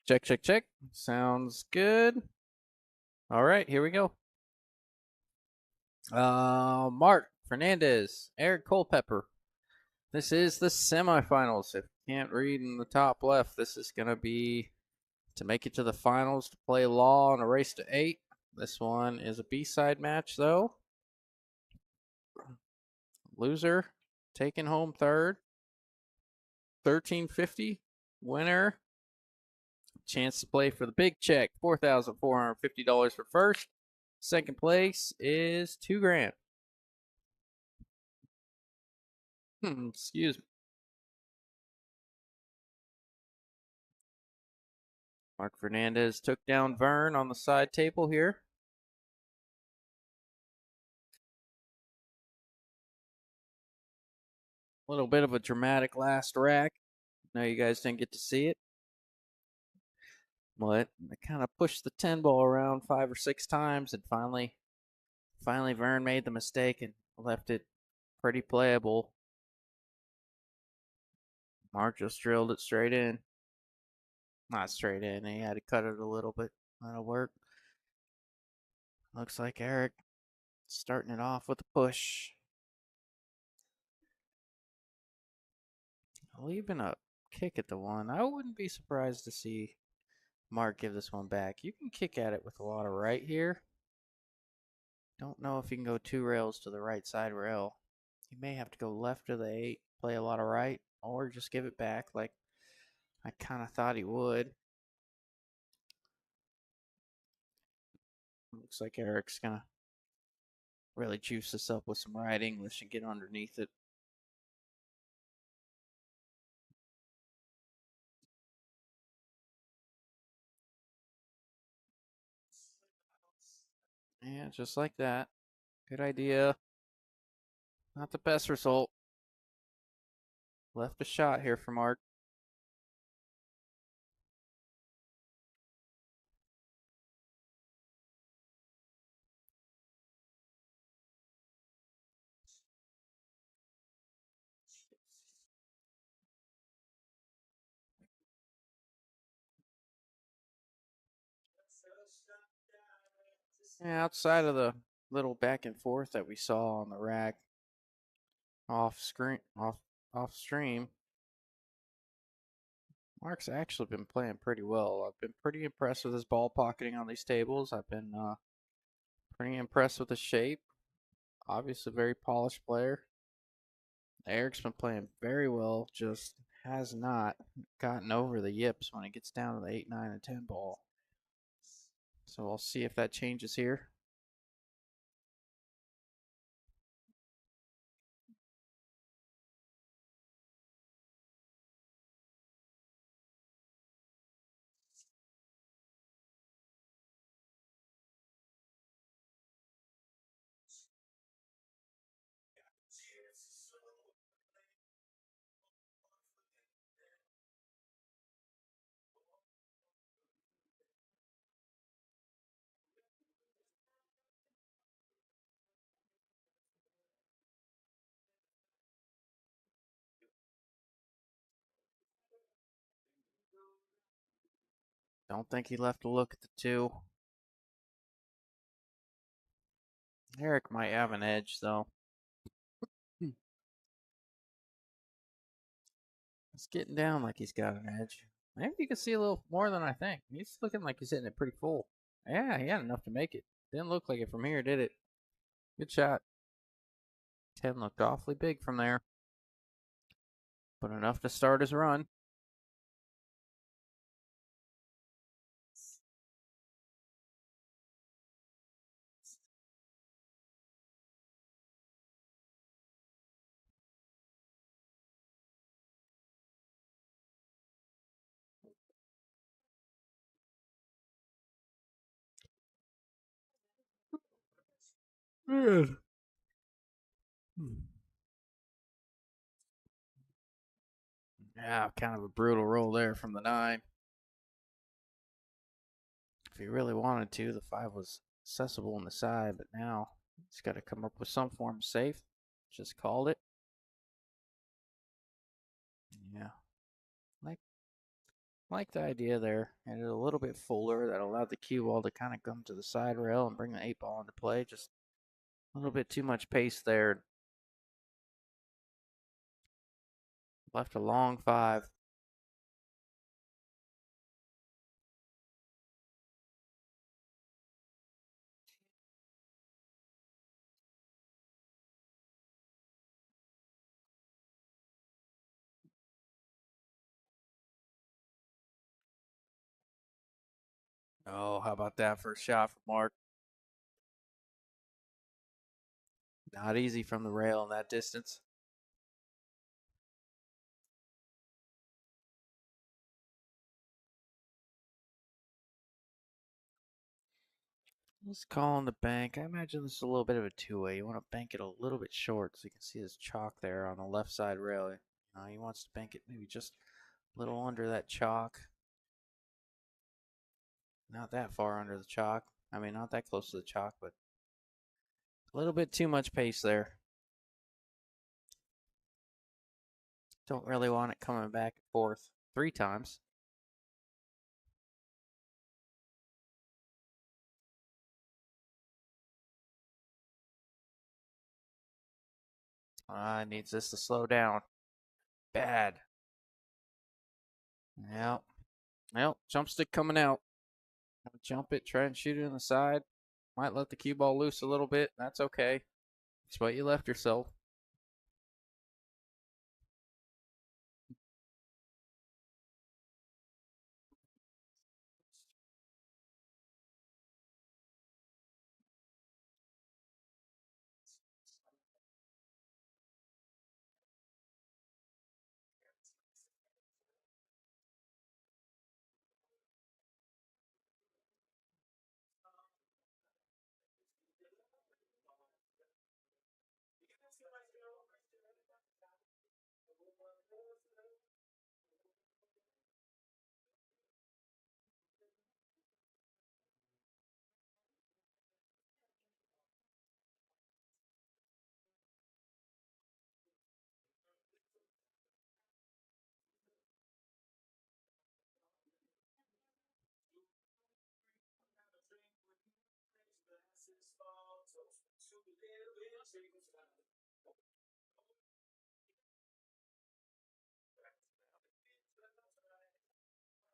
Check, check, check. Sounds good. All right, here we go. Mark Fernandez, Eric Culpepper. This is the semifinals. If you can't read in the top left, this is going to be to make it to the finals to play Law in a race to 8. This one is a B-side match, though. Loser taking home third. 1350. Winner. Chance to play for the big check. $4,450 for first. Second place is $2,000. Excuse me. Mark Fernandez took down Vern on the side table here. A little bit of a dramatic last rack. I know you guys didn't get to see it, but I kind of pushed the 10 ball around 5 or 6 times, and finally Vern made the mistake and left it pretty playable. Mark just drilled it straight in. Not straight in. He had to cut it a little bit. That'll work. Looks like Eric starting it off with a push. Leaving a kick at the one. I wouldn't be surprised to see Mark give this one back. You can kick at it with a lot of right here. Don't know if you can go 2 rails to the right side rail. You may have to go left of the 8, play a lot of right, or just give it back like I kind of thought he would. Looks like Eric's going to really juice this up with some right English and get underneath it. Yeah, just like that. Good idea. Not the best result. Left a shot here for Mark. Yeah, outside of the little back and forth that we saw on the rack off stream, Mark's actually been playing pretty well. I've been pretty impressed with his ball pocketing on these tables. I've been pretty impressed with his shape. Obviously, a very polished player. Eric's been playing very well, just has not gotten over the yips when it gets down to the 8, 9, and 10 ball. So we'll see if that changes here. Don't think he left a look at the 2. Eric might have an edge, though. It's getting down like he's got an edge. Maybe you can see a little more than I think. He's looking like he's hitting it pretty full. Yeah, he had enough to make it. Didn't look like it from here, did it? Good shot. 10 looked awfully big from there, but enough to start his run. Yeah, kind of a brutal roll there from the 9. If he really wanted to, the 5 was accessible on the side, but now he's got to come up with some form of safe. Just called it. Yeah. Like Like the idea there, and it a little bit fuller that allowed the cue ball to kind of come to the side rail and bring the 8 ball into play. Just a little bit too much pace there. Left a long 5. Oh, how about that first shot from Mark? Not easy from the rail in that distance. Let's call on the bank. I imagine this is a little bit of a two-way. You want to bank it a little bit short so you can see his chalk there on the left side rail. He wants to bank it maybe just a little under that chalk. Not that far under the chalk. I mean, not that close to the chalk, but a little bit too much pace there. Don't really want it coming back and forth 3 times. Needs this to slow down. Bad. Yep. Well, jump stick coming out. Jump it, try and shoot it in the side. Might let the cue ball loose a little bit. That's okay. It's what you left yourself.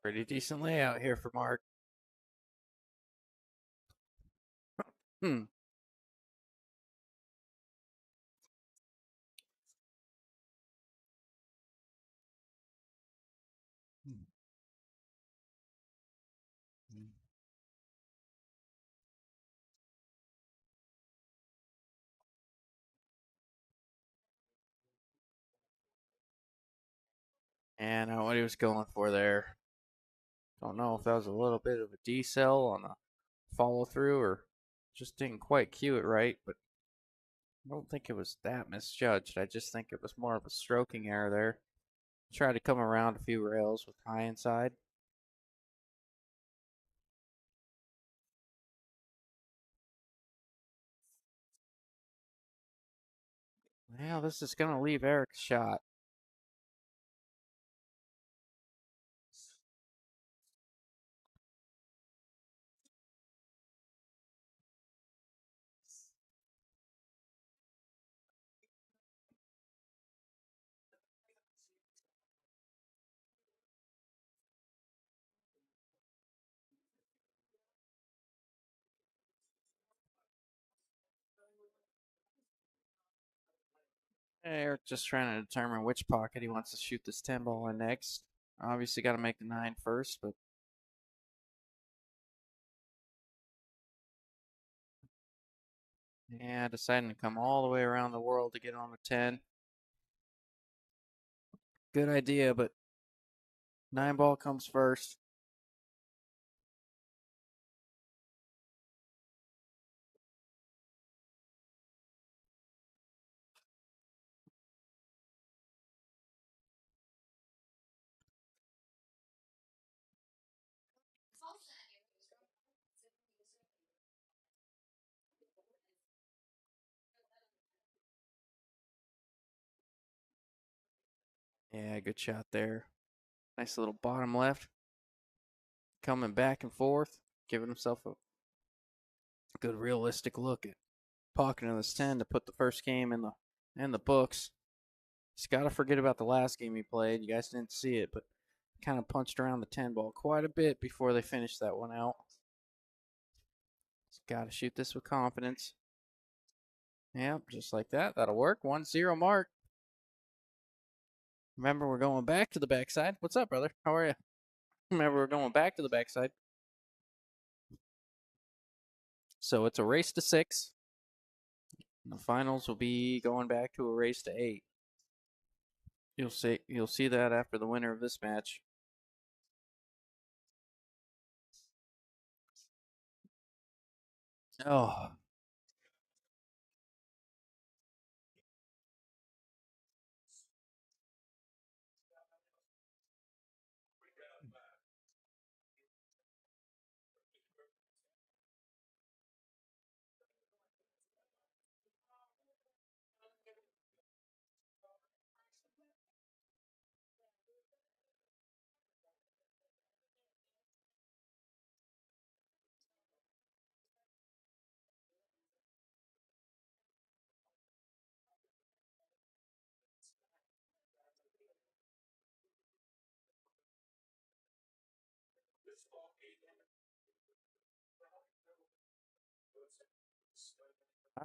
Pretty decent layout here for Mark. Hmm. And what he was going for there. Don't know if that was a little bit of a decel on the follow through or just didn't quite cue it right, but I don't think it was that misjudged. I just think it was more of a stroking error there. Tried to come around a few rails with high inside. Well, this is going to leave Eric's shot. Eric just trying to determine which pocket he wants to shoot this 10 ball in next. Obviously, got to make the 9 first, but yeah, deciding to come all the way around the world to get on the 10. Good idea, but 9 ball comes first. Yeah, good shot there. Nice little bottom left. coming back and forth, giving himself a good realistic look at pocketing this 10 to put the first game in the books. He's got to forget about the last game he played. You guys didn't see it, but kind of punched around the 10 ball quite a bit before they finished that one out. He's got to shoot this with confidence. Yep, just like that. That'll work. 1-0 mark. Remember, we're going back to the backside. What's up, brother? How are you? Remember, we're going back to the backside. So it's a race to 6. The finals will be going back to a race to 8. You'll see that after the winner of this match. Oh.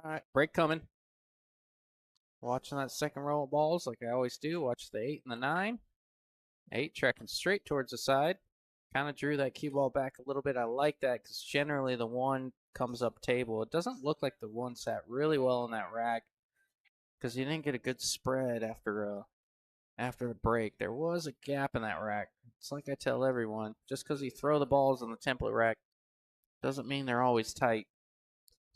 All right, break coming. Watching that second row of balls like I always do. Watch the 8 and the 9. 8 tracking straight towards the side. Kind of drew that cue ball back a little bit. I like that because generally the 1 comes up table. It doesn't look like the 1 sat really well in that rack because you didn't get a good spread after the break. There was a gap in that rack. It's like I tell everyone, just because you throw the balls in the template rack doesn't mean they're always tight.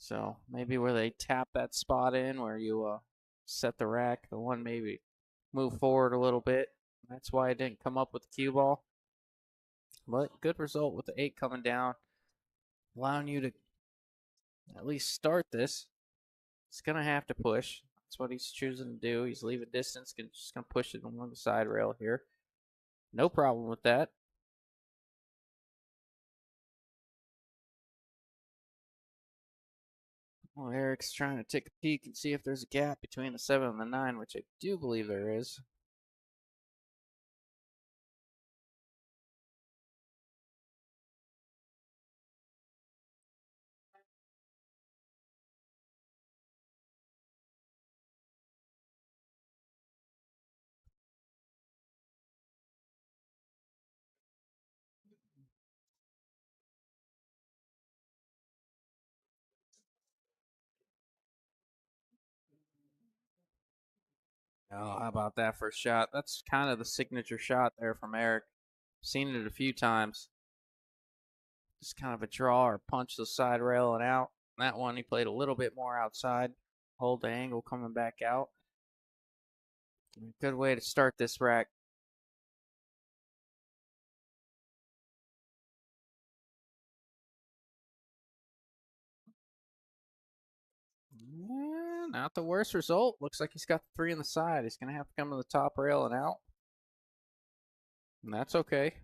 So maybe where they tap that spot in where you set the rack, the 1 maybe move forward a little bit. That's why I didn't come up with the cue ball. But good result with the 8 coming down, allowing you to at least start this. It's going to have to push. That's what he's choosing to do. He's leaving distance, just going to push it along the side rail here. No problem with that. Well, Eric's trying to take a peek and see if there's a gap between the 7 and the 9, which I do believe there is. Oh, how about that first shot? That's kind of the signature shot there from Eric. Seen it a few times. Just kind of a draw or punch the side rail and out. That one, he played a little bit more outside. Hold the angle coming back out. Good way to start this rack. Yeah, not the worst result. Looks like he's got the 3 on the side. He's going to have to come to the top rail and out. And that's okay.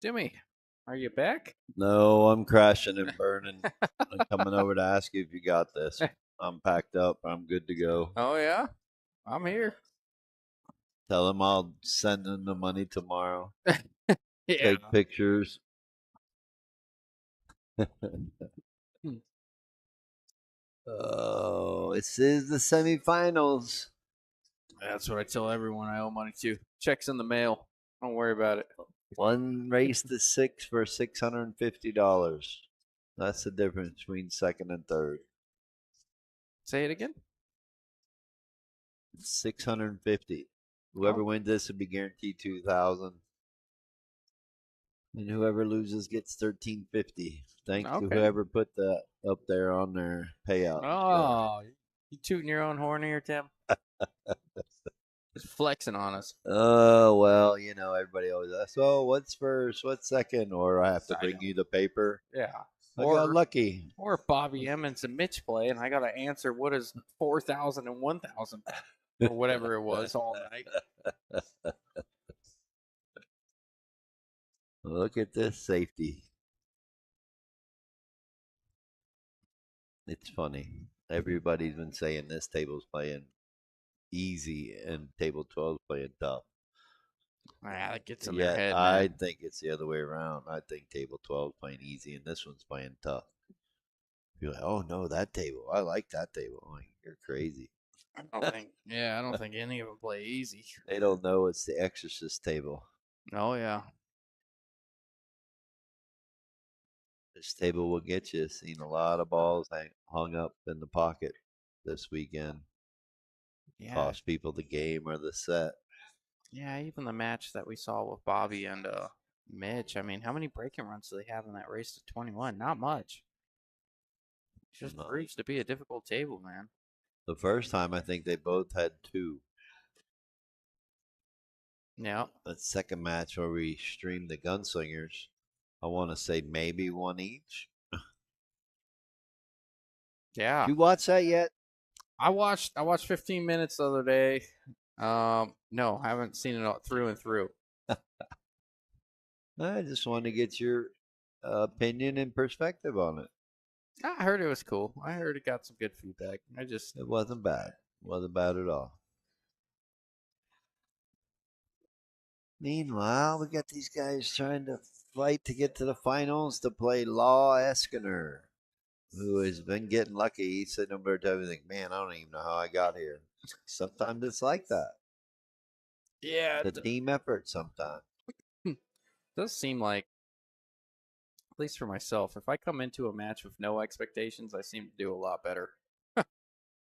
Jimmy, are you back? No, I'm crashing and burning. I'm coming over to ask you if you got this. I'm packed up. I'm good to go. Oh, yeah? I'm here. Tell him I'll send him the money tomorrow. Yeah. Take pictures. Oh, this is the semifinals. That's what I tell everyone I owe money to. Check's in the mail. Don't worry about it. One race to 6 for $650. That's the difference between second and third. Say it again. 650. Whoever wins this would be guaranteed 2,000. And whoever loses gets 1350. Thanks to whoever put that up there on their payout. Oh, you tooting your own horn here, Tim? Just flexing on us. Oh, well, you know, everybody always asks, oh, what's first? What's second? Or I have to bring you the paper. Yeah. I got lucky. Or Bobby Emmons and Mitch play, and I got to answer what is 4,000 and 1,000 or whatever it was all night. Look at this safety. It's funny. Everybody's been saying this table's playing easy and table 12's playing tough. Yeah, that gets in their Yet head, I man. think it's the other way around. I think table 12's playing easy and this one's playing tough. You're like, oh no, that table. I like that table. I'm like, you're crazy. I don't think any of them play easy. They don't know it's the Exorcist table. Oh yeah. This table will get you. Seen a lot of balls hung up in the pocket this weekend. Yeah. Cost people the game or the set. Yeah, even the match that we saw with Bobby and Mitch. I mean, how many breaking runs do they have in that race to 21? Not much. It just No. proves to be a difficult table, man. The first time, I think they both had two. Yeah. The second match where we streamed the Gunslingers, I want to say maybe one each. Yeah. Did you watch that yet? I watched 15 minutes the other day. No, haven't seen it all through and through. I just wanted to get your opinion and perspective on it. I heard it was cool. I heard it got some good feedback. It wasn't bad. It wasn't bad at all. Meanwhile, we got these guys trying to fight to get to the finals to play Law Eskiner, who has been getting lucky. He said no better time, think, man, I don't even know how I got here. Sometimes it's like that. Yeah, The team effort sometimes. does seem like, at least for myself, if I come into a match with no expectations, I seem to do a lot better.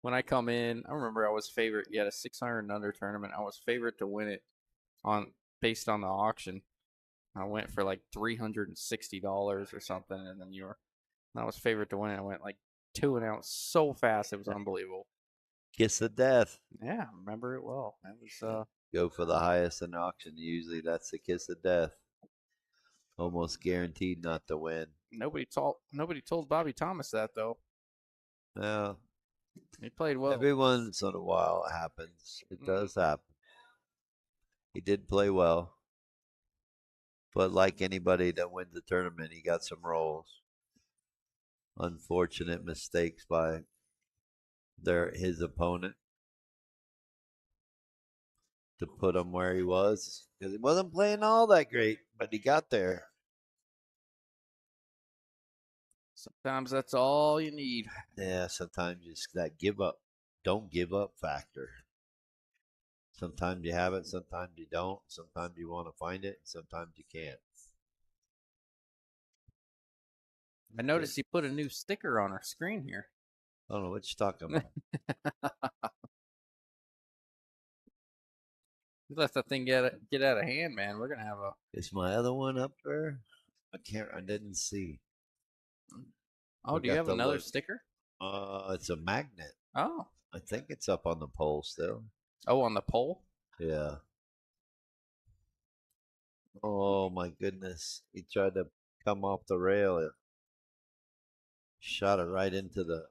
When I come in, I remember I was favorite. You had a 600 and under tournament. I was favorite to win it on based on the auction. I went for like $360 or something, and then I was favorite to win it. I went like 2 and out so fast, it was unbelievable. Kiss of death. Yeah, I remember it well. That was Go for the highest in auction. Usually that's the kiss of death. Almost guaranteed not to win. nobody told Bobby Thomas that though. Well, He played well. every once in a while it happens. It does happen. He did play well. But like anybody that wins the tournament, he got some rolls. Unfortunate mistakes by his opponent to put him where he was because he wasn't playing all that great, but he got there. Sometimes that's all you need. Yeah, sometimes it's that don't give up factor. Sometimes you have it, sometimes you don't. Sometimes you want to find it, sometimes you can't. I noticed you put a new sticker on our screen here. I don't know what you're talking about. You let that thing get out of hand, man. We're gonna have a. Is my other one up there? I didn't see. Oh, do you have another sticker? It's a magnet. Oh. I think it's up on the pole still. Oh, on the pole? Yeah. Oh my goodness. He tried to come off the rail. It shot it right into the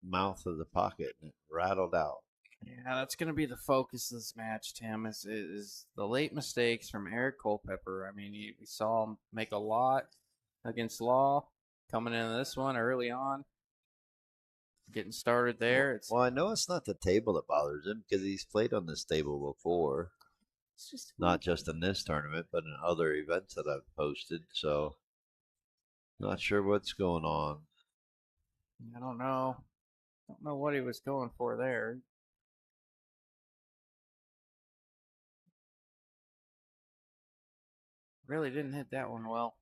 mouth of the pocket and it rattled out. Yeah, that's going to be the focus of this match, Tim, is the late mistakes from Eric Culpepper. I mean, we saw him make a lot against Law coming into this one early on. Getting started there. Well, I know it's not the table that bothers him because he's played on this table before. It's just not just in this tournament, but in other events that I've posted. So, not sure what's going on. I don't know. Don't know what he was going for there. Really didn't hit that one well.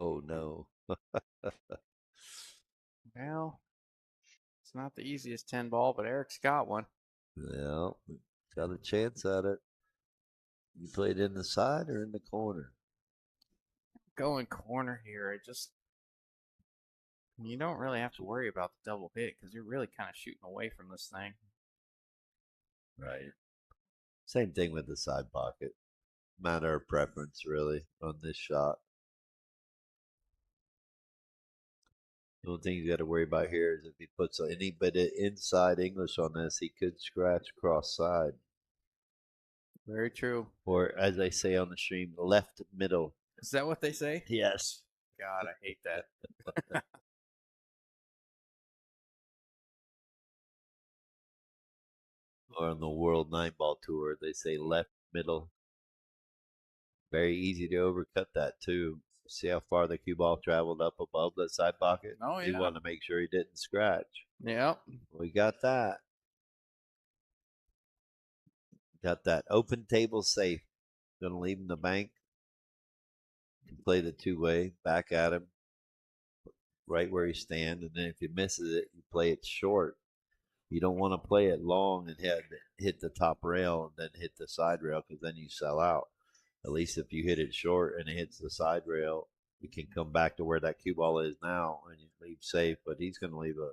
Oh no. Well, it's not the easiest 10 ball, but Eric's got one. Yeah. Got a chance at it. You played in the side or in the corner? Going corner here. You don't really have to worry about the double hit because you're really kind of shooting away from this thing. Right. Same thing with the side pocket. Matter of preference, really, on this shot. The only thing you got to worry about here is if he puts any bit of inside English on this, he could scratch cross side. Very true. Or, as I say on the stream, left middle. Is that what they say? Yes. God, I hate that. Or on the World Nine Ball Tour, they say left middle. Very easy to overcut that, too. See how far the cue ball traveled up above the side pocket? Oh, He yeah. wanted to make sure he didn't scratch. Yep. We got that. Got that open table safe. Gonna leave him the bank. Play the two-way back at him, right where he stand, and then if he misses it, you play it short. You don't want to play it long and hit the top rail and then hit the side rail because then you sell out. At least if you hit it short and it hits the side rail, you can come back to where that cue ball is now and you leave safe. But he's going to leave a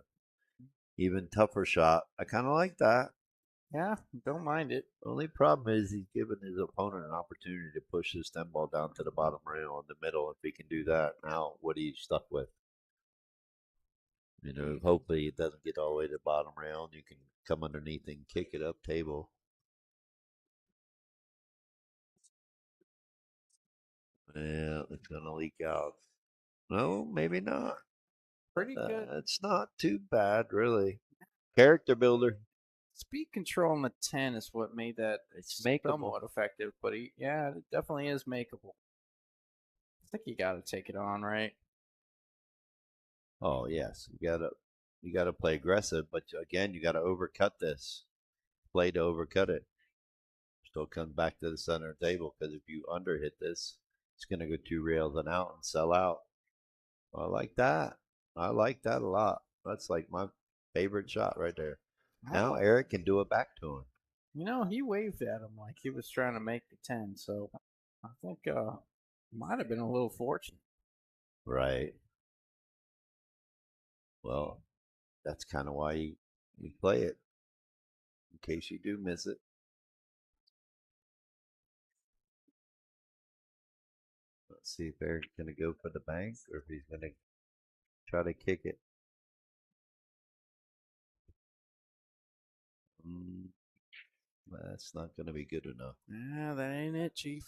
even tougher shot. I kind of like that. Yeah, don't mind it. Only problem is he's giving his opponent an opportunity to push his stem ball down to the bottom rail in the middle. If he can do that, now what are you stuck with? Hopefully it doesn't get all the way to the bottom rail and you can come underneath and kick it up table. Yeah, it's gonna leak out. No, maybe not. Pretty good. It's not too bad, really. Character builder. Speed control on the 10 is what made that It's makeable. somewhat effective, but yeah, it definitely is makeable. I think you got to take it on, right? Oh yes, you gotta play aggressive, but again, you gotta overcut this. Play to overcut it. Still comes back to the center table because if you underhit this, it's gonna go two rails and out and sell out. I like that. I like that a lot. That's like my favorite shot right there. Now Eric can do it back to him. He waved at him like he was trying to make the 10, so I think might have been a little fortunate. Right. Well, that's kind of why you play it in case you do miss it. Let's see if Eric's gonna go for the bank or if he's gonna try to kick it. Mm, that's not gonna be good enough. Yeah, that ain't it, Chief.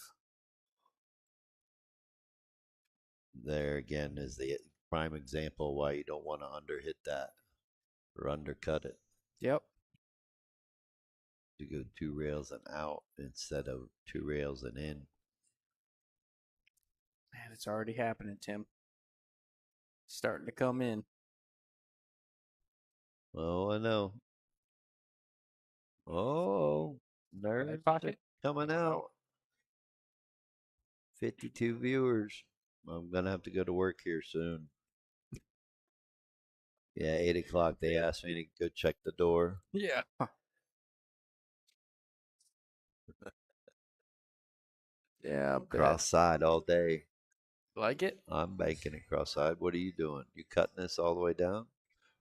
There again is the prime example why you don't want to underhit that or undercut it. Yep. To go two rails and out instead of two rails and in. Man, it's already happening, Tim. Starting to come in. Oh, I know. Oh, nerves pocket coming out. 52 viewers. I'm gonna have to go to work here soon. Yeah, 8 o'clock. They asked me to go check the door. Yeah. Yeah. Cross side all day. Like it? I'm banking it cross side. What are you doing? You cutting this all the way down?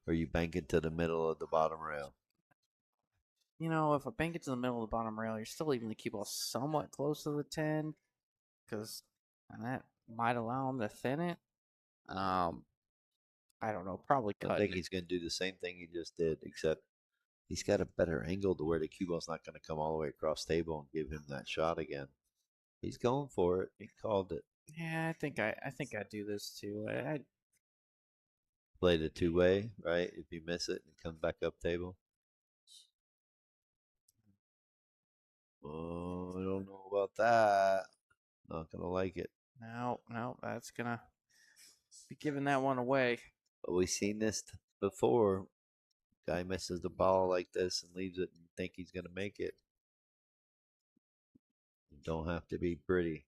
Or are you banking to the middle of the bottom rail? If I bank it to the middle of the bottom rail, you're still leaving the cue ball somewhat close to the 10, because that might allow him to thin it. I don't know. Probably I cut. think he's going to do the same thing he just did, except he's got a better angle to where the cue ball's not going to come all the way across table and give him that shot again. He's going for it. He called it. Yeah, I think I do this too. Play the two-way, right? If you miss it, it comes back up table. Oh, I don't know about that. Not gonna like it. No, that's gonna be giving that one away. But we've seen this before. Guy misses the ball like this and leaves it and think he's gonna make it. You don't have to be pretty.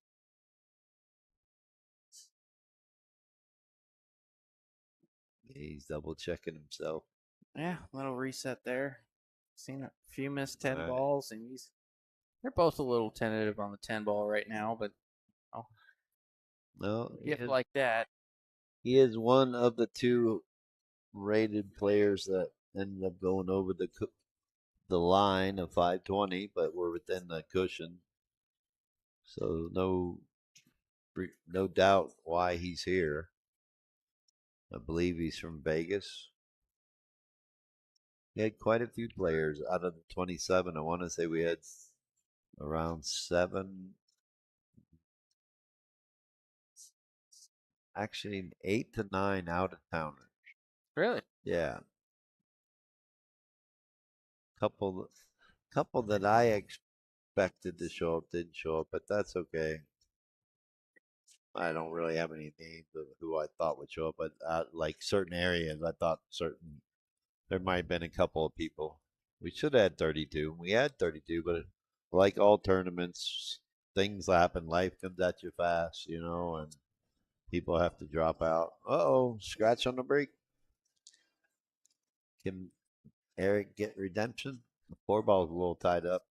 He's double checking himself. Yeah, little reset there. Seen a few missed 10 Right. balls, and they're both a little tentative on the 10 ball right now, but No, gift like that. he is one of the two rated players that ended up going over the line of 520, but we're within the cushion. So no doubt why he's here. I believe he's from Vegas. He had quite a few players out of the 27. I want to say we had around 7, actually 8 to 9 out of towners. Really? Yeah. Couple that I expected to show up didn't show up, but that's okay. I don't really have any names of who I thought would show up, but like certain areas, I thought there might have been a couple of people. We should have had 32. We had 32, but like all tournaments, things happen. Life comes at you fast, and people have to drop out. Uh-oh, scratch on the brake. Can Eric get redemption? The 4-ball's a little tied up,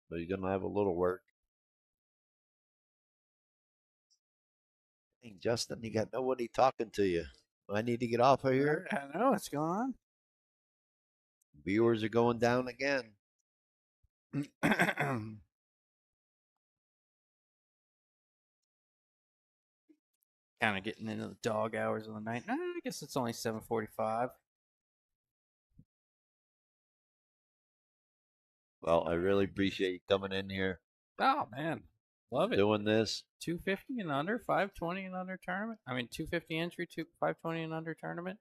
but he's going to have a little work. Hey, Justin, you got nobody talking to you. I need to get off of here. I know what's going Viewers are going down again. on. Kind of getting into the dog hours of the night. I guess it's only 7:45. Well, I really appreciate you coming in here, Oh man, love it. doing this. 250 and under, 520 and under tournament. I mean, 250 entry, 520 and under tournament.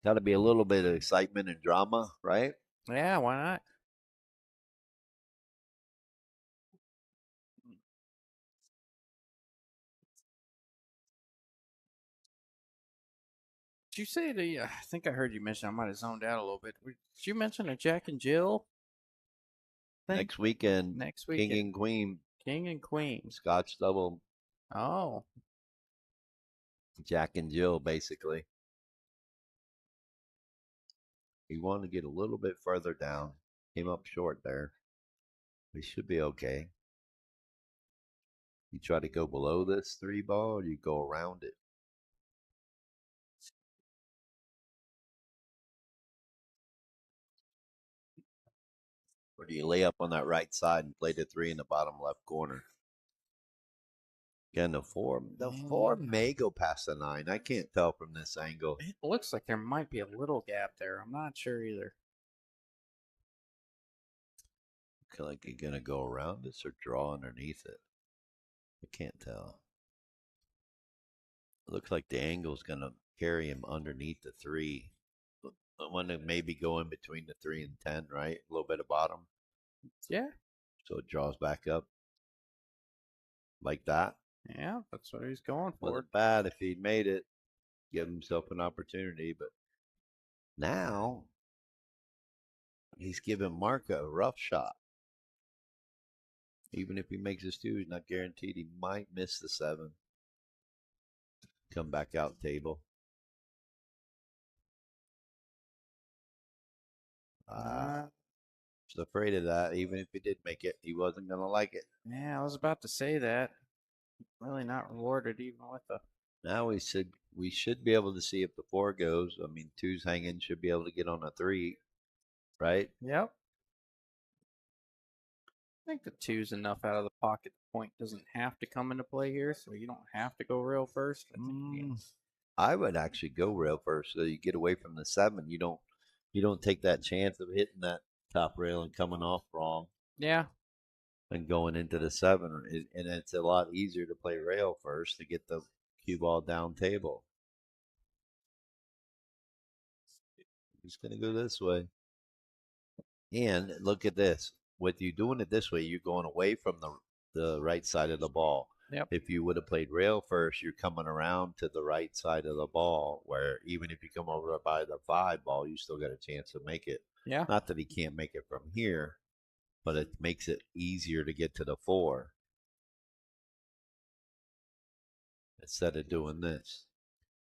Got to be a little bit of excitement and drama, right? Yeah, why not? Did you say I think I heard you mention. I might have zoned out a little bit. Did you mention a Jack and Jill thing Next weekend, next King weekend? and Queen, King and Queen. Scotch double, Oh, Jack and Jill, basically. He wanted to get a little bit further down. Came up short there. We should be okay. You try to go below this 3-ball, or you go around it. Or do you lay up on that right side and play the 3 in the bottom left corner? Again, the four may go past the 9. I can't tell from this angle. it looks like there might be a little gap there. I'm not sure either. Feel like you're gonna go around this or draw underneath it. I can't tell. It looks like the angle's gonna carry him underneath the 3. I want to maybe go in between the 3 and 10, right? A little bit of bottom, Yeah, so it draws back up like that. yeah, that's what he's going for. Wasn't bad if he'd made it, give himself an opportunity, but now he's giving Marca a rough shot. Even if he makes his 2, he's not guaranteed. He might miss the 7. Come back out table. Was afraid of that. Even if he did make it, he wasn't gonna like it. Yeah, I was about to say that. Really not rewarded even with the. Now we should be able to see if the 4 goes. I mean, 2's hanging, should be able to get on a 3, right? Yep. I think the 2's enough out of the pocket. The point doesn't have to come into play here, so you don't have to go rail first. I think I would actually go rail first, so you get away from the 7. You don't take that chance of hitting that top rail and coming off wrong. Yeah. And going into the 7, and it's a lot easier to play rail first to get the cue ball down table. He's gonna go this way. And look at this. With you doing it this way, you're going away from the right side of the ball. Yep. If you would have played rail first, you're coming around to the right side of the ball, where even if you come over by the 5 ball, you still got a chance to make it. Yeah. Not that he can't make it from here, but it makes it easier to get to the 4 instead of doing this.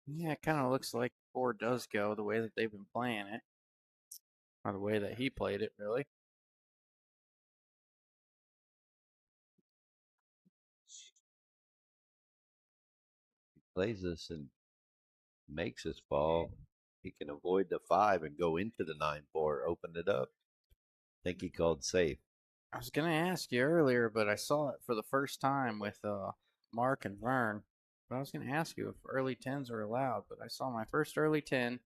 Yeah, it kind of looks like 4 does go the way that they've been playing it. by the way that he played it, really. Plays this and makes this ball. He can avoid the 5 and go into the 9-4, open it up. Think he called safe. I was gonna ask you earlier, but I saw it for the first time with Mark and Vern. But I was gonna ask you if early 10s are allowed, but I saw my first early 10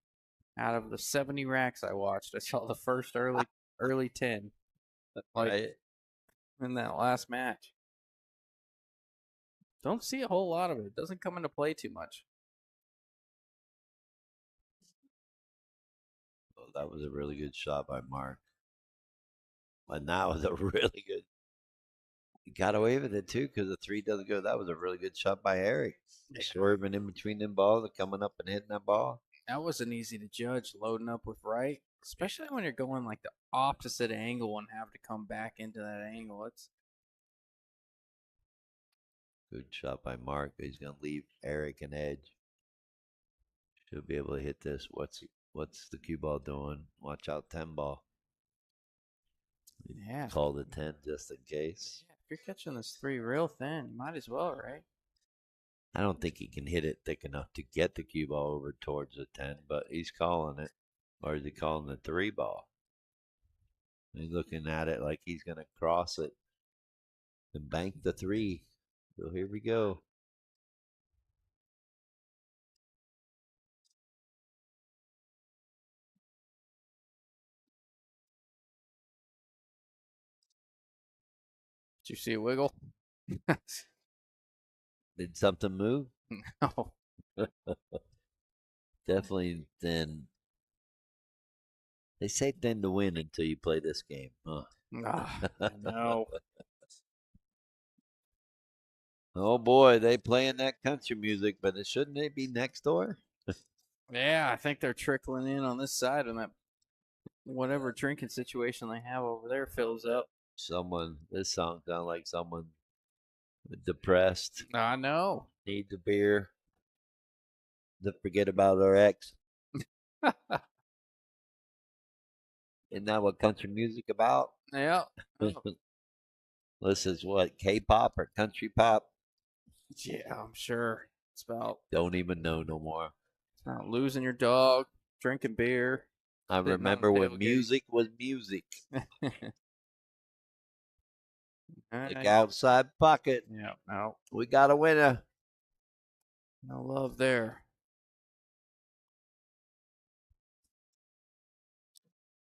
out of the 70 racks I watched. I saw the first early 10 like Right? in that last match. Don't see a whole lot of it. It doesn't come into play too much. Oh, that was a really good shot by Mark. And that was a really good. He got away with it too because the 3 doesn't go. That was a really good shot by Eric. Yeah. Swerving in between them balls and coming up and hitting that ball. That wasn't easy to judge loading up with right, especially when you're going like the opposite angle and have to come back into that angle. It's Good shot by Mark. He's going to leave Eric an edge. Should be able to hit this. What's the cue ball doing? Watch out, 10 ball. yeah. Call the 10 just in case. Yeah, if you're catching this 3 real thin, you might as well, right? I don't think he can hit it thick enough to get the cue ball over towards the 10, but he's calling it. Or is he calling the 3 ball? He's looking at it like he's going to cross it and bank the 3. So here we go. Did you see a wiggle? Did something move? No. Definitely thin. They say thin to win until you play this game, huh? No. Oh boy, they playing that country music, but shouldn't they be next door? Yeah, I think they're trickling in on this side, and that whatever drinking situation they have over there fills up. This song sounds like someone depressed, I know. needs a beer, to forget about our ex. Isn't that what country music about? Yeah. This is what, K-pop or country pop? Yeah, I'm sure. It's about Don't even know no more. losing your dog, drinking beer. I Sitting on remember the when tailgate. music was music. Alright. Look outside pocket. Yeah, no. We got a winner. No love there.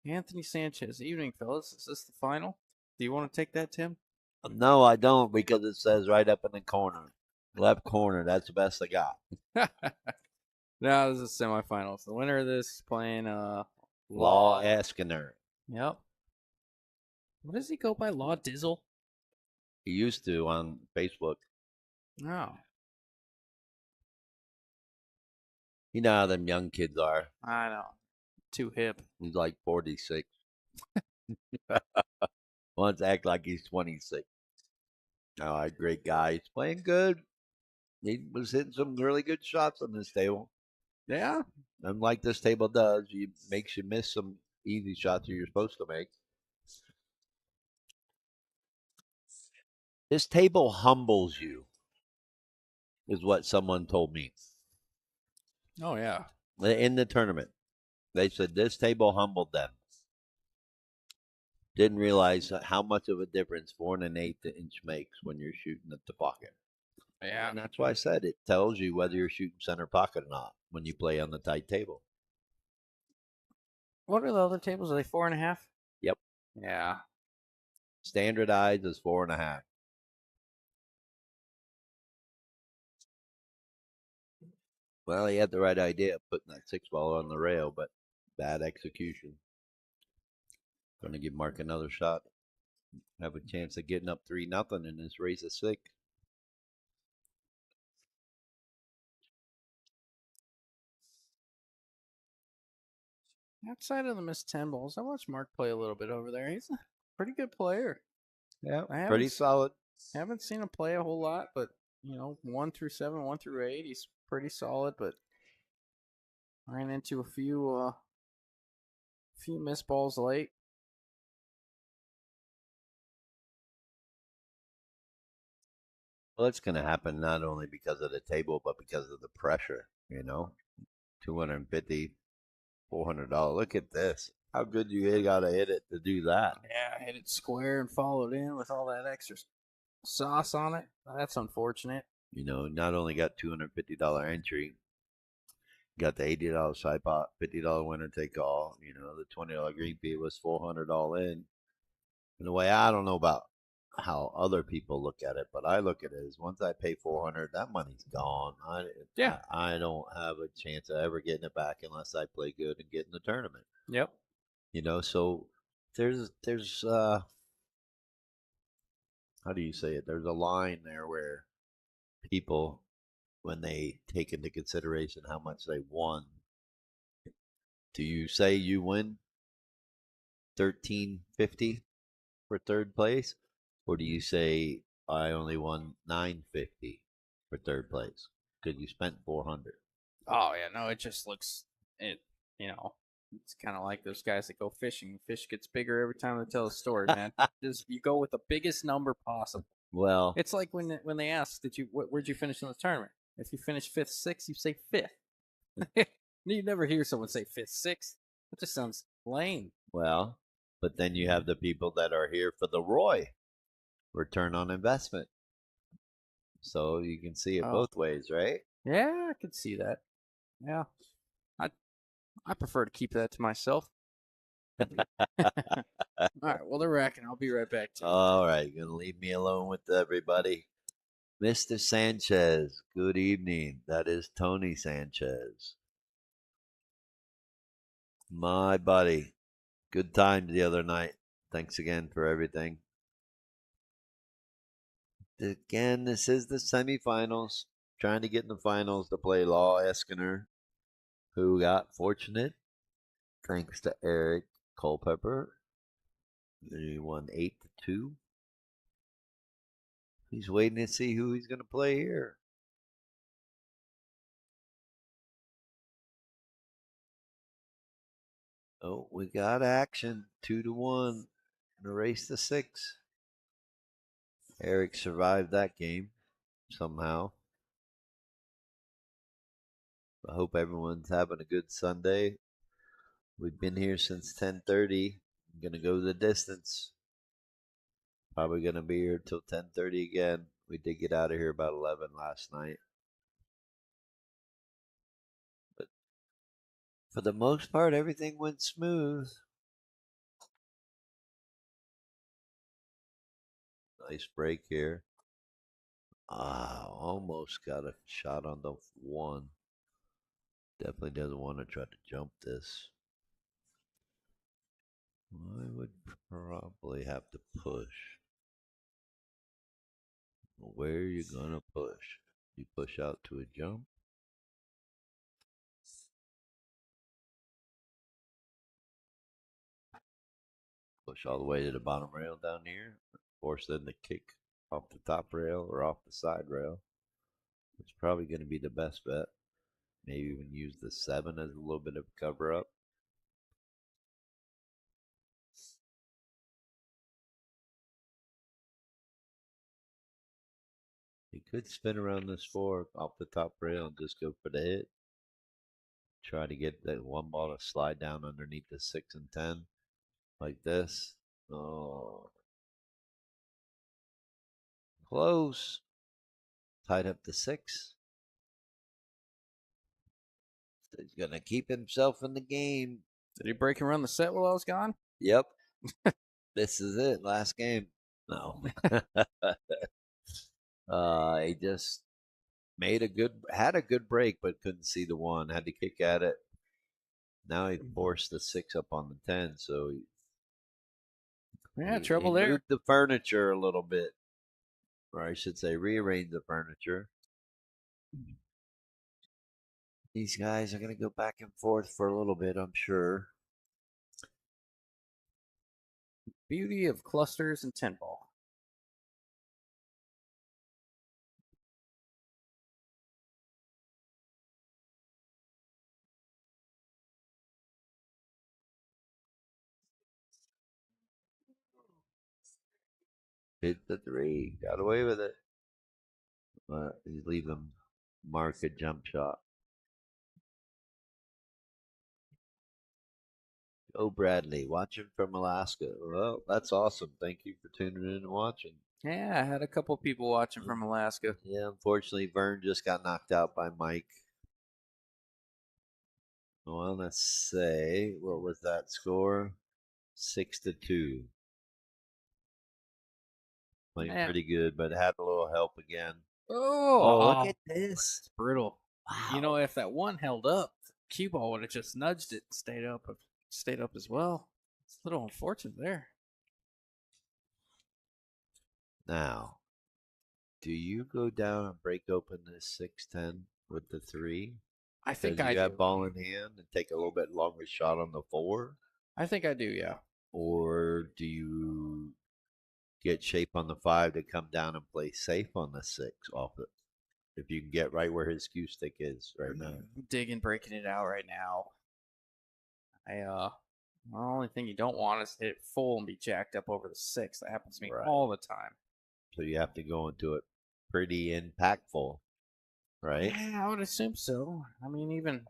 Anthony Sanchez. Evening, fellas. Is this the final? Do you want to take that, Tim? No, I don't, because it says right up in the corner. Left corner. That's the best I got. No, this is semifinals. The winner of this is playing Law Eskiner. Yep. What does he go by? Law Dizzle? He used to on Facebook. No. You know how them young kids are. I know. Too hip. He's like 46. Wants to act like he's 26. All right, great guy. He's playing good. He was hitting some really good shots on this table. Yeah. Unlike this table does, it makes you miss some easy shots that you're supposed to make. This table humbles you, is what someone told me Oh, yeah. in the tournament. They said this table humbled them. Didn't realize how much of a difference 4 1/8 inch makes when you're shooting at the pocket. Yeah. And that's why I said it tells you whether you're shooting center pocket or not when you play on the tight table. What are the other tables? Are they 4.5? Yep. Yeah. Standardized is 4.5. Well, he had the right idea of putting that 6 ball on the rail, but bad execution. Going to give Mark another shot. Have a chance of getting up 3-0 in this race of 6. Outside of the missed 10 balls, I watched Mark play a little bit over there. He's a pretty good player. Yeah, I pretty haven't- solid. Haven't seen him play a whole lot, but 1 through 7, 1 through 8, he's pretty solid. But ran into a few missed balls late. Well, it's going to happen not only because of the table, but because of the pressure, 250, $400. Look at this. How good you got to hit it to do that. Yeah, hit it square and followed in with all that extra sauce on it. That's unfortunate. Not only got $250 entry, got the $80 side pot, $50 winner take all. The $20 green fee was 400 all in. In a way, I don't know about how other people look at it, but I look at it as once I pay 400, that money's gone. Yeah. I don't have a chance of ever getting it back unless I play good and get in the tournament. Yep. So there's how do you say it? There's a line there where people, when they take into consideration how much they won, do you say you win 1350 for third place, or do you say I only won 950 for third place because you spent 400? Oh yeah, no, it just looks it. You know, it's kind of like those guys that go fishing. Fish gets bigger every time they tell a story, man. Just you go with the biggest number possible. Well, It's like when they ask, where'd you finish in the tournament? If you finish fifth, sixth, you say fifth. You never hear someone say fifth, sixth. That just sounds lame. but then you have the people that are here for the Roy return on investment. So you can see it both ways, right? Yeah, I could see that. Yeah, I prefer to keep that to myself. All right, well they're racking. I'll be right back. All right, you're gonna leave me alone with everybody. Mr. Sanchez, good evening. That is Tony Sanchez. My buddy. Good time the other night. Thanks again for everything. Again, this is the semifinals. Trying to get in the finals to play Law Eskiner, who got fortunate thanks to Eric Culpepper. He won 8-2. He's waiting to see who he's going to play here. Oh, we got action. 2-1 in a race to 6. Eric survived that game somehow. I hope everyone's having a good Sunday. We've been here since 10:30. I'm gonna go the distance. Probably gonna be here till 10:30 again. We did get out of here about 11 last night. But for the most part, everything went smooth. Nice break here. Almost got a shot on the one. Definitely doesn't want to try to jump this. I would probably have to push. Where are you gonna push? You push out to a jump? Push all the way to the bottom rail down here. Force them to kick off the top rail or off the side rail. It's probably going to be the best bet. Maybe even use the 7 as a little bit of cover up. You could spin around this 4 off the top rail and just go for the hit. Try to get that one ball to slide down underneath the 6 and 10 like this. Oh, close. Tied up the 6. He's going to keep himself in the game. Did he break and run the set while I was gone? Yep. This is it. Last game. No. He just had a good break, but couldn't see the 1. Had to kick at it. Now he forced the 6 up on the 10, so trouble he there. moved the furniture a little bit, or I should say, rearranged the furniture. These guys are going to go back and forth for a little bit, I'm sure. Beauty of clusters and 10 ball. Hit the 3. Got away with it. But he's leaving Mark a jump shot. Joe Bradley, watching from Alaska. Well, that's awesome. Thank you for tuning in and watching. Yeah, I had a couple people watching from Alaska. Yeah, unfortunately, Vern just got knocked out by Mike. Well, let's say, what was that score? 6-2. Playing Yeah. pretty good, but had a little help again. Oh, look at this. It's brutal. Wow. You know, if that one held up, cue ball would have just nudged it and stayed up as well. It's a little unfortunate there. Now, do you go down and break open this 6-10 with the 3? I think Because I you do. have ball in hand and take a little bit longer shot on the 4? I think I do, yeah. Or do you get shape on the 5 to come down and play safe on the 6 off it? If you can get right where his cue stick is right now. Digging, breaking it out right now. The only thing you don't want is hit it full and be jacked up over the 6. That happens to me Right. all the time. So you have to go into it pretty impactful, right? Yeah, I would assume so. I mean, even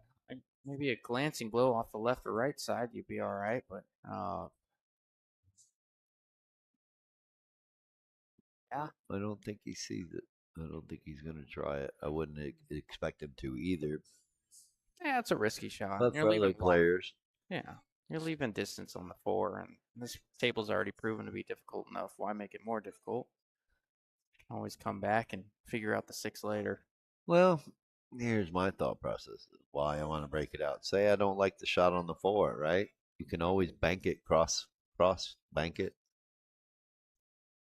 maybe a glancing blow off the left or right side, you'd be all right. But yeah, I don't think he sees it. I don't think he's going to try it. I wouldn't expect him to either. yeah, it's a risky shot. But You're for leaving other players, yeah, you're leaving distance on the 4, and this table's already proven to be difficult enough. Why make it more difficult? Always come back and figure out the 6 later. well, here's my thought process. Why I want to break it out. Say I don't like the shot on the 4, right? You can always bank it, cross bank it,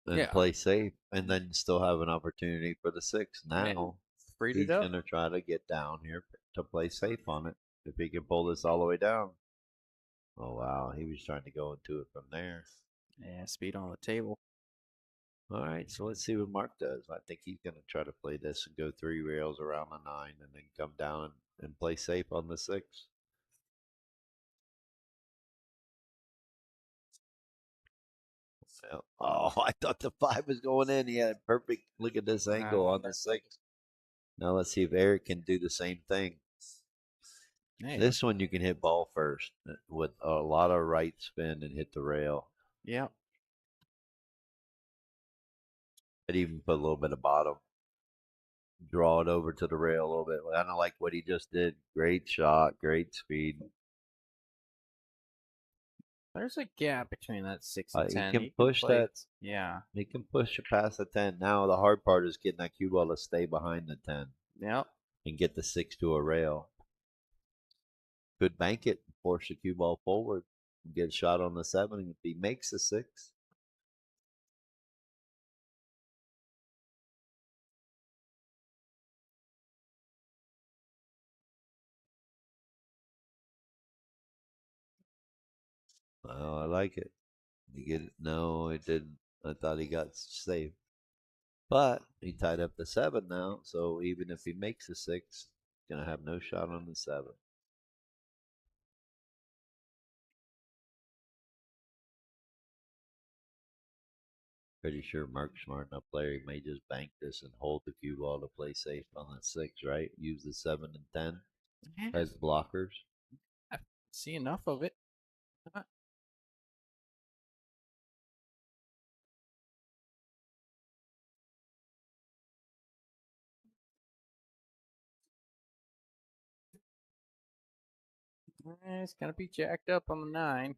and Yeah. play safe, and then still have an opportunity for the 6. Yeah. Now Freed he's it up. going to try to get down here to play safe on it. If he can pull this all the way down. Oh wow, he was trying to go into it from there. Yeah, speed on the table. All right, so let's see what Mark does. I think he's going to try to play this and go 3 rails around the 9 and then come down and play safe on the 6. Oh, I thought the 5 was going in. He had a perfect look at this angle on the 6. Now let's see if Eric can do the same thing. Hey. This one you can hit ball first with a lot of right spin and hit the rail. Yeah. I'd even put a little bit of bottom. Draw it over to the rail a little bit. I don't like what he just did. Great shot, great speed. There's a gap between that 6 and 10. He can push that. Yeah. He can push it past the 10. Now the hard part is getting that cue ball to stay behind the 10. Yep. And get the 6 to a rail. Could bank it, force the cue ball forward, and get a shot on the 7 if he makes the 6. Oh, I like it. You get it? No, it didn't. I thought he got safe. But he tied up the 7 now, so even if he makes the 6, he's going to have no shot on the 7. Pretty sure Mark's smart enough player. He may just bank this and hold the cue ball to play safe on the 6, right? Use the 7 and 10 as blockers. I see enough of it. It's gonna be jacked up on the 9.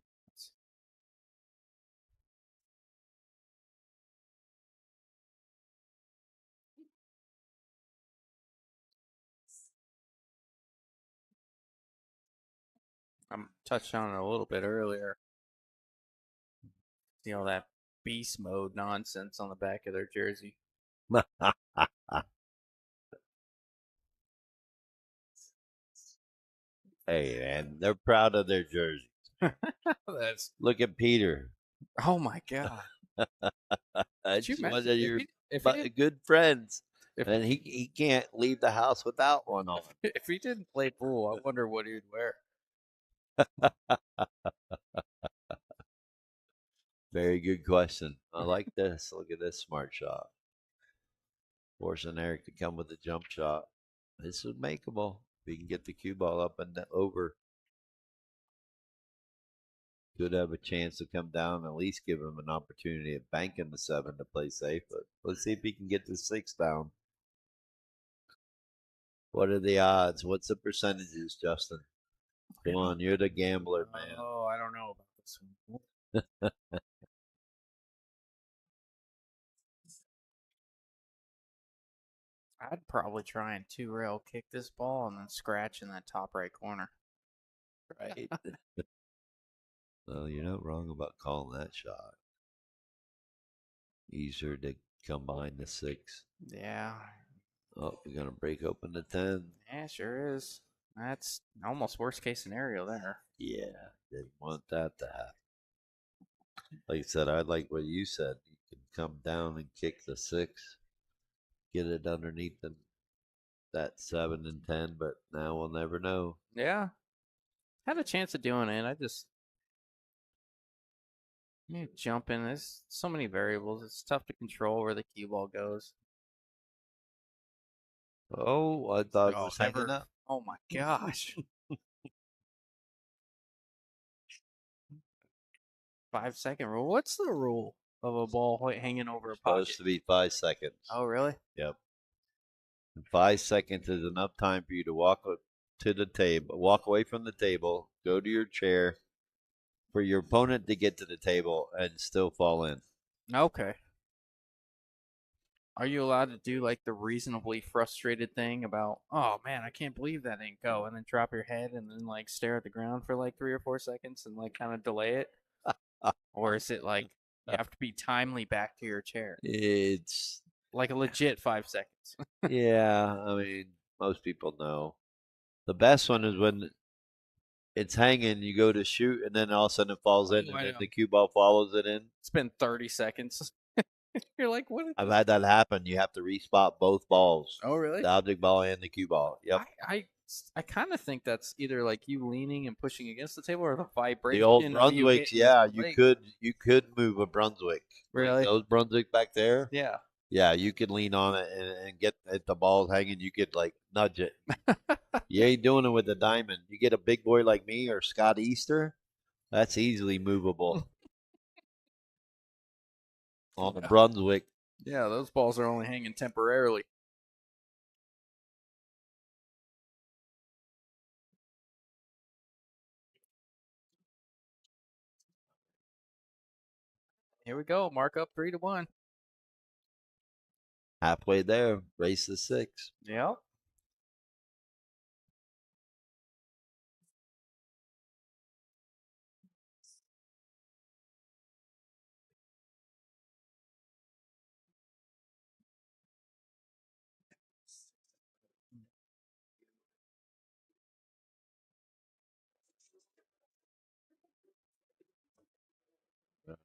I touched on it a little bit earlier. See all that beast mode nonsense on the back of their jersey. Hey, man, they're proud of their jersey. Look at Peter. Oh my god! That's one of your if good friends, and he can't leave the house without one on. If he didn't play pool, I wonder what he'd wear. Very good question. I like this. Look at this smart shot. Forcing Eric to come with a jump shot. This is makeable. If he can get the cue ball up and over, could have a chance to come down and at least give him an opportunity at banking the 7 to play safe. But let's see if he can get the 6 down. What are the odds? What's the percentages, Justin? Come on, you're the gambler, man. Oh, I don't know about this one. I'd probably try and 2-rail kick this ball and then scratch in that top right corner. Right. Well, you're not wrong about calling that shot. Easier to come behind the 6. Yeah. Oh, we're gonna break open the 10. Yeah, sure is. That's almost worst case scenario there. Yeah, didn't want that to happen. Like I said, I like what you said. You can come down and kick the 6, get it underneath that 7 and 10, but now we'll never know. Yeah. Had a chance of doing it. I just jump in. There's so many variables. It's tough to control where the cue ball goes. Oh, I thought it was hanging up. Oh my gosh. 5-second rule. What's the rule of a ball hanging over a pocket? Supposed to be 5 seconds. Oh, really? Yep. And 5 seconds is enough time for you to walk to the table, walk away from the table, go to your chair, for your opponent to get to the table and still fall in. Okay. Are you allowed to do like the reasonably frustrated thing about, oh man, I can't believe that didn't go, and then drop your head and then like stare at the ground for like 3 or 4 seconds and like kind of delay it? Or is it like you have to be timely back to your chair? It's Like a legit 5 seconds. yeah, I mean, most people know. The best one is when it's hanging, you go to shoot, and then all of a sudden it falls in, and I then know. the cue ball follows it in. It's been 30 seconds. You're like, what? I've had that happen. You have to respot both balls, Oh, really? the object ball and the cue ball. Yep. I kind of think that's either like you leaning and pushing against the table or the vibration. The old of you Brunswicks, hitting yeah, the leg. you could move a Brunswick. Like Really? those Brunswick back there. Yeah. Yeah, you could lean on it and get if the ball's hanging, you could like nudge it. You ain't doing it with a diamond. You get a big boy like me or Scott Easter, that's easily movable. On the Brunswick. Yeah, those balls are only hanging temporarily. Here we go. Mark up 3-1. Halfway there, race to 6. Yep.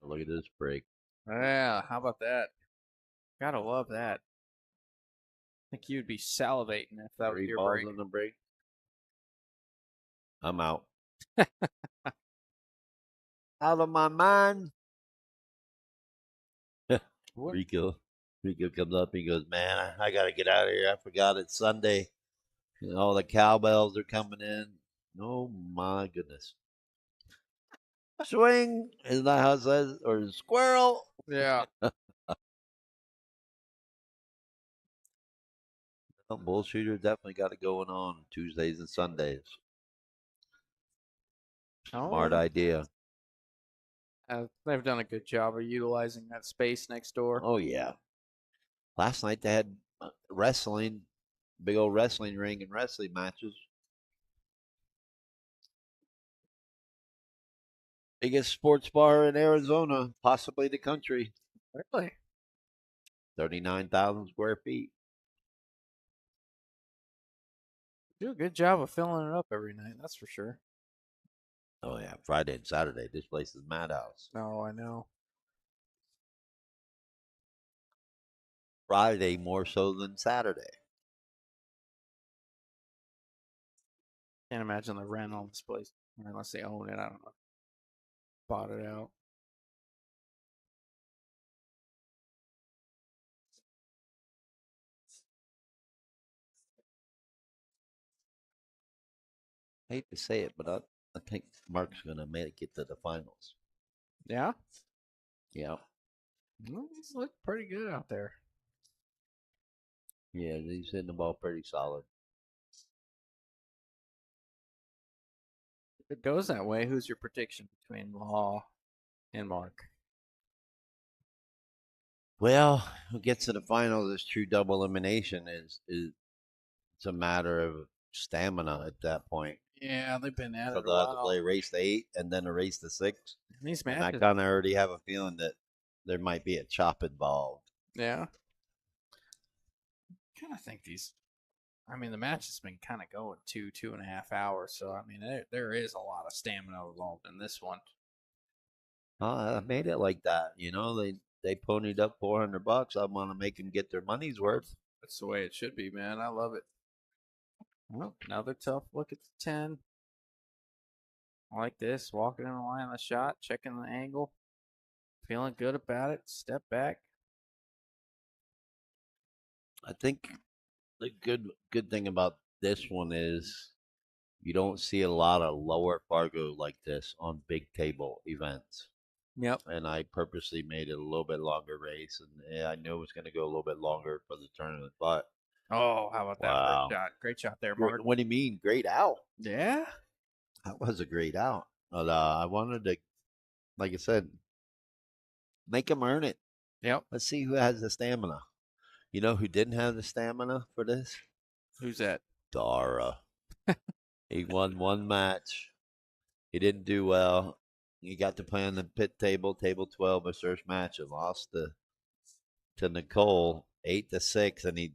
Look at this break. Yeah, how about that? Gotta love that. I think you'd be salivating if that was 3 your balls break. on the break. I'm out. Out of my mind. Rico comes up. He goes, "Man, I got to get out of here. I forgot it's Sunday. And all the cowbells are coming in. Oh my goodness! Swing isn't that how it says? Or squirrel? Yeah. Bull shooter definitely got it going on Tuesdays and Sundays. Smart idea. They've done a good job of utilizing that space next door. Oh yeah. Last night they had wrestling, big old wrestling ring and wrestling matches. Biggest sports bar in Arizona, possibly the country. Really? 39,000 square feet. Do a good job of filling it up every night, that's for sure. Oh yeah, Friday and Saturday. This place is madhouse. Oh, I know. Friday more so than Saturday. Can't imagine the rent on this place. Or unless they own it, I don't know. Bought it out. hate to say it, but I think Mark's gonna make it to the finals. Yeah, Yeah, he's looked pretty good out there. yeah, he's hitting the ball pretty solid. If it goes that way, who's your prediction between Law and Mark? Well, who gets to the finals is true double elimination. Is it's a matter of stamina at that point. Yeah, they've been at So it a they'll have to while. play a race to 8 and then a race to 6. These And I matches, kind of already have a feeling that there might be a chop involved. yeah. Kind of think these. I mean, the match has been kind of going 2.5 hours, so I mean, there is a lot of stamina involved in this one. I made it like that. They ponied up $400. I want to make them get their money's worth. That's the way it should be, man. I love it. Well, another tough look at the 10. I like this. Walking in the line of the shot, checking the angle, feeling good about it. Step back. I think the good thing about this one is you don't see a lot of lower Fargo like this on big table events. Yep. And I purposely made it a little bit longer race, and I knew it was going to go a little bit longer for the tournament. But Oh, how about that first wow, shot? Great shot there, Mark. what do you mean, great out? Yeah. That was a great out. But I wanted to, like I said, make him earn it. Yep. Let's see who has the stamina. You know who didn't have the stamina for this? Who's that? Dara. He won one match. He didn't do well. He got to play on the pit table, table 12, his first match, and lost to Nicole 8-6, and he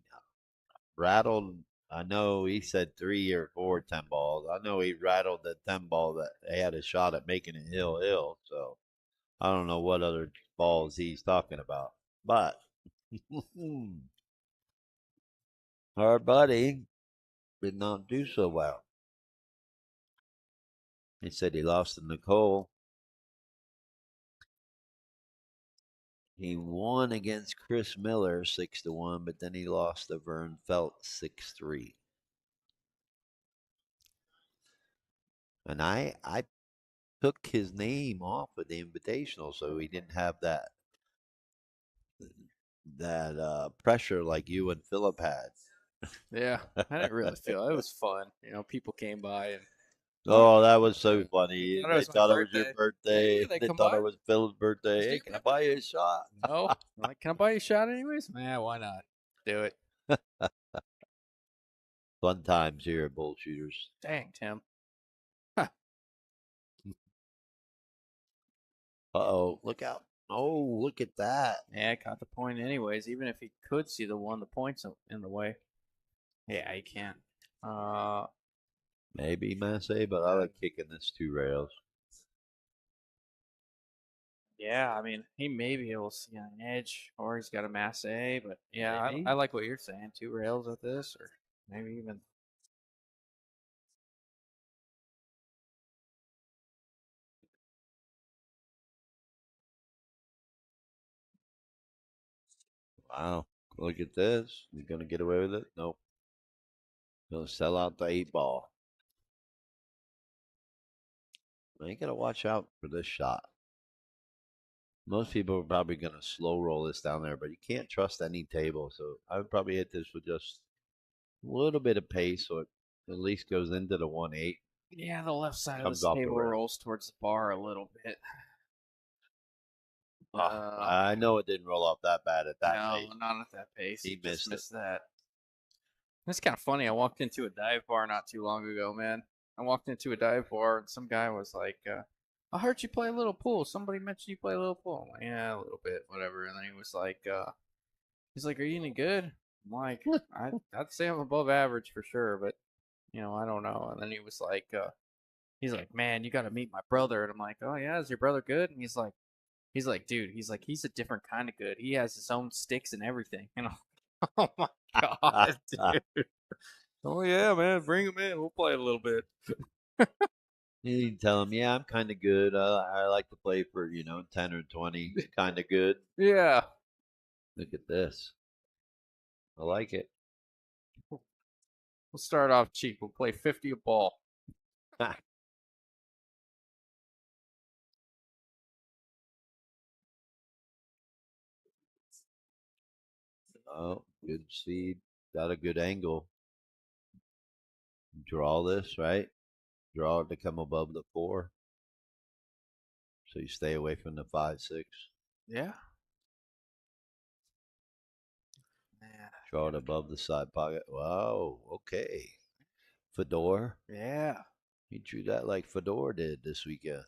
rattled. I know he said 3 or 4 10 balls. I know he rattled the 10 ball that they had a shot at making it hill. So I don't know what other balls he's talking about, but our buddy did not do so well. He said he lost to Nicole. He won against Chris Miller 6-1, but then he lost to Vern Felt 6-3. And I took his name off of the invitational, so he didn't have that pressure like you and Philip had. Yeah. I didn't really feel it. It was fun. You know, people came by and Oh, that was so funny. thought it They was my thought it was your birthday. birthday. Yeah, they They come thought by. it was Phil's birthday. Let's Hey, do can I buy you a shot? No. I'm like, can I buy you a shot anyways? Yeah, why not? Do it. Fun times here at Bull Shooters. Dang, Tim. Huh. Uh-oh, look out. Oh, look at that. Yeah, I caught the point anyways. Even if he could see the one, the point's in the way. Yeah, he can't. Maybe Massey, but I like kicking this 2 rails. Yeah, I mean, he may be able to see on an edge, or he's got a mass A, but yeah, Maybe. I like what you're saying. 2 rails at this, or maybe even. Wow. Look at this. You gonna get away with it? Nope. Gonna sell out the 8 ball. Now you gotta watch out for this shot. Most people are probably gonna slow roll this down there, but you can't trust any table. So I would probably hit this with just a little bit of pace, so it at least goes into the 1-8. Yeah, the left side of Comes this off the table rails. rolls towards the bar a little bit. I know it didn't roll off that bad at that No, pace. not at that pace. He Just missed it. that. It's kind of funny. I walked into a dive bar not too long ago, man. I walked into a dive bar and some guy was like, I heard you play a little pool. Somebody mentioned you play a little pool. I'm like, yeah, a little bit, whatever. And then he was like, he's like, are you any good? I'm like, I'd say I'm above average for sure, but you know, I don't know. And then he was like, he's like, man, you got to meet my brother. And I'm like, oh yeah, is your brother good? And he's like, dude, he's a different kind of good. He has his own sticks and everything. And I'm oh my god, dude. Oh yeah, man, bring him in. We'll play a little bit. You tell him, yeah, I'm kind of good. I like to play for 10 or 20. Kind of good. Yeah. Look at this. I like it. We'll start off cheap. We'll play 50 a ball. Oh, good speed. Got a good angle. Draw this, right? Draw it to come above the 4. So you stay away from the 5-6. Yeah. Man. Draw it above the side pocket. Wow. Okay. Fedor. Yeah. He drew that like Fedor did this weekend.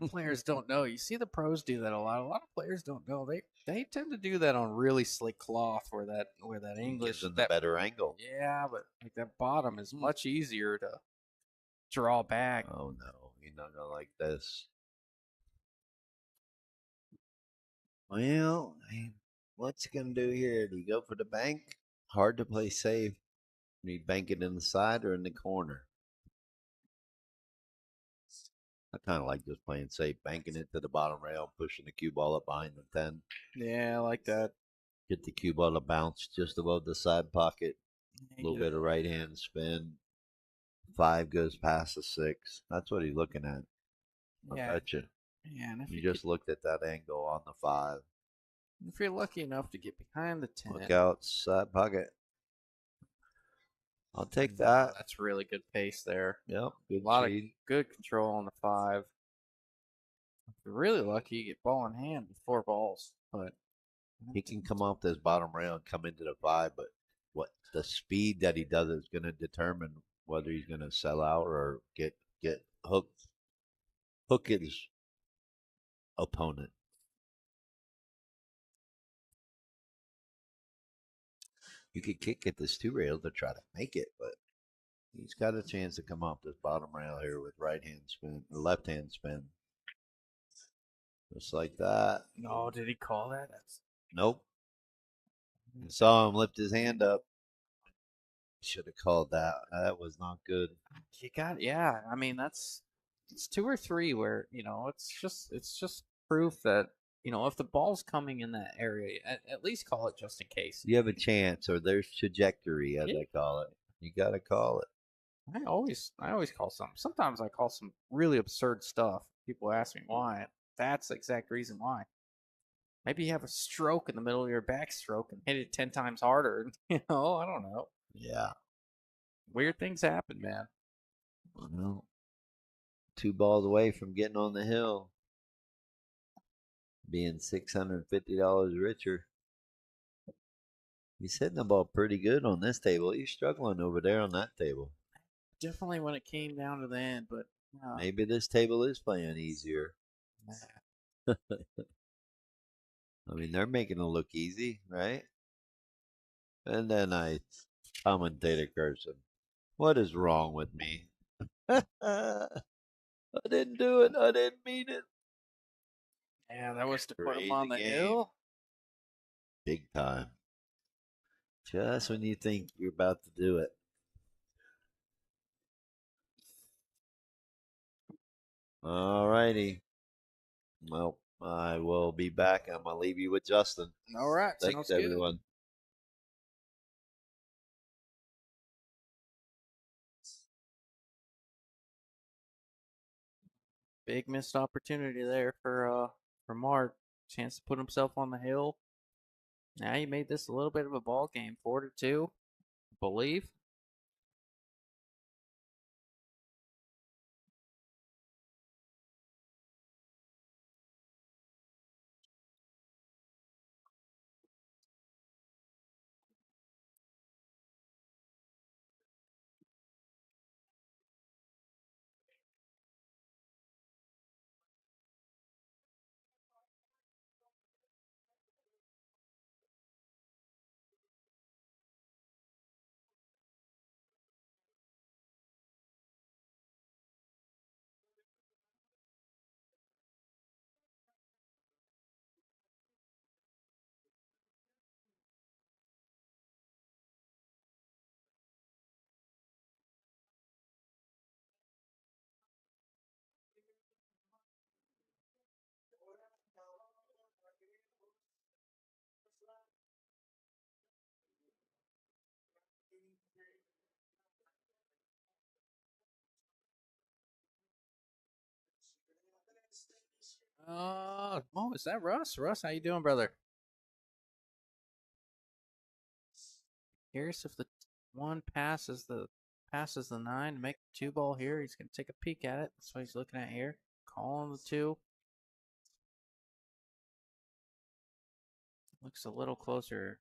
Players don't know. You see the pros do that a lot. A lot of players don't know. They tend to do that on really slick cloth where that He gives English him the that better angle. yeah, but like that bottom is much easier to draw back. Oh no, you're not gonna like this. Well, what's he gonna do here? Do you go for the bank? Hard to play safe. Do you bank it in the side or in the corner? I kind of like just playing safe, banking it to the bottom rail, pushing the cue ball up behind the 10. Yeah, I like that. Get the cue ball to bounce just above the side pocket. A little Yeah, bit of right hand spin. 5 goes past the 6. That's what he's looking at. I yeah, bet you. yeah. And You just looked at that angle on the 5. if you're lucky enough to get behind the 10, Look out, side pocket. I'll take wow, that. that's really good pace there. Yep, good A lot of speed. good control on the 5. If you're really lucky, you get ball in hand with 4 balls. But He can come off this bottom rail and come into the 5, but what the speed that he does is going to determine whether he's going to sell out or get hook his opponent. You could kick at this 2 rail to try to make it, but he's got a chance to come off this bottom rail here with right hand spin, or left hand spin, just like that. no, did he call that? That's Nope. I saw him lift his hand up. Should have called that. That was not good. you got yeah. I mean, it's 2 or 3 where it's just proof that if the ball's coming in that area, at least call it just in case. You have a chance, or there's trajectory, as Yeah. I call it. You got to call it. I always call something. Sometimes I call some really absurd stuff. People ask me why. That's the exact reason why. Maybe you have a stroke in the middle of your backstroke and hit it 10 times harder. I don't know. Yeah. Weird things happen, man. Well, 2 balls away from getting on the hill, being $650 richer. He's hitting the ball pretty good on this table. He's struggling over there on that table. Definitely when it came down to the end, but Maybe this table is playing easier. I mean, they're making it look easy, right? And then I commentator cursing. What is wrong with me? I didn't do it. I didn't mean it. yeah, that was to put him Crazy on the game. hill. Big time. Just when you think you're about to do it. All righty. Well, I will be back. I'm going to leave you with Justin. All right, Thanks, sounds good. everyone. Big missed opportunity there for Mark. Chance to put himself on the hill. Now you made this a little bit of a ball game, 4-2, I believe. Oh, is that Russ? Russ, how you doing, brother? Curious if the one passes the 9 to make the 2 ball here. He's gonna take a peek at it. That's what he's looking at here. Calling the 2. Looks a little closer,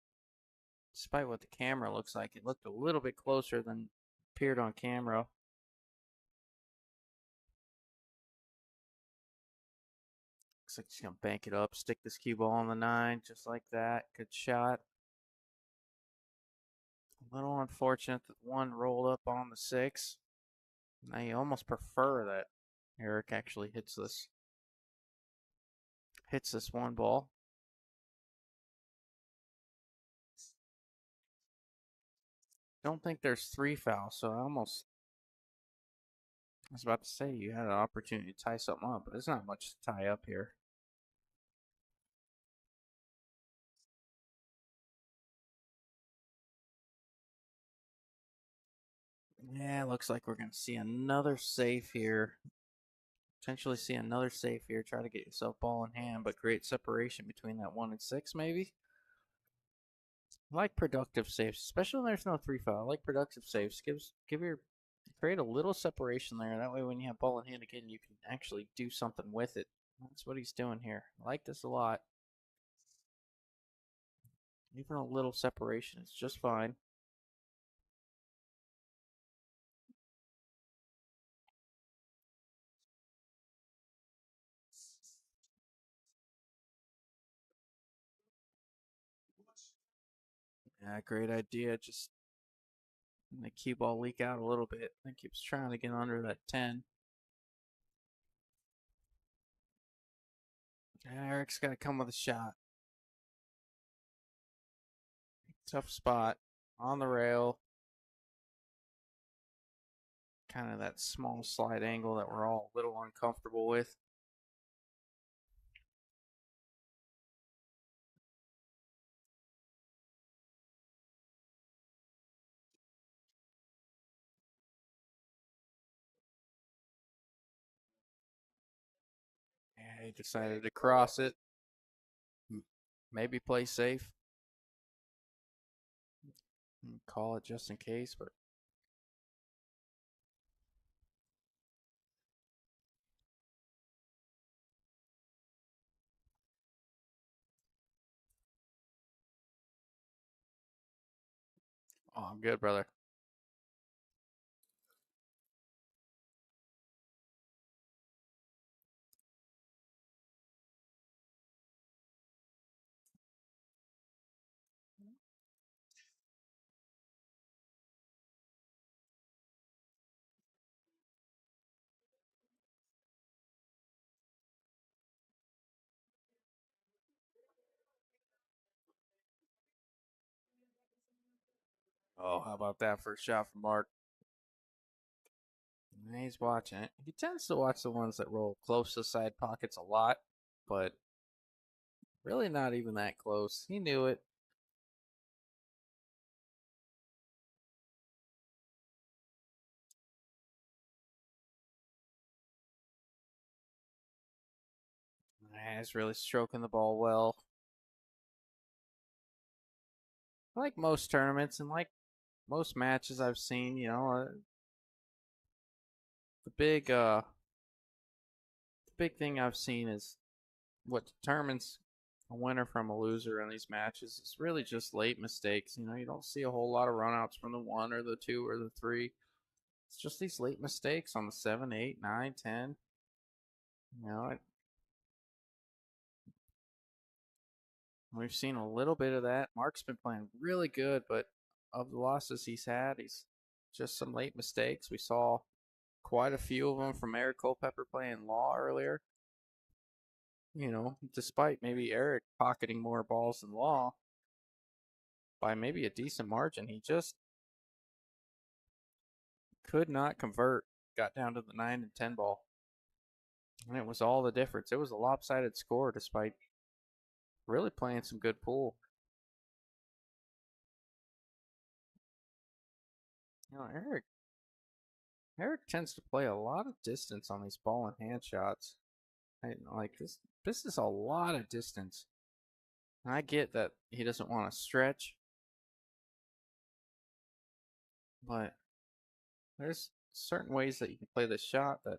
despite what the camera looks like. It looked a little bit closer than appeared on camera. Looks like he's gonna bank it up, stick this cue ball on the 9, just like that. Good shot. A little unfortunate that one rolled up on the 6. I almost prefer that Eric actually hits this one ball. Don't think there's 3 fouls, so I was about to say you had an opportunity to tie something up, but there's not much to tie up here. Yeah, looks like we're going to see another safe here. Potentially see another safe here. Try to get yourself ball in hand, but create separation between that 1 and 6, maybe. I like productive saves, especially when there's no 3 foul. I like productive saves. Create a little separation there. That way, when you have ball in hand again, you can actually do something with it. That's what he's doing here. I like this a lot. Even a little separation is just fine. Yeah, great idea. Just the cue ball leak out a little bit. I think he was trying to get under that 10. Eric's got to come with a shot. Tough spot on the rail. Kind of that small slide angle that we're all a little uncomfortable with. Yeah, he decided to cross it. Maybe play safe. Call it just in case, but oh, I'm good, brother. Oh, how about that first shot from Mark? He's watching it. He tends to watch the ones that roll close to the side pockets a lot, but really not even that close. He knew it. He's really stroking the ball well. Like most tournaments and like most matches I've seen, the big thing I've seen is what determines a winner from a loser in these matches is really just late mistakes. You don't see a whole lot of runouts from the 1 or the 2 or the 3. It's just these late mistakes on the 7, 8, 9, 10. You know, we've seen a little bit of that. Mark's been playing really good, but of the losses he's just some late mistakes. We saw quite a few of them from Eric Culpepper playing Law earlier. Despite maybe Eric pocketing more balls than Law by maybe a decent margin, he just could not convert. Got down to the 9 and 10 ball. And it was all the difference. It was a lopsided score despite really playing some good pool. Eric tends to play a lot of distance on these ball and hand shots. Like this This is a lot of distance. And I get that he doesn't want to stretch, but there's certain ways that you can play this shot that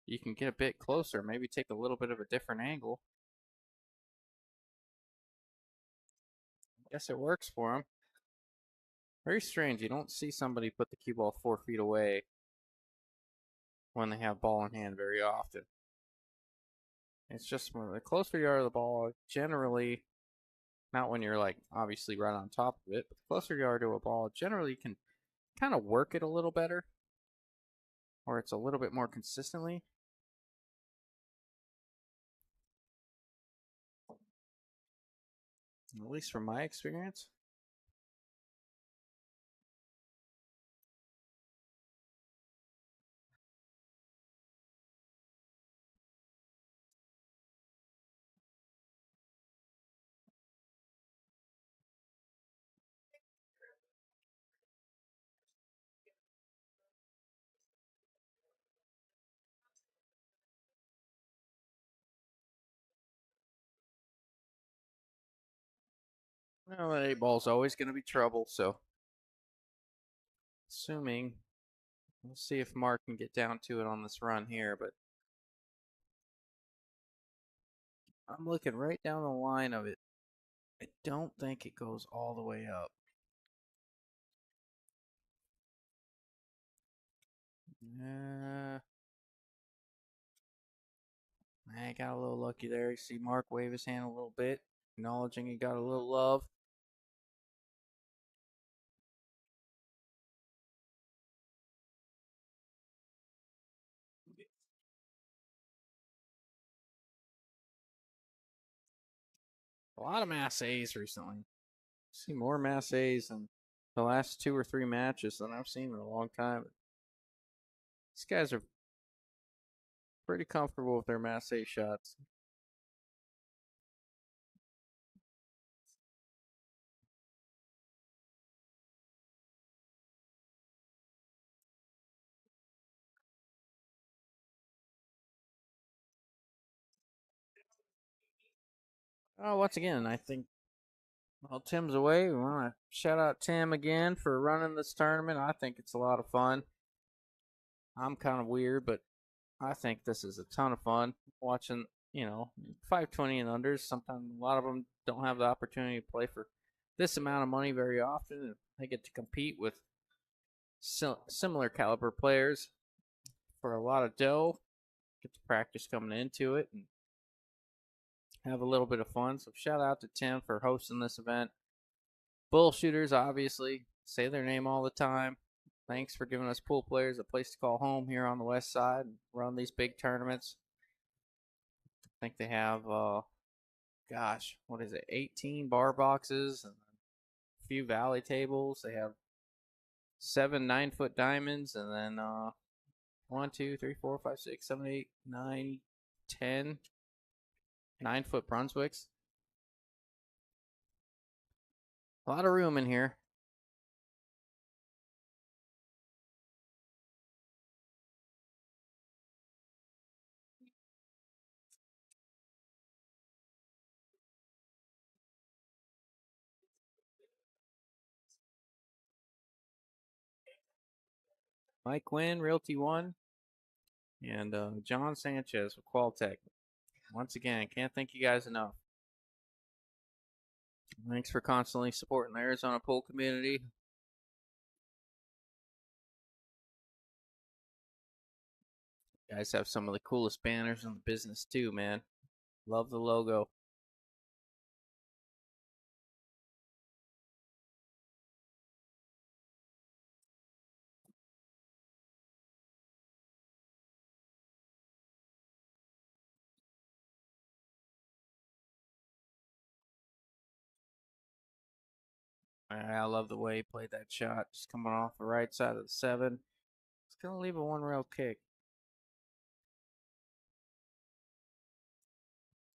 you can get a bit closer, maybe take a little bit of a different angle. Guess it works for him. Very strange. You don't see somebody put the cue ball 4 feet away when they have ball in hand very often. It's just the closer you are to the ball, generally, not when you're like obviously right on top of it, but the closer you are to a ball, generally you can kind of work it a little better, or it's a little bit more consistently. At least from my experience. Well, that 8-ball's always going to be trouble, so assuming, we'll see if Mark can get down to it on this run here, but I'm looking right down the line of it. I don't think it goes all the way up. I got a little lucky there. You see Mark wave his hand a little bit, acknowledging he got a little love. A lot of Mass A's recently. See more Mass A's in the last 2 or 3 matches than I've seen in a long time. These guys are pretty comfortable with their Mass A shots. Oh, once again, I think while Tim's away, we want to shout out Tim again for running this tournament. I think it's a lot of fun. I'm kind of weird, but I think this is a ton of fun watching, 520 and unders. Sometimes a lot of them don't have the opportunity to play for this amount of money very often, and they get to compete with similar caliber players for a lot of dough. Get to practice coming into it and have a little bit of fun. So shout out to Tim for hosting this event. Bullshooters, obviously, say their name all the time. Thanks for giving us pool players a place to call home here on the west side and run these big tournaments. I think they have, what is it, 18 bar boxes and a few valley tables. They have 7 9-foot diamonds and then 1, 2, 3, 4, 5, 6, 7, 8, 9, 10 9-foot Brunswicks. A lot of room in here. Mike Quinn, Realty One, and John Sanchez with Qualtech. Once again, can't thank you guys enough. Thanks for constantly supporting the Arizona pool community. You guys have some of the coolest banners in the business too, man. Love the logo. I love the way he played that shot, just coming off the right side of the 7. It's gonna leave a 1-rail kick.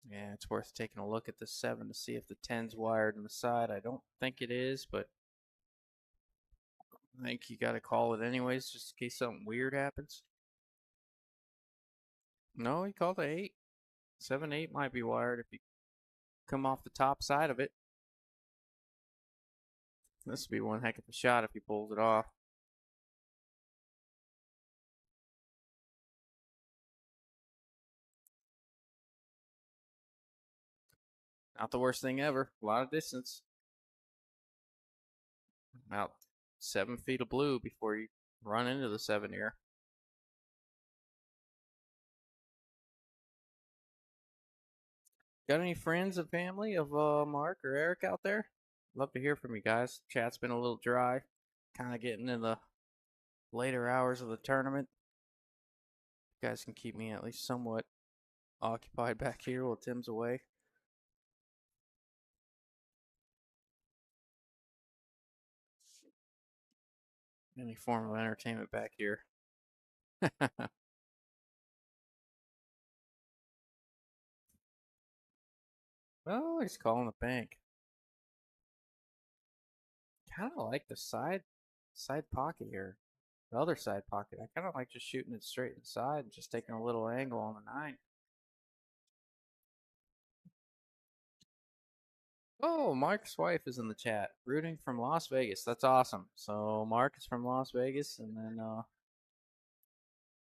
Yeah, it's worth taking a look at the 7 to see if the 10's wired in the side. I don't think it is, but I think you got to call it anyways, just in case something weird happens. No, he called a 8. 7-8 might be wired if you come off the top side of it. This would be one heck of a shot if he pulls it off. Not the worst thing ever. A lot of distance. About 7 feet of blue before you run into the 7 here. Got any friends and family of Mark or Eric out there? Love to hear from you guys. Chat's been a little dry. Kind of getting in the later hours of the tournament. You guys can keep me at least somewhat occupied back here while Tim's away. Any form of entertainment back here. Oh, he's calling the bank. Kind of like the side pocket here. The other side pocket. I kind of like just shooting it straight inside and just taking a little angle on the 9. Oh, Mark's wife is in the chat, rooting from Las Vegas. That's awesome. So Mark is from Las Vegas, and then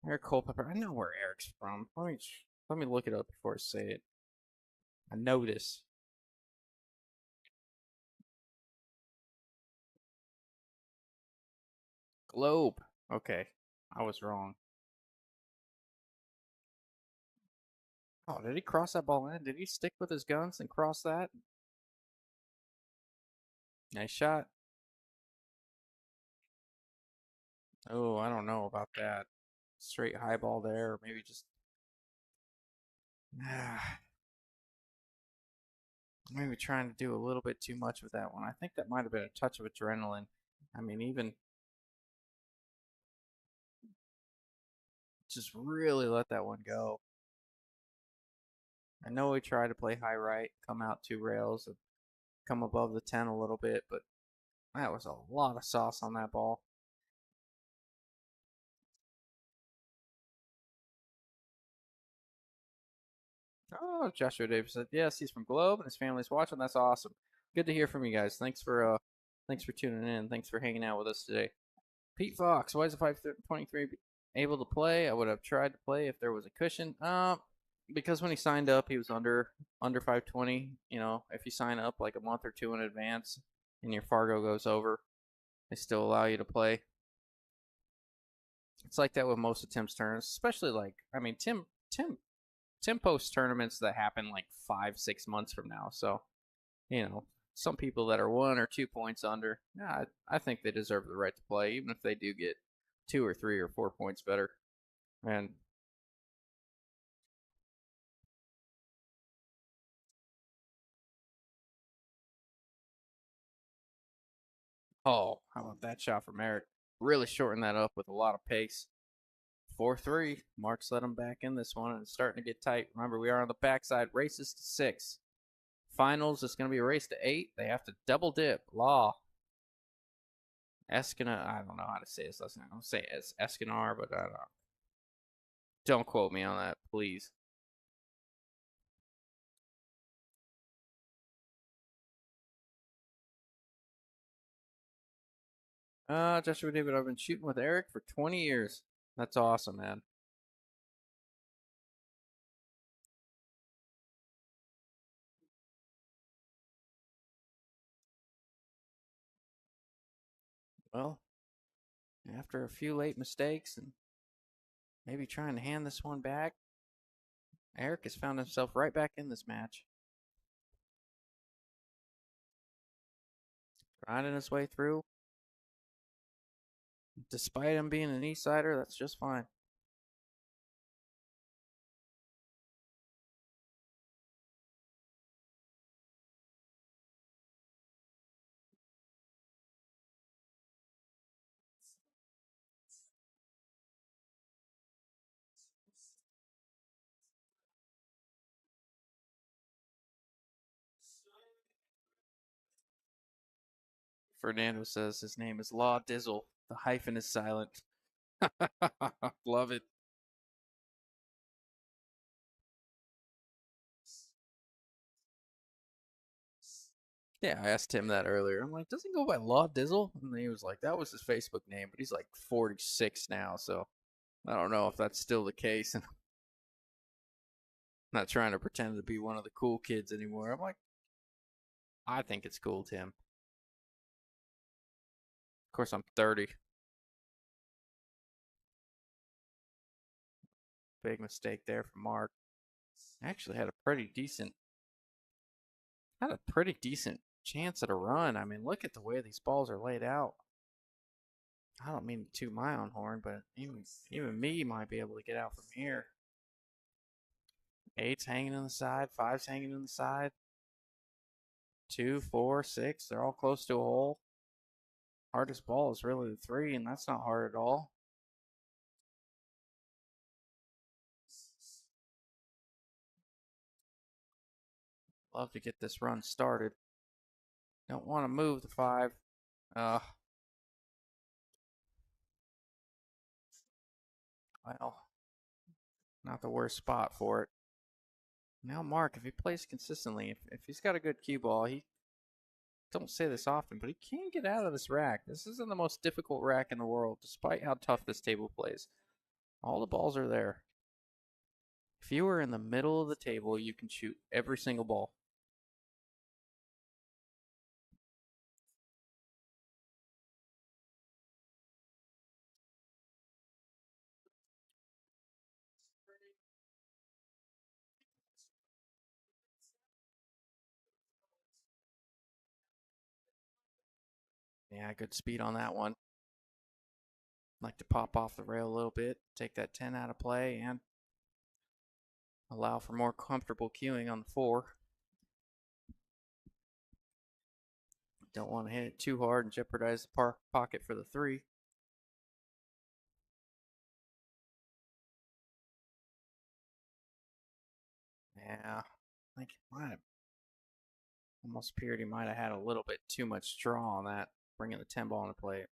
Eric Culpepper. I know where Eric's from. Let me look it up before I say it. I notice. Globe. Okay, I was wrong. Oh, did he cross that ball in? Did he stick with his guns and cross that? Nice shot. Oh, I don't know about that. Straight high ball there, or maybe just maybe trying to do a little bit too much with that one. I think that might have been a touch of adrenaline. I mean, even just really let that one go. I know we tried to play high right, come out 2 rails, and come above the 10 a little bit, but that was a lot of sauce on that ball. Oh, Joshua Davis said yes, he's from Globe and his family's watching. That's awesome. Good to hear from you guys. Thanks for tuning in. Thanks for hanging out with us today. Pete Fox, why is the 523 able to play? I would have tried to play if there was a cushion. Because when he signed up, he was under 520. You know, if you sign up like a month or 2 in advance and your Fargo goes over, they still allow you to play. It's like that with most of Tim's turns, especially like I mean Tim posts tournaments that happen like 5-6 months from now. So you know, some people that are 1 or 2 points under, yeah, I think they deserve the right to play, even if they do get 2 or 3 or 4 points better. And oh, how about that shot from Eric? Really shorten that up with a lot of pace. 4-3. Mark's let him back in this one, and it's starting to get tight. Remember, we are on the backside. Races to 6. Finals is going to be a race to 8. They have to double dip. Law. Eskina. I don't know how to say his last name. I'm going to say it's Eskinar, but I don't know. Don't quote me on that, please. Joshua David, I've been shooting with Eric for 20 years. That's awesome, man. Well, after a few late mistakes and maybe trying to hand this one back, Eric has found himself right back in this match. Grinding his way through. Despite him being an East Sider, that's just fine. Fernando says his name is Law Dizzle. The hyphen is silent. Love it. Yeah, I asked him that earlier. I'm like, doesn't he go by Law Dizzle? And he was like, that was his Facebook name, but he's like 46 now, so I don't know if that's still the case. And I'm not trying to pretend to be one of the cool kids anymore. I'm like, I think it's cool, Tim. Of course, I'm 30. Big mistake there for Mark. Actually had a pretty decent chance at a run. I mean, look at the way these balls are laid out. I don't mean to toot my own horn, but even me might be able to get out from here. Eight's hanging on the side, five's hanging on the side. 2, 4, 6, they're all close to a hole. Hardest ball is really the 3, and that's not hard at all. Love to get this run started. Don't want to move the 5. Well, not the worst spot for it. Now Mark, if he plays consistently, if he's got a good cue ball, he don't say this often, but he can get out of this rack. This isn't the most difficult rack in the world, despite how tough this table plays. All the balls are there. If you were in the middle of the table, you can shoot every single ball. Yeah, good speed on that one. Like to pop off the rail a little bit, take that 10 out of play, and allow for more comfortable cueing on the 4. Don't want to hit it too hard and jeopardize the pocket for the 3. Yeah, I think he might have almost appeared he might have had a little bit too much draw on that, bringing the 10 ball into play.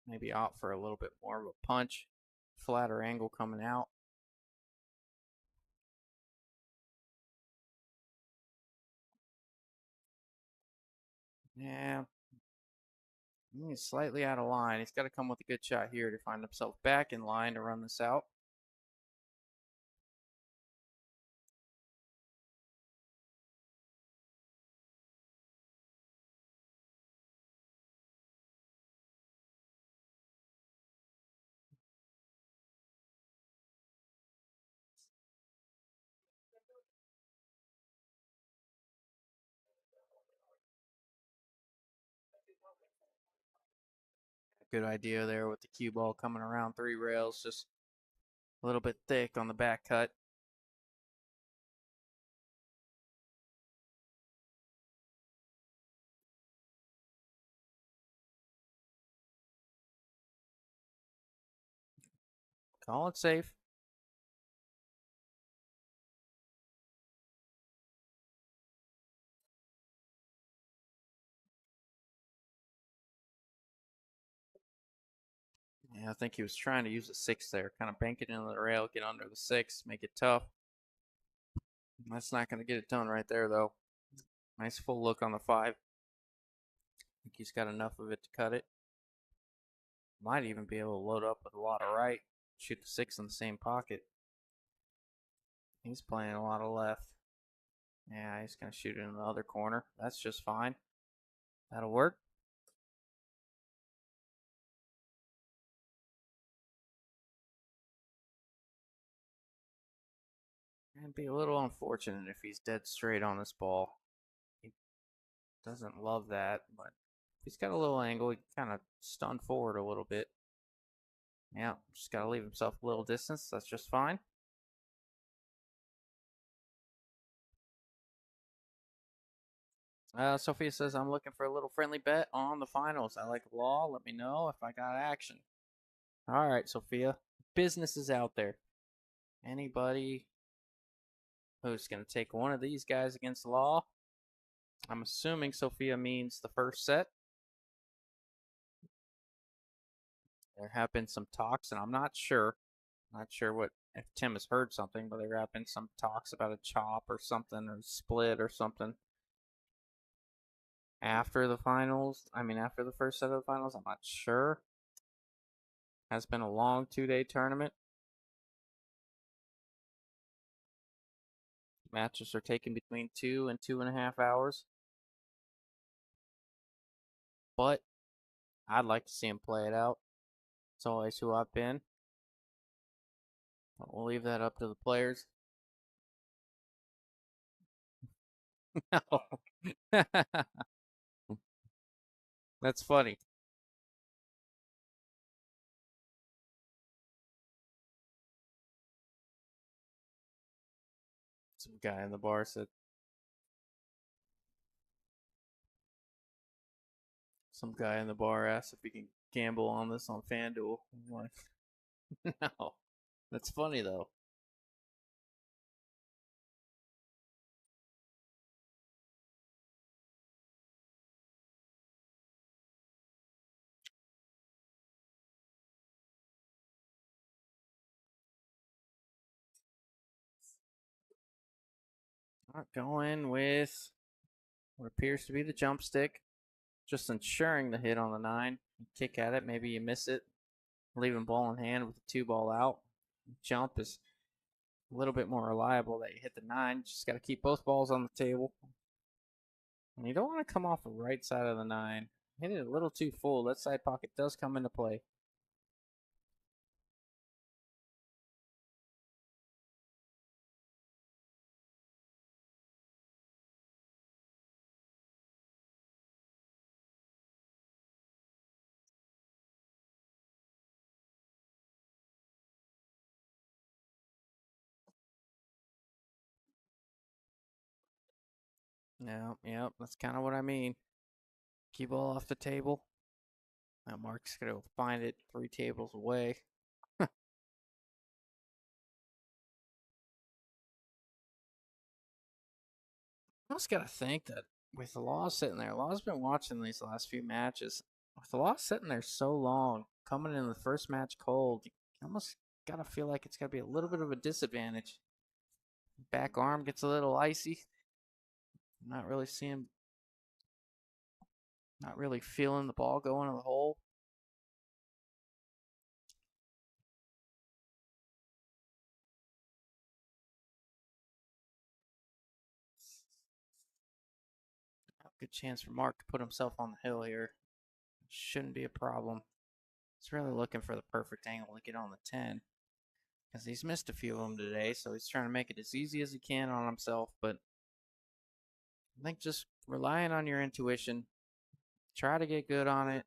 Maybe opt for a little bit more of a punch, flatter angle coming out. Yeah, he's slightly out of line. He's got to come with a good shot here to find himself back in line to run this out. Good idea there with the cue ball coming around 3 rails, just a little bit thick on the back cut. Call it safe. Yeah, I think he was trying to use the 6 there, kind of bank it into the rail, get under the 6, make it tough. That's not going to get it done right there, though. Nice full look on the 5. I think he's got enough of it to cut it. Might even be able to load up with a lot of right, shoot the 6 in the same pocket. He's playing a lot of left. Yeah, he's going to shoot it in the other corner. That's just fine. That'll work. It'd be a little unfortunate if he's dead straight on this ball. He doesn't love that, but if he's got a little angle, he can kind of stun forward a little bit. Yeah, just got to leave himself a little distance. That's just fine. Sophia says, I'm looking for a little friendly bet on the finals. I like Law. Let me know if I got action. All right, Sophia. Business is out there. Anybody who's going to take one of these guys against Law? I'm assuming Sophia means the first set. There have been some talks, and I'm not sure. Not sure what if Tim has heard something, but there have been some talks about a chop or something, or split or something. after the finals. I mean, after the first set of the finals, I'm not sure. Has been a long 2-day tournament. Matches are taking between 2 and 2.5 hours. But I'd like to see him play it out. It's always who I've been. But we'll leave that up to the players. No. That's funny. Some guy in the bar said, some guy in the bar asked if he can gamble on this on FanDuel. I'm like, no. That's funny though. Not going with what appears to be the jump stick. Just ensuring the hit on the 9. You kick at it, maybe you miss it. Leaving ball in hand with the 2 ball out. Jump is a little bit more reliable that you hit the 9. Just got to keep both balls on the table. And you don't want to come off the right side of the 9. Hit it a little too full. That side pocket does come into play. Yeah, that's kind of what I mean. Keep ball off the table. Now Mark's going to find it 3 tables away. I just gotta think that with the Law sitting there, Law's been watching these last few matches. With the Law sitting there so long, coming in the first match cold, you almost gotta feel like it's gotta be a little bit of a disadvantage. Back arm gets a little icy. Not really seeing, not really feeling the ball going in the hole. Good chance for Mark to put himself on the hill here. Shouldn't be a problem. He's really looking for the perfect angle to get on the 10. Because he's missed a few of them today, so he's trying to make it as easy as he can on himself. But I think just relying on your intuition, try to get good on it.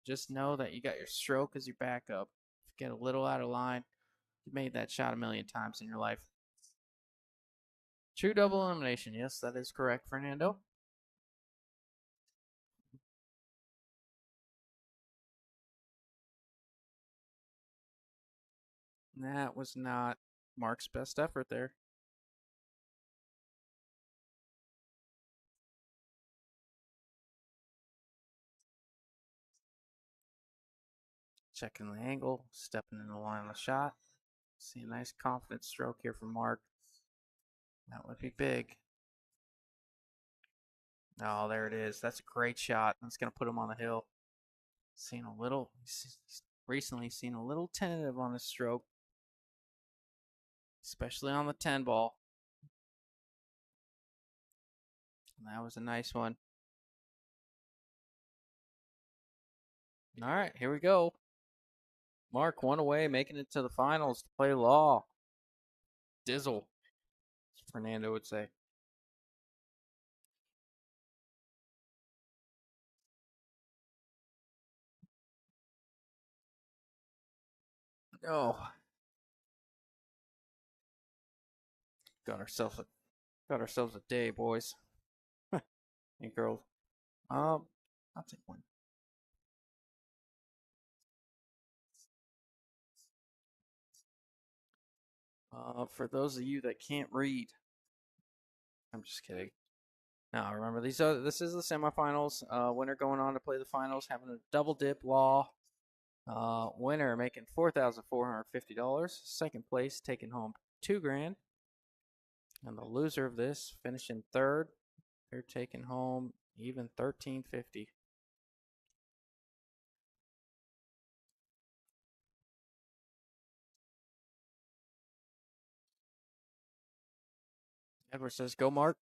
Just know that you got your stroke as your backup. If you get a little out of line, you made that shot a million times in your life. True double elimination. Yes, that is correct, Fernando. That was not Mark's best effort there. Checking the angle, stepping in the line of the shot. See a nice confident stroke here from Mark. That would be big. Oh, there it is. That's a great shot. That's going to put him on the hill. He's recently seen a little tentative on his stroke, especially on the 10 ball. And that was a nice one. All right, here we go. Mark one away, making it to the finals to play Law. Dizzle, as Fernando would say. Oh, got ourselves a day, boys and girls. I'll take one. For those of you that can't read, I'm just kidding. Now remember this is the semifinals. Winner going on to play the finals, having a double dip. Law. Winner making $4,450. Second place taking home $2,000. And the loser of this finishing third. They're taking home Even 1350. Edward says, go, Mark.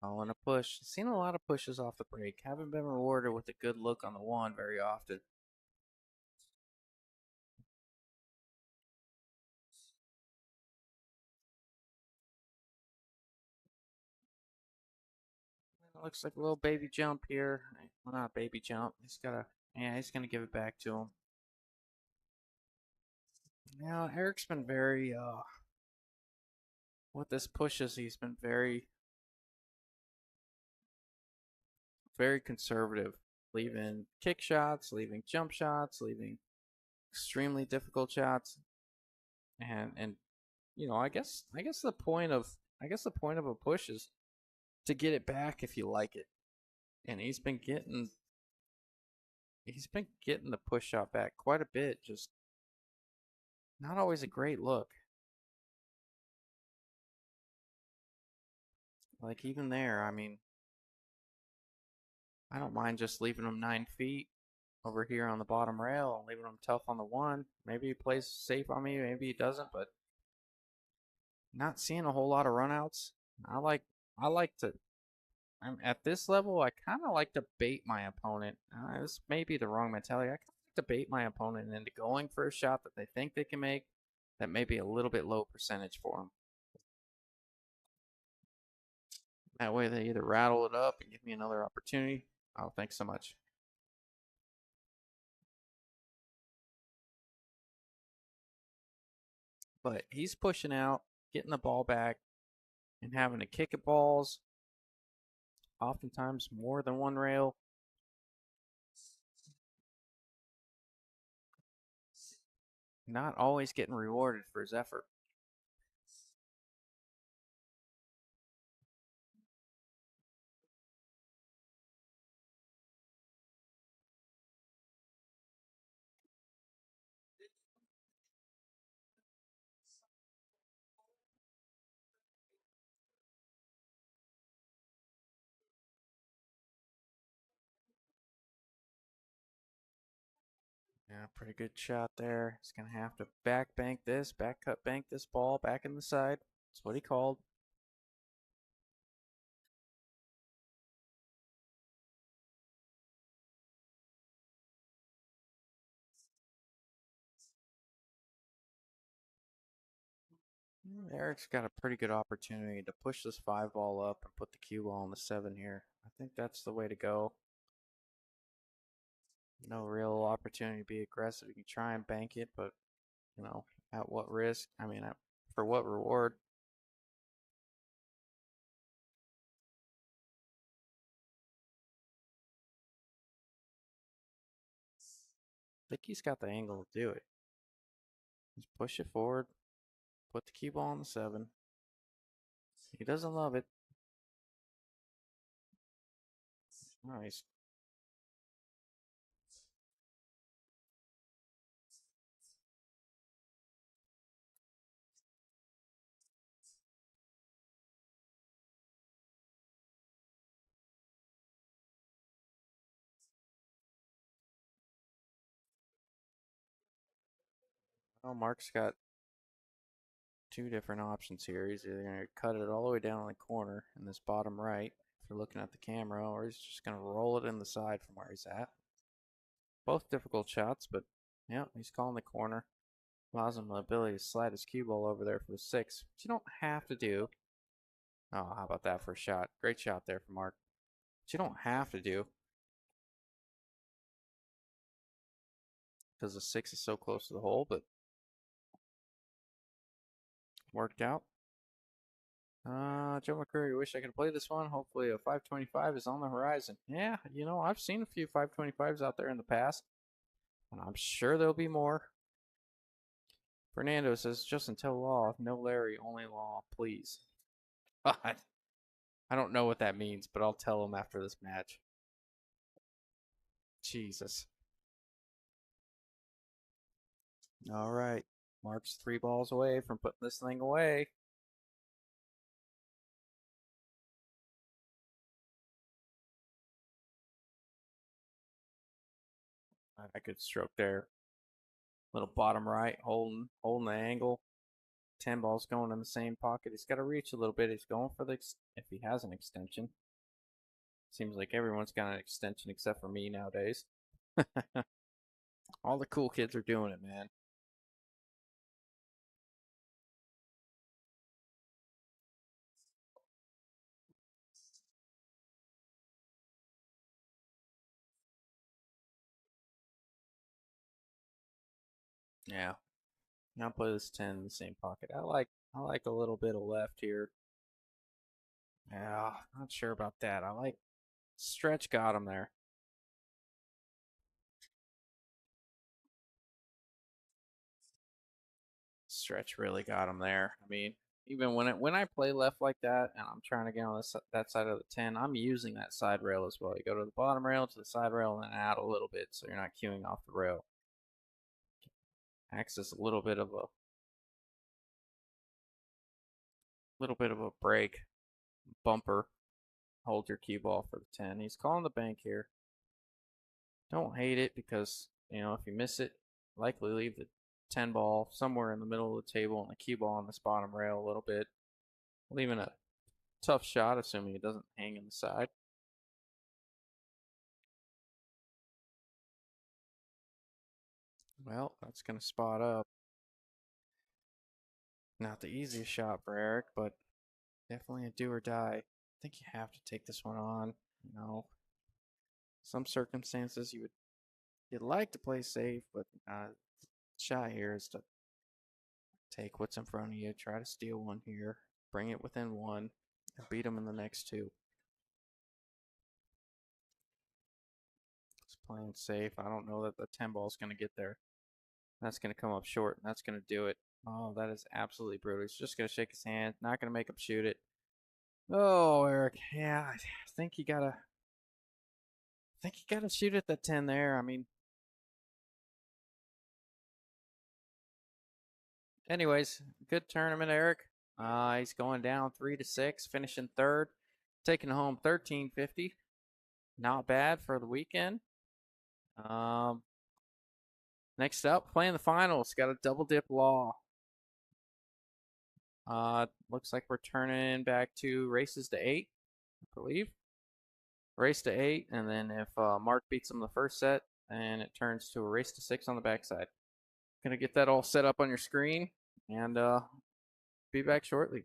Oh, and a push. Seen a lot of pushes off the break. Haven't been rewarded with a good look on the one very often. It looks like a little baby jump here. Well, not baby jump. He's gonna give it back to him. Now, Eric's been very, with this pushes, he's been very, very conservative. Leaving kick shots, leaving jump shots, leaving extremely difficult shots. And the point of a push is to get it back if you like it. And he's been getting the push shot back quite a bit, just not always a great look. Like even there, I mean, I don't mind just leaving him 9 feet over here on the bottom rail and leaving him tough on the one. Maybe he plays safe on me, maybe he doesn't, but not seeing a whole lot of runouts. I like to I'm at this level, I kind of like to bait my opponent. This may be the wrong mentality. I kind of like to bait my opponent into going for a shot that they think they can make that may be a little bit low percentage for them. That way they either rattle it up and give me another opportunity. Oh, thanks so much. But he's pushing out, getting the ball back, and having to kick at balls, oftentimes more than one rail. Not always getting rewarded for his effort. Yeah, pretty good shot there. He's going to have to back cut bank this ball back in the side. That's what he called. Eric's got a pretty good opportunity to push this 5 ball up and put the cue ball on the 7 here. I think that's the way to go. No real opportunity to be aggressive. You can try and bank it, but, at what risk? I mean, for what reward? I think he's got the angle to do it. Just push it forward, put the cue ball on the 7. He doesn't love it. Nice. Well, Mark's got 2 different options here. He's either going to cut it all the way down in the corner in this bottom right, if you're looking at the camera, or he's just going to roll it in the side from where he's at. Both difficult shots, but yeah, he's calling the corner. Allows him the ability to slide his cue ball over there for the 6, which you don't have to do. Oh, how about that for a shot? Great shot there from Mark. But you don't have to do, because the 6 is so close to the hole, but worked out. Joe McCurry, wish I could play this one. Hopefully a 525 is on the horizon. Yeah, I've seen a few 525s out there in the past, and I'm sure there'll be more. Fernando says, just until law, no Larry, only law, please. God. I don't know what that means, but I'll tell him after this match. Jesus. All right. Mark's 3 balls away from putting this thing away. A good stroke there. Little bottom right, holding the angle. 10 balls going in the same pocket. He's got to reach a little bit. He's going for the if he has an extension. Seems like everyone's got an extension except for me nowadays. All the cool kids are doing it, man. Yeah. Now put this 10 in the same pocket. I like a little bit of left here. Yeah, not sure about that. I like stretch got him there. Stretch really got him there. I mean, even when I play left like that and I'm trying to get on that side of the 10, I'm using that side rail as well. You go to the bottom rail to the side rail and then out a little bit so you're not queuing off the rail. Acts as a little bit of a break bumper. Hold your cue ball for the 10. He's calling the bank here. Don't hate it because, if you miss it, likely leave the 10 ball somewhere in the middle of the table and the cue ball on this bottom rail a little bit. Leaving a tough shot, assuming it doesn't hang in the side. Well, that's going to spot up. Not the easiest shot for Eric, but definitely a do or die. I think you have to take this one on. Some circumstances you'd like to play safe, but shot here is to take what's in front of you, try to steal one here, bring it within one, and beat them in the next two. Just playing safe. I don't know that the 10 ball is going to get there. That's going to come up short, and that's going to do it. Oh, that is absolutely brutal. He's just going to shake his hand, not going to make him shoot it. Oh, Eric. Yeah, I think you gotta shoot at the 10 there. I mean, anyways, good tournament, Eric. He's going down 3-6, finishing third, taking home 1350. Not bad for the weekend. Next up, playing the finals. Got a double dip Law. Looks like we're turning back to races to 8, I believe. Race to 8, and then if Mark beats him the first set, then it turns to a race to 6 on the backside. Gonna get that all set up on your screen, and be back shortly.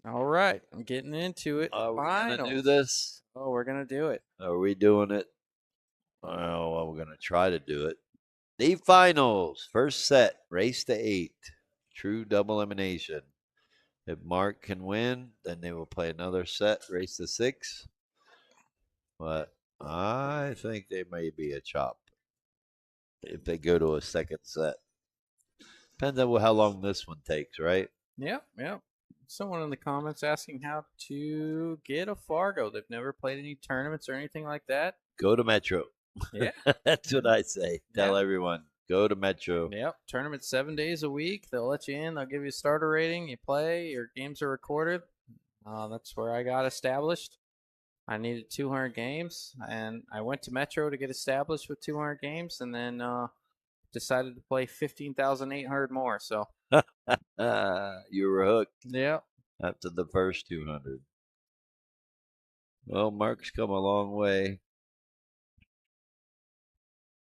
All right, I'm getting into it. Are we gonna do Finals. this? Oh, we're gonna do it. Are we doing it? Well, we're gonna try to do it. The finals, first set, race to 8, true double elimination. If Mark can win, then they will play another set, race to 6. But I think they may be a chop if they go to a second set. Depends on how long this one takes, right? Yep, yep. Someone in the comments asking how to get a Fargo. They've never played any tournaments or anything like that. Go to Metro. Yeah. That's what I say. Tell Yeah. everyone, go to Metro. Yep. Tournament 7 days a week. They'll let you in. They'll give you a starter rating. You play. Your games are recorded. That's where I got established. I needed 200 games, and I went to Metro to get established with 200 games, and then decided to play 15,800 more. So, You were hooked yeah. after the first 200. Well, Mark's come a long way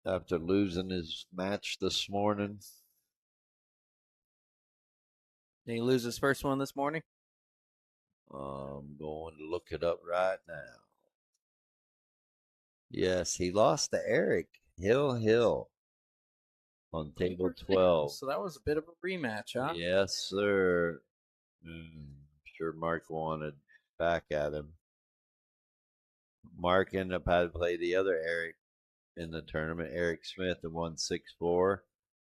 after losing his match this morning. Did he lose his first one this morning? I'm going to look it up right now. Yes, he lost to Eric Hill on table 12. So that was a bit of a rematch, huh? Yes, sir. Sure Mark wanted back at him. Mark ended up having to play the other Eric in the tournament, Eric Smith, and won 6-4.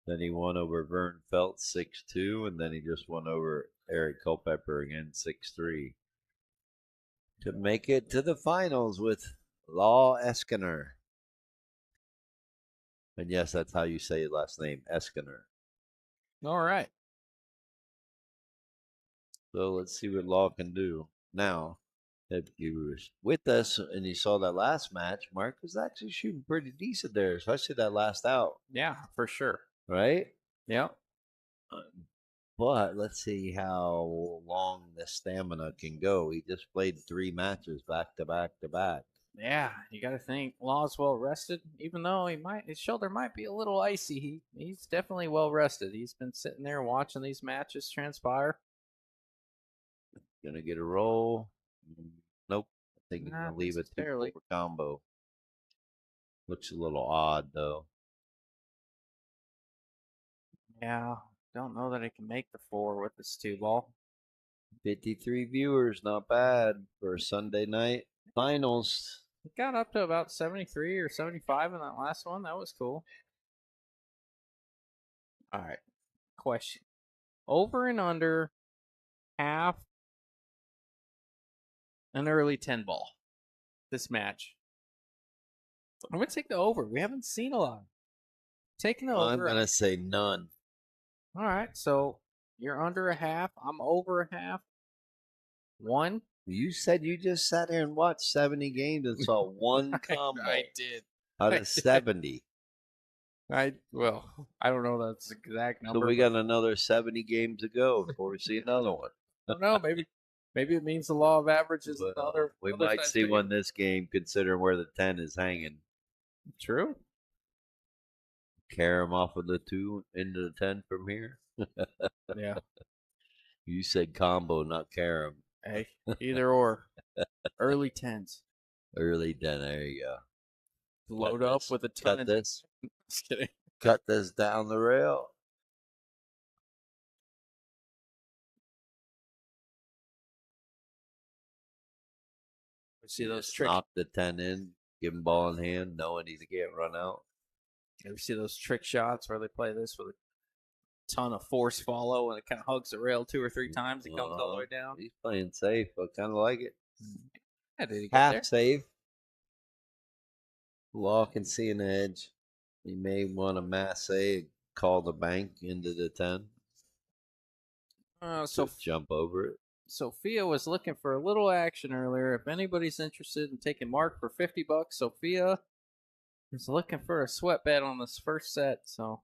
Then he won over Vern Felt 6-2, and then he just won over Eric Culpepper again 6-3 to make it to the finals with Law Eskiner. And yes, that's how you say his last name, Eskiner. All right. So let's see what Law can do. Now, if you were with us and you saw that last match, Mark was actually shooting pretty decent there, especially that last out. Yeah, for sure. Right? Yeah. But let's see how long the stamina can go. He just played 3 matches back to back to back. Yeah, you got to think Law's well rested, even though his shoulder might be a little icy. He's definitely well rested. He's been sitting there watching these matches transpire. Gonna get a roll. Nope. I think he's Not gonna leave it necessarily. 2-4 combo. Looks a little odd though. Yeah, don't know that I can make the 4 with this 2 ball. 53 viewers, not bad for a Sunday night finals. It got up to about 73 or 75 in that last one. That was cool. All right. Question. Over and under half an early 10 ball this match. I'm going to take the over. We haven't seen a lot. Taking the over. I'm gonna say none. All right. So you're under a half. I'm over a half. 1. You said you just sat here and watched 70 games and saw one combo I did. out I of 70. I don't know that's the exact number. So we got another 70 games to go before we see another one. I don't know. Maybe it means the law of averages. Well, we might see one this game, considering where the 10 is hanging. True. Carry him off of the 2 into the 10 from here. Yeah. You said combo, not carry him. Hey, either or. Early 10s. Early 10. There you go. Load up with a ton Cut of. this. Just kidding. Cut this down the rail. See those tricks. Knock the 10 in. Give him ball in hand, knowing he can't run out. You ever see those trick shots where they play this with a ton of force follow and it kind of hugs the rail 2 or 3 times? He comes all the way down. He's playing safe, but kind of like it. Yeah, did he get Half there? save. Law can see an edge. He may want to masse call the bank into the 10. So jump over it. Sophia was looking for a little action earlier. If anybody's interested in taking Mark for $50, Sophia is looking for a sweat bet on this first set. So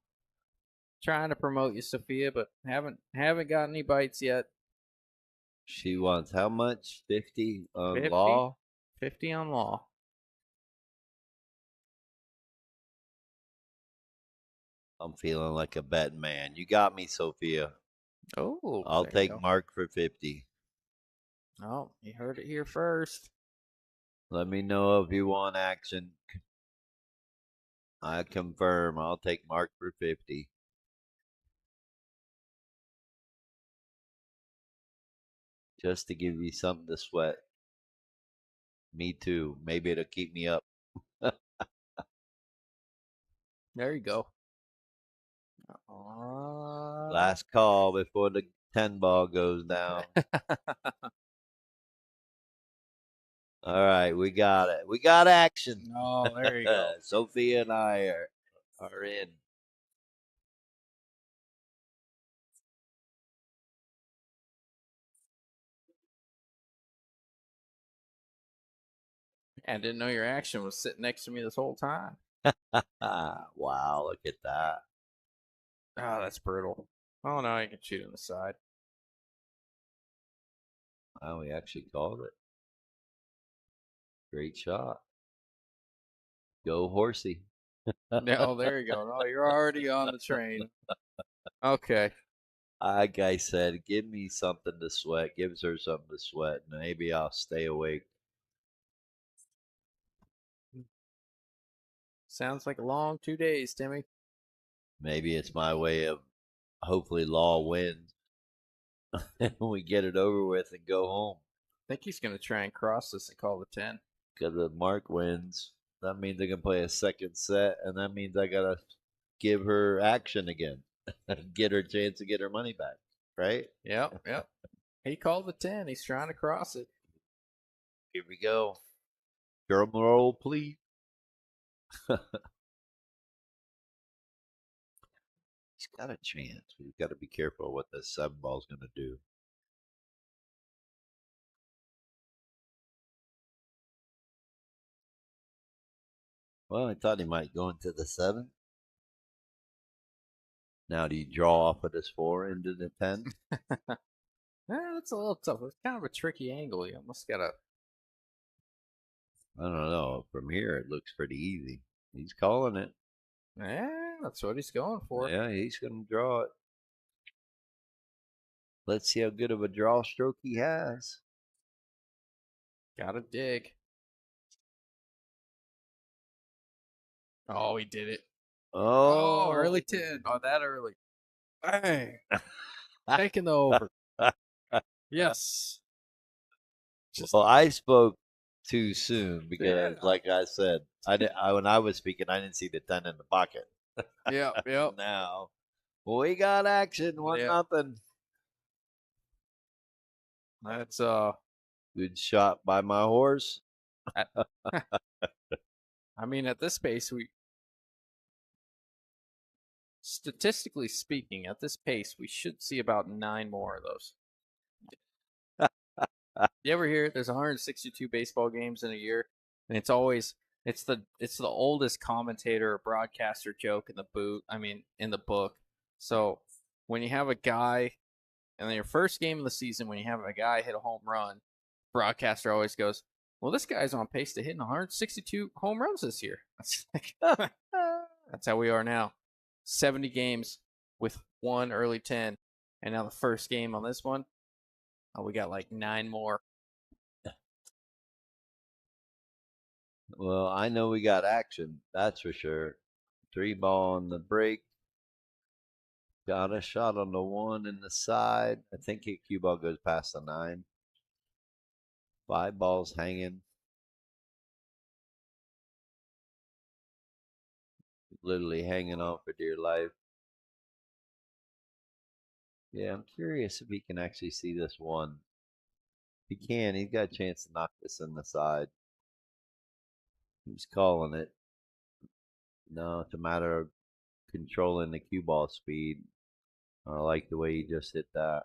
trying to promote you, Sophia, but haven't got any bites yet. She wants how much? 50 on 50? Law? 50 on Law. I'm feeling like a betting man. You got me, Sophia. Oh, I'll take Mark for 50. Oh, you heard it here first. Let me know if you want action. I confirm. I'll take Mark for 50. Just to give you something to sweat. Me too. Maybe it'll keep me up. There you go. Uh, Last call before the 10 ball goes down. All right, we got it. We got action. oh, there you go. Sophia and I are in. I didn't know your action was sitting next to me this whole time. Wow, look at that. Oh, that's brutal. Oh, no, you can shoot in the side. Wow, we actually called it. Great shot. Go horsey. No, there you go. No, you're already on the train. Okay. Like I said, give me something to sweat. Gives her something to sweat. And maybe I'll stay awake. Sounds like a long 2 days, Timmy. Maybe it's my way of hopefully Law wins and we get it over with and go home. I think he's going to try and cross this and call the 10. Because if Mark wins, that means I can play a second set, and that means I gotta give her action again, get her a chance to get her money back, right? Yep, yep. He called the 10. He's trying to cross it. Here we go. Drum roll, please. He's got a chance. We've got to be careful what the 7 ball's going to do. Well, I thought he might go into the 7. Now, do you draw off of this 4 into the 10? That's a little tough. It's kind of a tricky angle. You almost got to. I don't know. From here, it looks pretty easy. He's calling it. Yeah, that's what he's going for. Yeah, he's going to draw it. Let's see how good of a draw stroke he has. Got to dig. Oh, he did it. Oh, early 10. Oh, that early. Bang. Taking the over. Yes. Just, well, I spoke too soon because, yeah. like I said, when I was speaking, I didn't see the 10 in the pocket. Yep, yep. Now we got action. 1-0. That's Good shot by my horse. I mean, at this pace, statistically speaking, at this pace, we should see about 9 more of those. You ever hear there's 162 baseball games in a year, and it's the oldest commentator or broadcaster joke in the book. So when you have a guy, and then your first game of the season, when you have a guy hit a home run, broadcaster always goes, "Well, this guy's on pace to hit 162 home runs this year." That's how we are now. 70 games with one early 10, and now the first game on this one, we got like 9 more. Well, I know we got action. That's for sure. 3 ball on the break. Got a shot on the 1 in the side. I think the cue ball goes past the 9. 5 balls hanging. Literally hanging on for dear life. Yeah, I'm curious if he can actually see this 1. If he can, he's got a chance to knock this in the side. He's calling it. No, it's a matter of controlling the cue ball speed. I like the way he just hit that.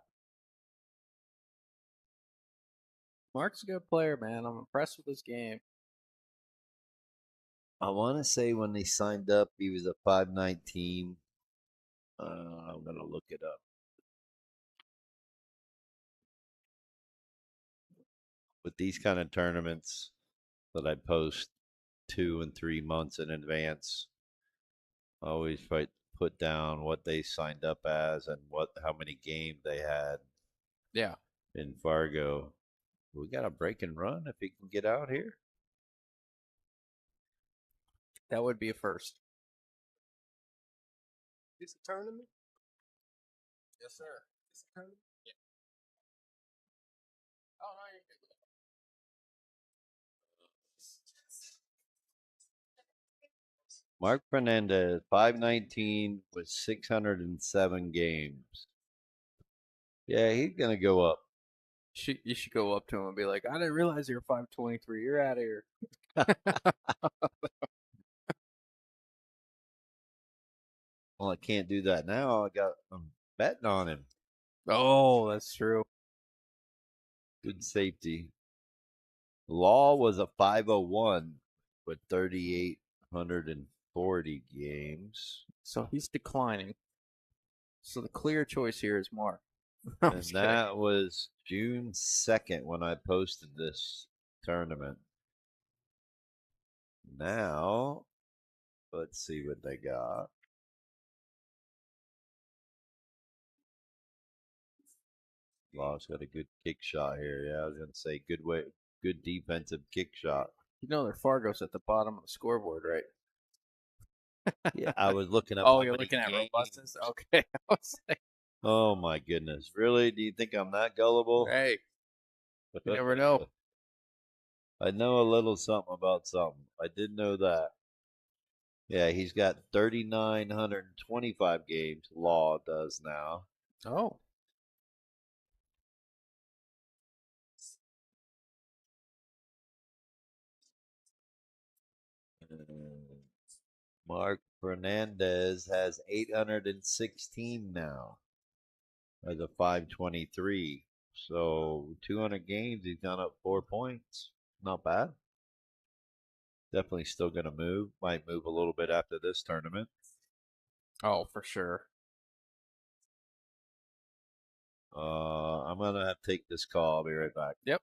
Mark's a good player, man. I'm impressed with his game. I want to say when he signed up, he was a 519. I'm going to look it up. With these kind of tournaments that I post 2 and 3 months in advance, I always put down what they signed up as and how many games they had. Yeah. In Fargo. We got a break and run if he can get out here. That would be a first. It's a tournament? Yes, sir. It's a tournament? Yeah. Oh, no, you're good. Mark Fernandez, 519 with 607 games. Yeah, he's gonna go up. You should go up to him and be like, I didn't realize you were 523. You're out of here. Well, I can't do that now. I'm betting on him. Oh, that's true. Good safety. Law was a 501 with 3,840 games. So he's declining. So the clear choice here is Mark. I'm And just kidding. that was June 2nd when I posted this tournament. Now, let's see what they got. Law's got a good kick shot here. Yeah, I was gonna say good defensive kick shot. You know their Fargo's at the bottom of the scoreboard, right? Yeah, I was looking up. Oh, how you're many looking at games. robustness? Okay. I was like, Oh my goodness! Really? Do you think I'm that gullible? hey, you never know. I know a little something about something. I did know that. Yeah, he's got 3,925 games. Law does now. Oh. Mark Fernandez has 816 now as a 523. So 200 games, he's gone up 4 points. Not bad. Definitely still going to move. Might move a little bit after this tournament. Oh, for sure. I'm going to have to take this call. I'll be right back. Yep.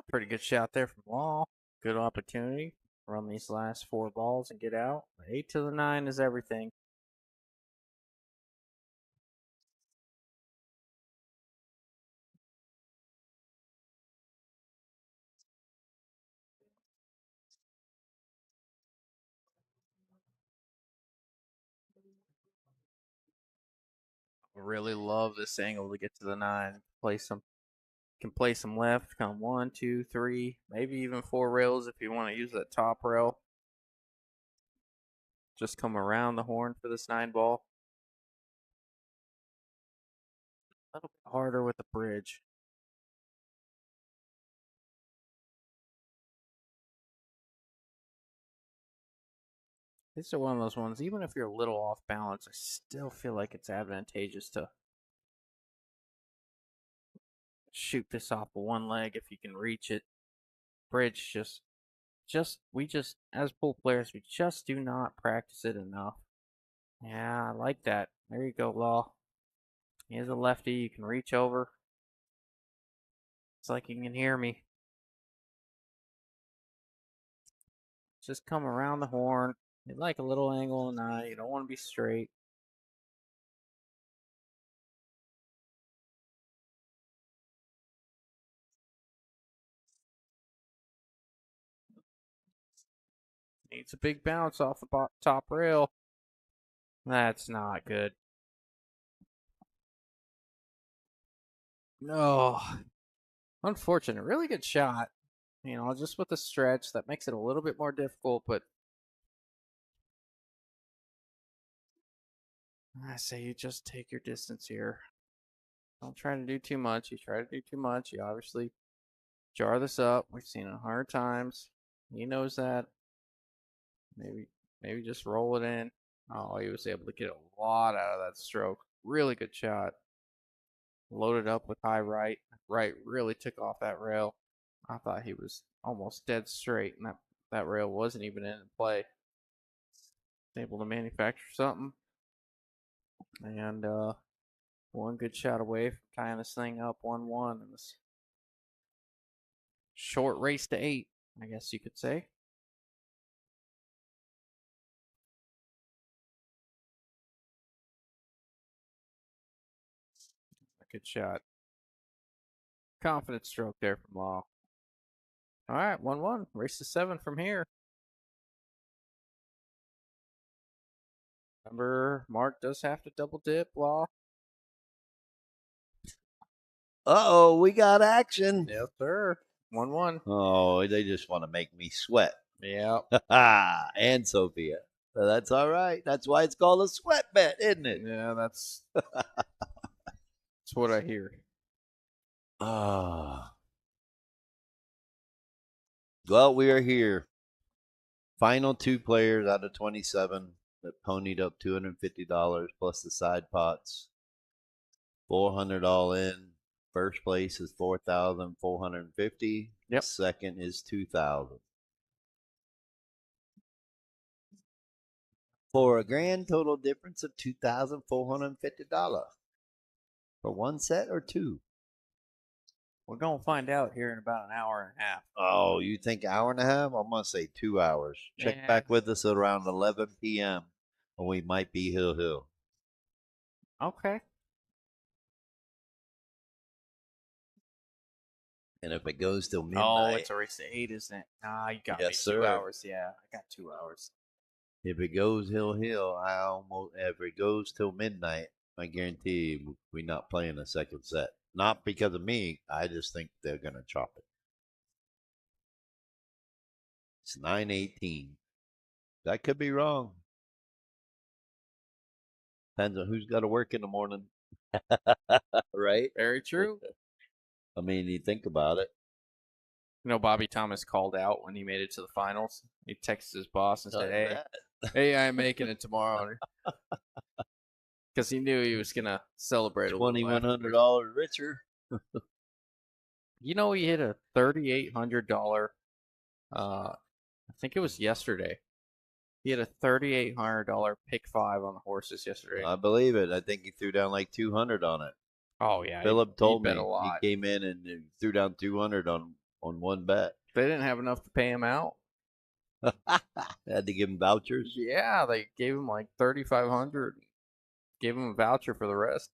Pretty good shot there from Law. Good opportunity. Run these last 4 balls and get out. 8 to the 9 is everything. Really love this angle to get to the 9. Can play some left. Come 1, 2, 3, maybe even 4 rails if you want to use that top rail. Just come around the horn for this 9 ball. A little bit harder with the bridge. These are one of those ones, even if you're a little off balance, I still feel like it's advantageous to shoot this off of one leg if you can reach it. Bridge we just, as pool players, we just do not practice it enough. Yeah, I like that. There you go, Law. Here's a lefty you can reach over. It's like you can hear me. Just come around the horn. You like a little angle and you don't want to be straight. Needs a big bounce off the top rail. That's not good. No. Unfortunate. Really good shot. You know, just with the stretch, that makes it a little bit more difficult, but I say you just take your distance here. Don't try to do too much. You try to do too much, you obviously jar this up. We've seen it 100 times. He knows that. Maybe just roll it in. Oh, he was able to get a lot out of that stroke. Really good shot. Loaded up with high right. Right really took off that rail. I thought he was almost dead straight, and that rail wasn't even in play. Able to manufacture something. And one good shot away from tying this thing up 1-1 in this short race to 8, I guess you could say. Good shot. Confident stroke there from Law. All right, 1-1. Race to 7 from here. Remember, Mark does have to double dip, Law. Uh-oh, we got action. Yes, sir. 1-1. Oh, they just want to make me sweat. Yeah. And Sophia. So that's all right. That's why it's called a sweat bet, isn't it? Yeah, that's what I hear. Ah. Well, we are here. Final 2 players out of 27 that ponied up $250 plus the side pots. 400 all in. First place is 4,450. Yep. Second is 2,000. For a grand total difference of $2,450 for one set or 2. We're going to find out here in about an hour and a half. Oh, you think hour and a half? I'm going to say 2 hours. Check Yeah. back with us at around 11 p.m. and we might be Hill. Okay. And if it goes till midnight, Oh, it's a race to 8, isn't it? Nah, you got Yes, me 2 sir. hours. Yeah, I got 2 hours. if it goes Hill, if it goes till midnight, I guarantee you we're not playing a second set. Not because of me. I just think they're going to chop it. It's 9:18. That could be wrong. Depends on who's got to work in the morning. Right? Very true. I mean, you think about it. You know, Bobby Thomas called out when he made it to the finals. He texted his boss and said, hey, I'm making it tomorrow. Because he knew he was going to celebrate a little afterwards. $2,100 richer. You know, he hit a $3,800. I think it was yesterday. He had a $3,800 pick 5 on the horses yesterday. I believe it. I think he threw down like 200 on it. Oh yeah, Philip told me bet a lot. he came in and threw down 200 on one bet. They didn't have enough to pay him out. Had to give him vouchers. Yeah, they gave him like $3,500. Gave him a voucher for the rest.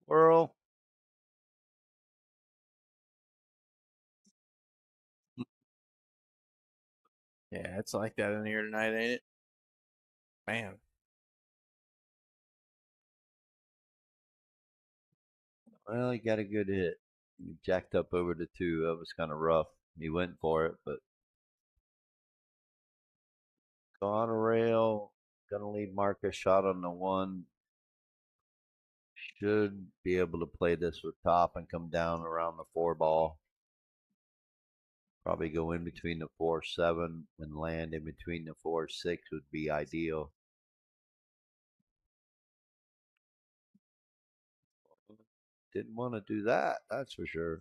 Squirrel. Yeah, it's like that in here tonight, ain't it? Man. Well, he got a good hit. He jacked up over the 2. That was kind of rough. He went for it, but on a rail. Gonna leave Marcus shot on the 1. Should be able to play this with top and come down around the 4 ball. Probably go in between the 4-7 and land in between the 4-6 would be ideal. Didn't want to do that, that's for sure.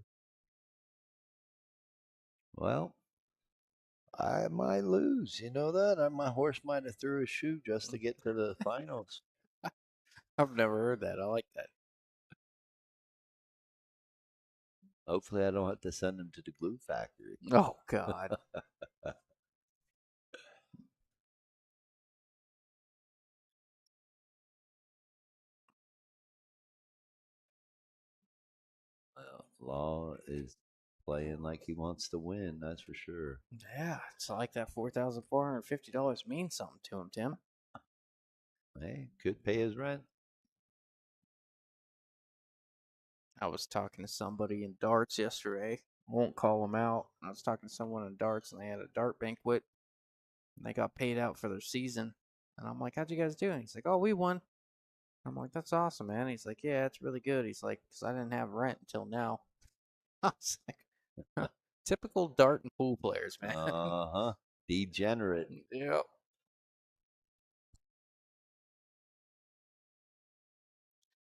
Well, I might lose. You know that? My horse might have threw a shoe just to get to the finals. I've never heard that. I like that. Hopefully, I don't have to send him to the glue factory. Oh, God. Well, Law is playing like he wants to win, that's for sure. Yeah, it's like that $4,450 means something to him, Tim. Hey, could pay his rent. I was talking to somebody in darts yesterday. I won't call them out. I was talking to someone in darts, and they had a dart banquet, and they got paid out for their season. And I'm like, "How'd you guys do?" And he's like, "Oh, we won." I'm like, "That's awesome, man." He's like, "Yeah, it's really good." He's like, "Cause I didn't have rent until now." I was like, typical dart and pool players, man. Uh-huh. Degenerate. Yep.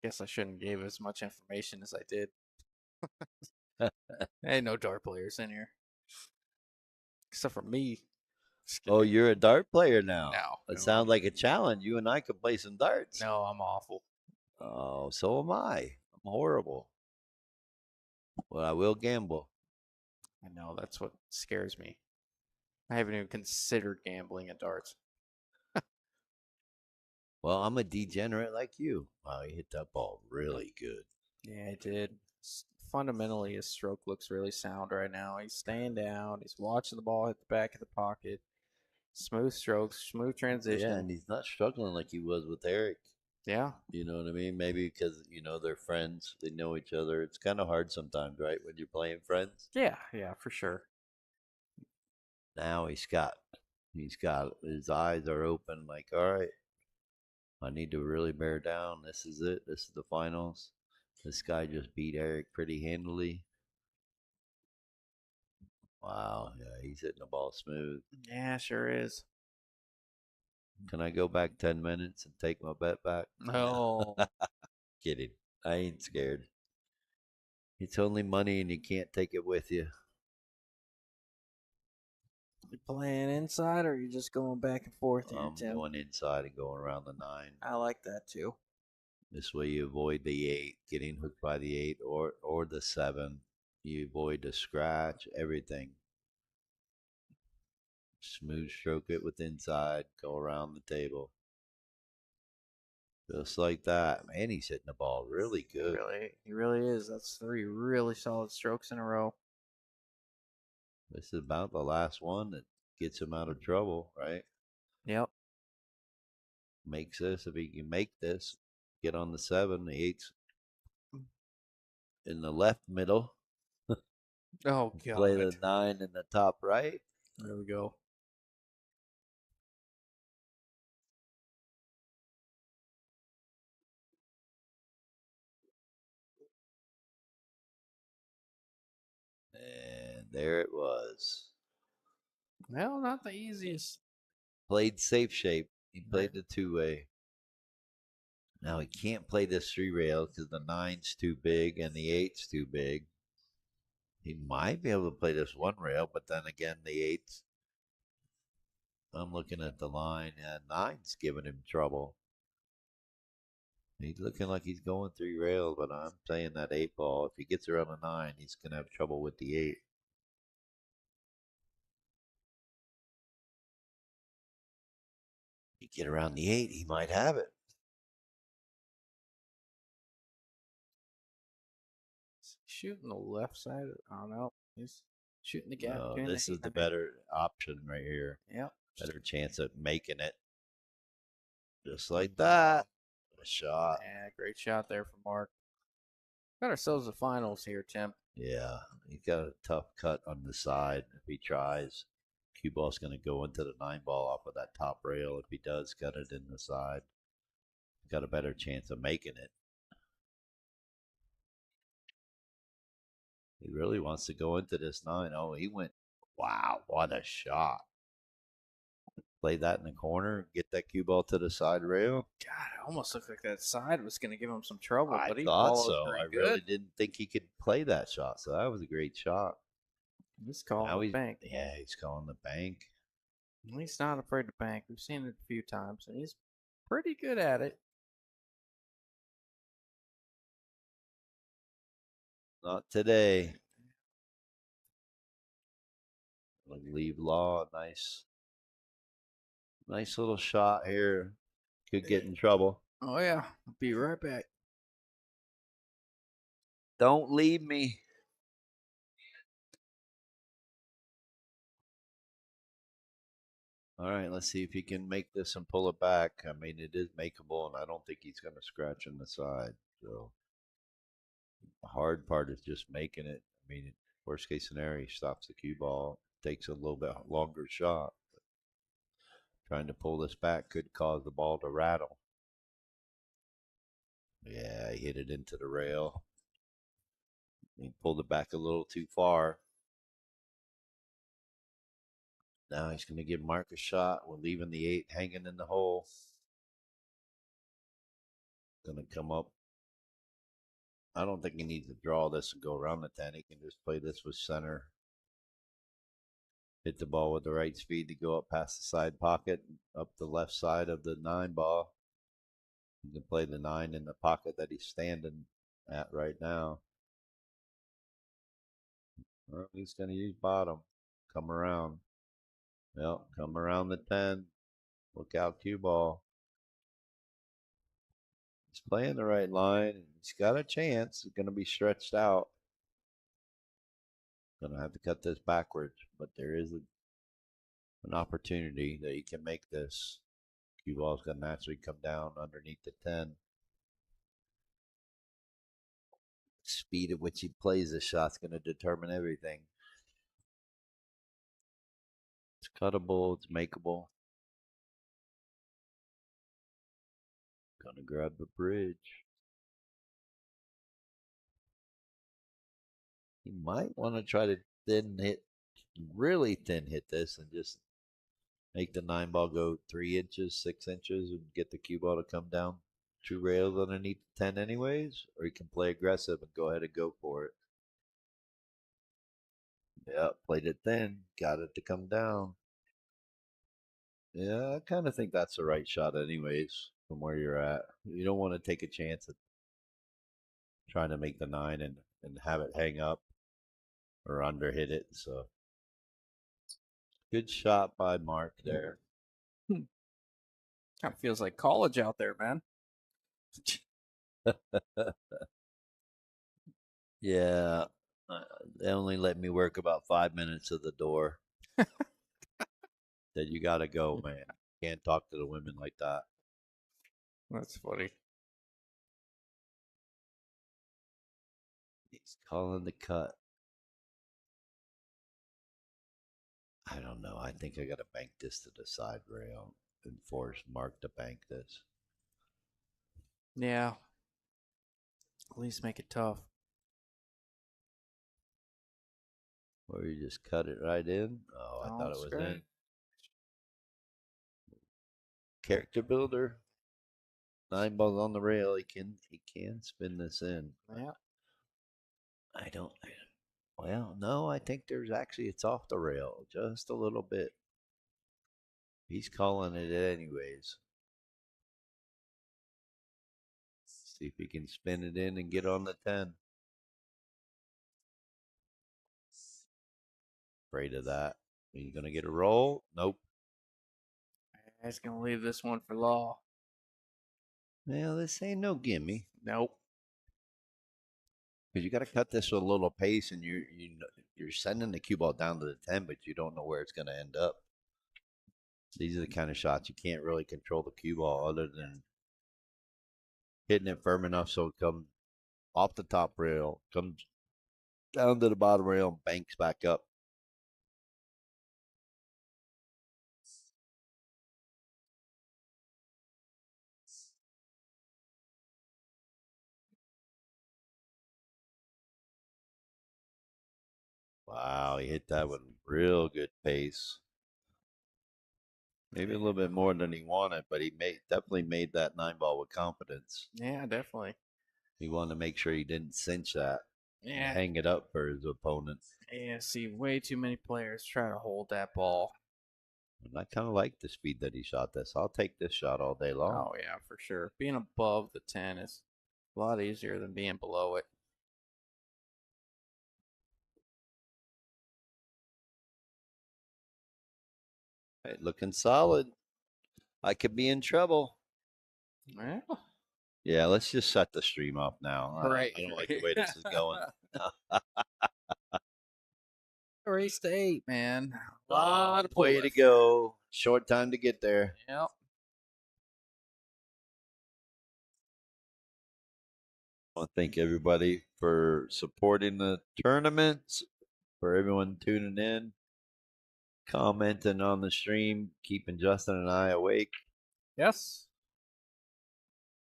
Guess I shouldn't give as much information as I did. Ain't no dart players in here. Except for me. Just Oh, kidding. you're a dart player now. No. It sounds like a challenge. You and I could play some darts. No, I'm awful. Oh, so am I. I'm horrible. But I will gamble. I know, that's what scares me. I haven't even considered gambling at darts. Well, I'm a degenerate like you. Wow, he hit that ball really good. Yeah, he did. Fundamentally, his stroke looks really sound right now. He's staying down. He's watching the ball hit the back of the pocket. Smooth strokes, smooth Yeah, transition. and he's not struggling like he was with Eric. Yeah. You know what I mean? Maybe because, they're friends, they know each other. It's kind of hard sometimes, right? When you're playing friends. Yeah, for sure. Now he's got his eyes are open, like, all right, I need to really bear down. This is it. This is the finals. This guy just beat Eric pretty handily. Wow, yeah, he's hitting the ball smooth. Yeah, sure is. Can I go back 10 minutes and take my bet back? No. Kidding. I ain't scared. It's only money and you can't take it with you. You playing inside or you just going back and forth here, I'm Tim? going inside and going around the 9. I like that too. This way you avoid the 8, getting hooked by the 8 or the 7. You avoid the scratch, everything. Smooth stroke it with inside, go around the table. Just like that. Man, he's hitting the ball really good. He really is. That's 3 really solid strokes in a row. This is about the last one that gets him out of trouble, right? Yep. Makes this, if he can make this, get on the 7, the 8's in the left middle. Oh, God. Play the 9 in the top right. There we go. And there it was. Well, not the easiest. Played safe shape. He played the 2-way. Now he can't play this 3 rail because the 9's too big and the 8's too big. He might be able to play this 1 rail, but then again, the 8's. I'm looking at the line, and 9's giving him trouble. He's looking like he's going 3 rails, but I'm saying that 8 ball, if he gets around the 9, he's going to have trouble with the 8. You get around the 8, he might have it. Shooting the left side. I don't know. He's shooting the gap. No, between this the is the better option right here. Yep. Better chance of making it. Just like that. A shot. Yeah, great shot there from Mark. Got ourselves the finals here, Tim. Yeah, he's got a tough cut on the side. If he tries, cue ball's going to go into the 9 ball off of that top rail. If he does cut it in the side, he's got a better chance of making it. He really wants to go into this 9. Oh, he went. Wow, what a shot. Play that in the corner, get that cue ball to the side rail. God, it almost looked like that side was going to give him some trouble, I but he thought followed so. pretty I good. really didn't think he could play that shot. So that was a great shot. He's calling the bank. Yeah, he's calling the bank. He's not afraid to bank. We've seen it a few times, and he's pretty good at it. Not today. Leave Law, nice little shot here. Could get in trouble. Oh, yeah. I'll be right back. Don't leave me. All right, let's see if he can make this and pull it back. I mean, it is makeable, and I don't think he's going to scratch on the side. So the hard part is just making it. I mean, worst case scenario, he stops the cue ball, takes a little bit longer shot. Trying to pull this back could cause the ball to rattle. Yeah, he hit it into the rail. He pulled it back a little too far. Now he's going to give Mark a shot. We're leaving the 8 hanging in the hole. Going to come up. I don't think he needs to draw this and go around the 10. He can just play this with center. Hit the ball with the right speed to go up past the side pocket, up the left side of the 9 ball. He can play the 9 in the pocket that he's standing at right now. Well, he's going to use bottom. Come around. Well, come around the 10. Look out, cue ball. He's playing the right line. And he's got a chance. He's going to be stretched out. Going to have to cut this backwards, but there is an opportunity that he can make this. Cue ball's going to naturally come down underneath the 10. Speed at which he plays the shot's going to determine everything. It's cuttable. It's makeable. Gonna grab the bridge. He might want to try to really thin hit this and just make the 9 ball go 3 inches, 6 inches, and get the cue ball to come down 2 rails underneath the 10 anyways. Or he can play aggressive and go ahead and go for it. Yeah, played it thin, got it to come down. Yeah, I kind of think that's the right shot anyways, from where you're at. You don't want to take a chance at trying to make the 9 and have it hang up or under hit it. So good shot by Mark there. Kind of feels like college out there, man. Yeah, they only let me work about 5 minutes at the door. Said you got to go, man. Can't talk to the women like that. That's funny. He's calling the cut. I don't know. I think I got to bank this to the side rail and force Mark to bank this. Yeah. At least make it tough. Or you just cut it right in. Oh, I thought it was in. Character builder. 9 balls on the rail. He can spin this in. Yeah. I don't. Well, no, I think it's off the rail just a little bit. He's calling it anyways. See if he can spin it in and get on the 10. Afraid of that. Are you going to get a roll? Nope. He's going to leave this one for Law. Well, this ain't no gimme. Nope. Because you got to cut this with a little pace, and you're sending the cue ball down to the 10, but you don't know where it's going to end up. These are the kind of shots you can't really control the cue ball other than hitting it firm enough so it comes off the top rail, comes down to the bottom rail, and banks back up. Wow, he hit that with real good pace. Maybe a little bit more than he wanted, but he definitely made that 9 ball with confidence. Yeah, definitely. He wanted to make sure he didn't cinch that. Yeah. Hang it up for his opponent. Yeah, see, way too many players try to hold that ball. And I kind of like the speed that he shot this. I'll take this shot all day long. Oh, yeah, for sure. Being above the 10 is a lot easier than being below it. Hey, looking solid. I could be in trouble. Yeah. Yeah, let's just shut the stream off now. Right. I don't like the way this is going. Race to 8, man. A lot of way to go. Short time to get there. Yep. I want to thank everybody for supporting the tournaments, for everyone tuning in, commenting on the stream, keeping Justin and I awake. Yes.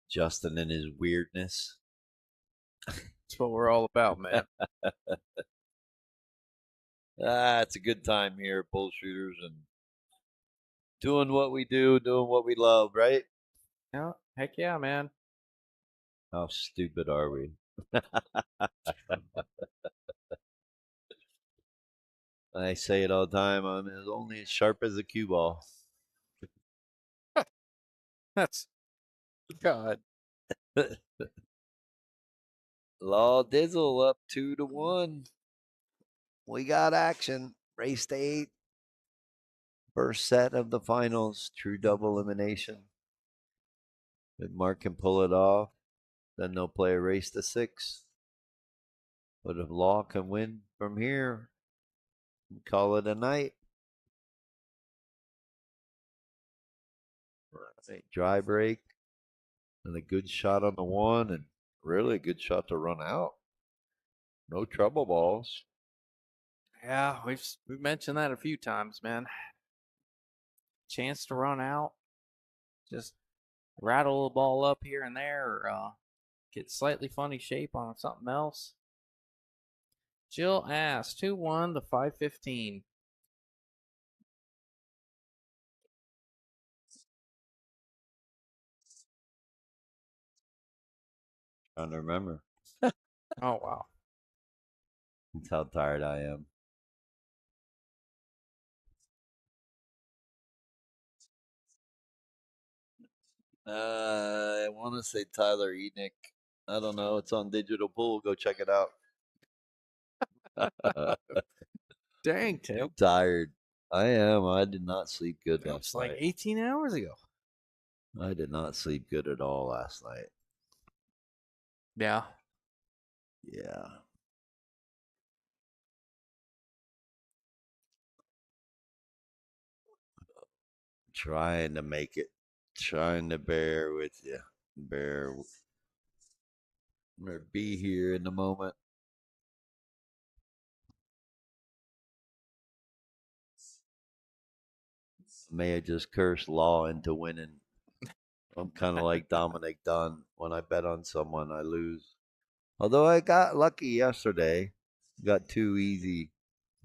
Justin and his weirdness. That's what we're all about, man. It's a good time here at Bull Shooters and doing what we do, doing what we love, right? Yeah. Heck yeah, man. How stupid are we? I say it all the time. I'm only as sharp as a cue ball. That's God. Law Dizzle up 2-1. We got action. Race to 8. First set of the finals. True double elimination. If Mark can pull it off, then they'll play a race to 6. But if Law can win from here, call it a night. Right, dry break and a good shot on the 1 and really a good shot to run out. No trouble balls. Yeah, we've mentioned that a few times, man. Chance to run out, just rattle the ball up here and there, or get slightly funny shape on something else. Jill asks, who won the 515? Trying to remember. Oh, wow. That's how tired I am. I want to say Tyler Enoch. I don't know. It's on Digital Pool. Go check it out. Dang, Tim. Tired. I am. I did not sleep good That last was like night. 18 hours ago. I did not sleep good at all last night. Yeah. Yeah. Trying to make it. Trying to bear with you. Or be here in the moment. May have just cursed Law into winning. I'm kind of like Dominic Dunn. When I bet on someone, I lose. Although I got lucky yesterday, got 2 easy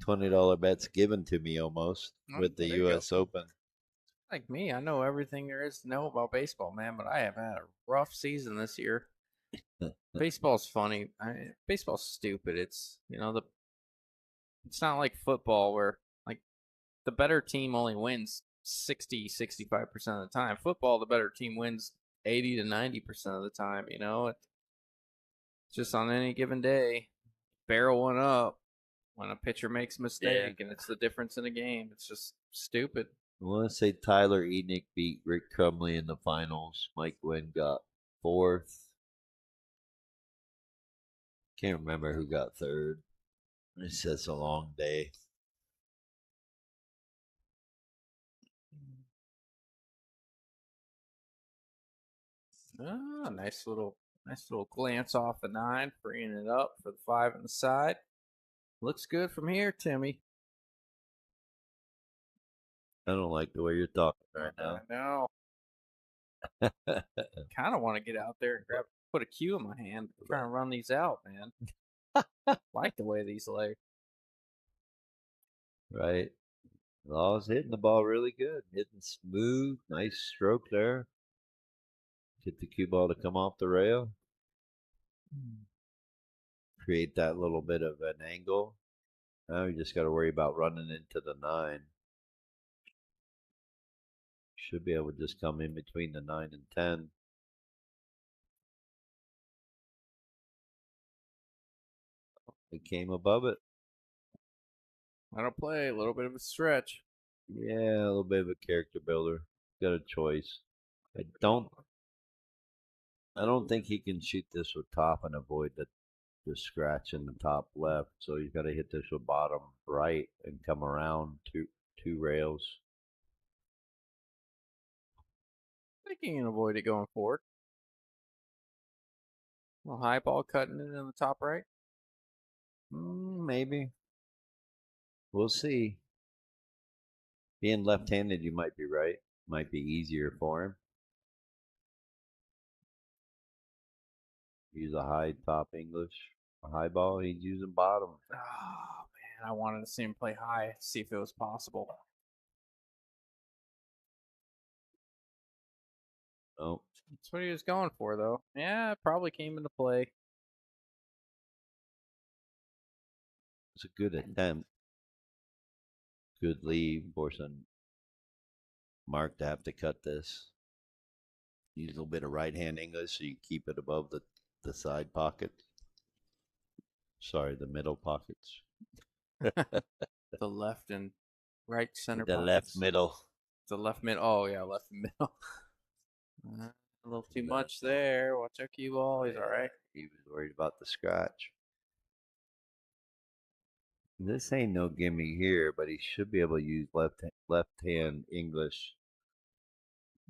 $20 bets given to me almost Oh, with the there you go. U.S. Open. Like me, I know everything there is to know about baseball, man, but I have had a rough season this year. Baseball's funny. Baseball's stupid. It's, it's not like football where, like, the better team only wins 65% of the time. Football, the better team wins 80 to 90% of the time, It's just on any given day, barrel one up when a pitcher makes a mistake, and it's the difference in a game. It's just stupid. I want to say Tyler Enoch beat Rick Crumley in the finals. Mike Wynn got 4th. Can't remember who got 3rd. It's just a long day. Ah, nice little glance off the 9, freeing it up for the 5 on the side. Looks good from here, Timmy. I don't like the way you're talking right now. I know. Kind of want to get out there and put a cue in my hand, try and run these out, man. Like the way these lay. Right. Law's hitting the ball really good. Hitting smooth. Nice stroke there. Get the cue ball to come off the rail. Create that little bit of an angle. Now you just got to worry about running into the 9. Should be able to just come in between the 9 and 10. It came above it. That'll play a little bit of a stretch. Yeah, a little bit of a character builder. Got a choice. I don't think he can shoot this with top and avoid the scratch in the top left. So he's got to hit this with bottom right and come around two rails. I think he can avoid it going forward. A little high ball cutting it in the top right. Maybe. We'll see. Being left-handed, you might be right. Might be easier for him. Use a high top English. A high ball, he's using bottom. Oh, man. I wanted to see him play high, see if it was possible. Oh. That's what he was going for, though. Yeah, it probably came into play. It's a good attempt. Good lead. Forcing Mark to have to cut this. Use a little bit of right-hand English so you keep it above the side pocket. Sorry, the middle pockets. The left and right center The pockets. left middle. The left mid. Oh, yeah, left middle. A little too much there. Watch out, cue ball. He's all right. He was worried about the scratch. This ain't no gimme here, but he should be able to use left hand English.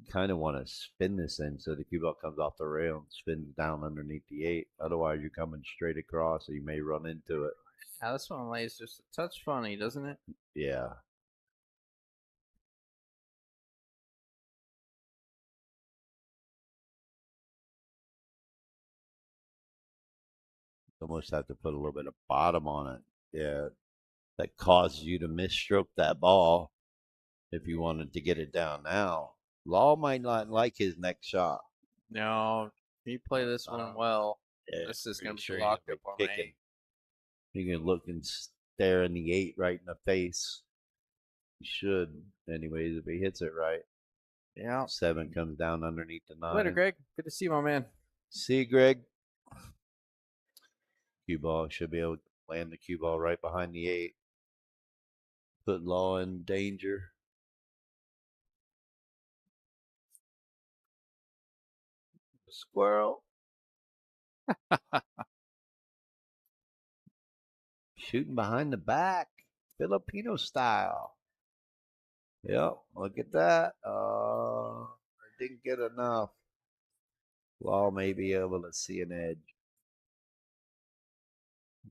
Kind of want to spin this in so the cue ball comes off the rail and spins down underneath the 8. Otherwise, you're coming straight across, so you may run into it. Now this one lays just a touch funny, doesn't it? Yeah. Almost have to put a little bit of bottom on it. Yeah. That causes you to misstroke that ball if you wanted to get it down now. Law might not like his next shot. No, if you play this one well, Yeah, this is going to pretty be sure locked you'll up on kicking. 8. You can look and stare in the 8 right in the face. He should, anyways, if he hits it right. Yeah. 7 comes down underneath the 9. Later, Greg. Good to see you, my man. See you, Greg. Cue ball should be able to land the cue ball right behind the 8. Put Law in danger. Squirrel. Shooting behind the back. Filipino style. Yep, look at that. Didn't get enough. Law may be able to see an edge.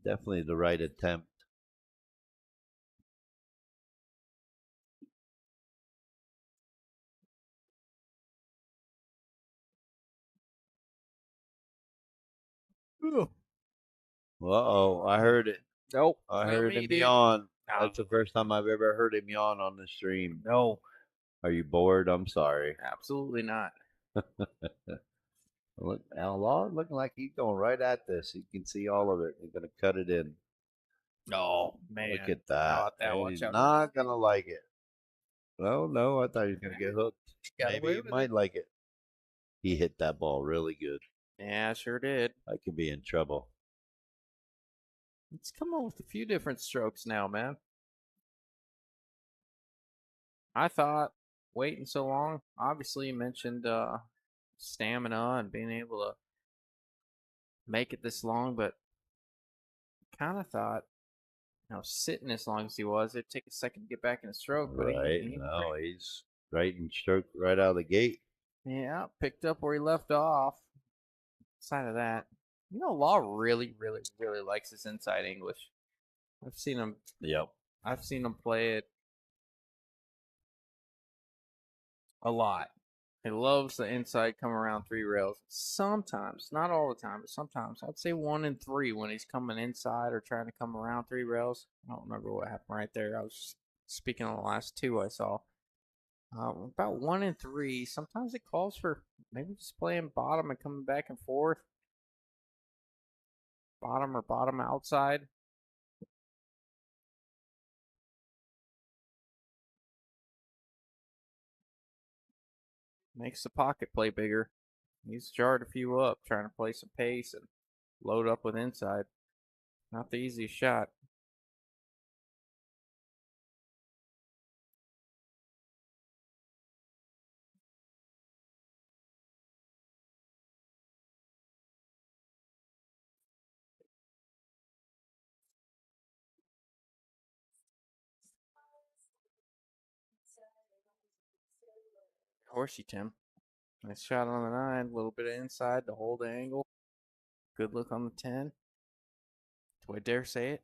Definitely the right attempt. Uh-oh, I heard it. Nope. I not heard me, him dude. yawn. Nah. That's the first time I've ever heard him yawn on the stream. No, Are you bored? I'm sorry. absolutely not. Look, Law looking like he's going right at this. You can see all of it. He's gonna cut it in. Oh, man. Look at that. How about that? And Watch he's out. not gonna like it. Well, no, I thought he was gonna get hooked. Got Maybe away he with might it. like it. He hit that ball really good. Yeah, sure did. I could be in trouble. Let's come up with a few different strokes now, man. I thought waiting so long. Obviously, you mentioned stamina and being able to make it this long, but kind of thought, sitting as long as he was, it'd take a second to get back in the stroke. But Right. he No, he's right in stroke right out of the gate. yeah, picked up where he left off. Side of that, Law really, really, really likes his inside English. I've seen him. Yep. I've seen him play it a lot. He loves the inside come around 3 rails. Sometimes, not all the time, but sometimes. I'd say 1 in 3 when he's coming inside or trying to come around 3 rails. I don't remember what happened right there. I was speaking on the last 2 I saw. About 1 in 3. Sometimes it calls for maybe just playing bottom and coming back and forth. Bottom or bottom outside. Makes the pocket play bigger. He's jarred a few up trying to play some pace and load up with inside. Not the easiest shot. Horsey Tim. Nice shot on the 9. A little bit of inside to hold the angle. Good look on the 10. Do I dare say it?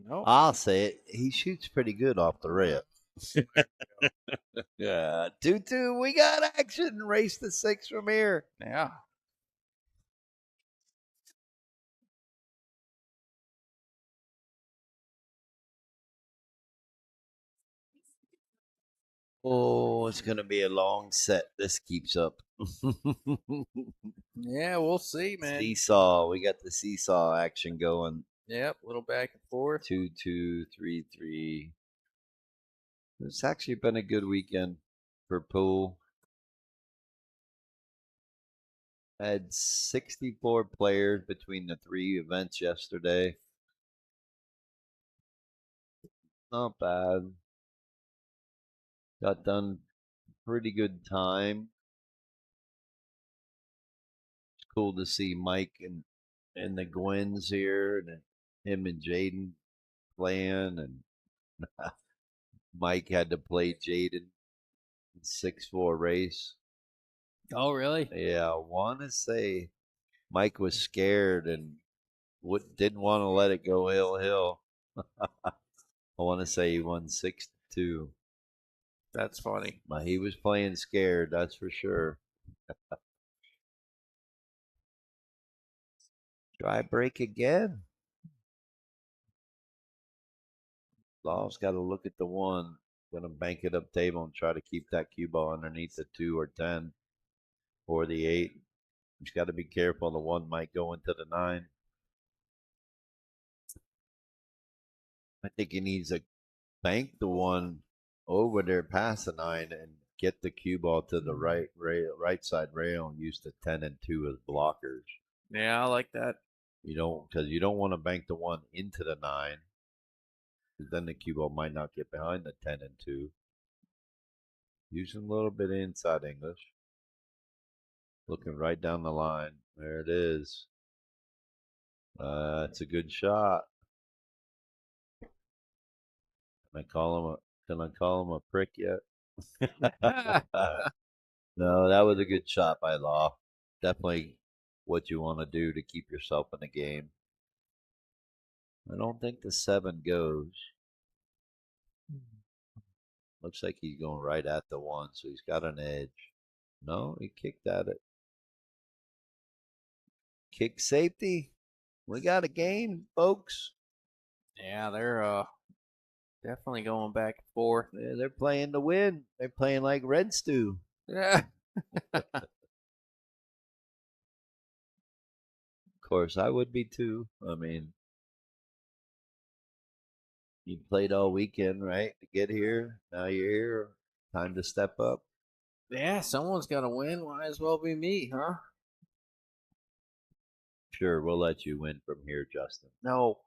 No. I'll say it. He shoots pretty good off the rip. Yeah. 2-2. We got action. Race to 6 from here. Yeah. Oh, it's going to be a long set. This keeps up. Yeah, we'll see, man. Seesaw. We got the seesaw action going. Yep, a little back and forth. 2-2, 3-3. It's actually been a good weekend for pool. I had 64 players between the 3 events yesterday. Not bad. Got done pretty good time. It's cool to see Mike and the Gwens here, and him and Jaden playing, and Mike had to play Jaden in 6-4 race. Oh, really? Yeah, I want to say Mike was scared and didn't want to let it go hill. I want to say he won 6-2. That's funny. But he was playing scared, that's for sure. Try break again. Law's got to look at the one. Gonna bank it up table and try to keep that cue ball underneath the 2 or 10 or the 8. He's got to be careful. The 1 might go into the 9. I think he needs to bank the 1 over there past the 9 and get the cue ball to the right side rail and use the 10 and 2 as blockers. Yeah, I like that. Because you don't want to bank the 1 into the 9. Because then the cue ball might not get behind the 10 and 2. Using a little bit of inside English. Looking right down the line. There it is. It's a good shot. Can I call him a prick yet? No, that was a good shot by Law. Definitely what you want to do to keep yourself in the game. I don't think the 7 goes. Looks like he's going right at the 1, so he's got an edge. No, he kicked at it. Kick safety. We got a game, folks. Yeah, they're definitely going back and forth. Yeah, they're playing to win. They're playing like Red Stew. Yeah. Of course, I would be too. I mean, you played all weekend, right, to get here. Now you're here. Time to step up. Yeah, someone's got to win. Might as well be me, huh? Sure, we'll let you win from here, Justin. No.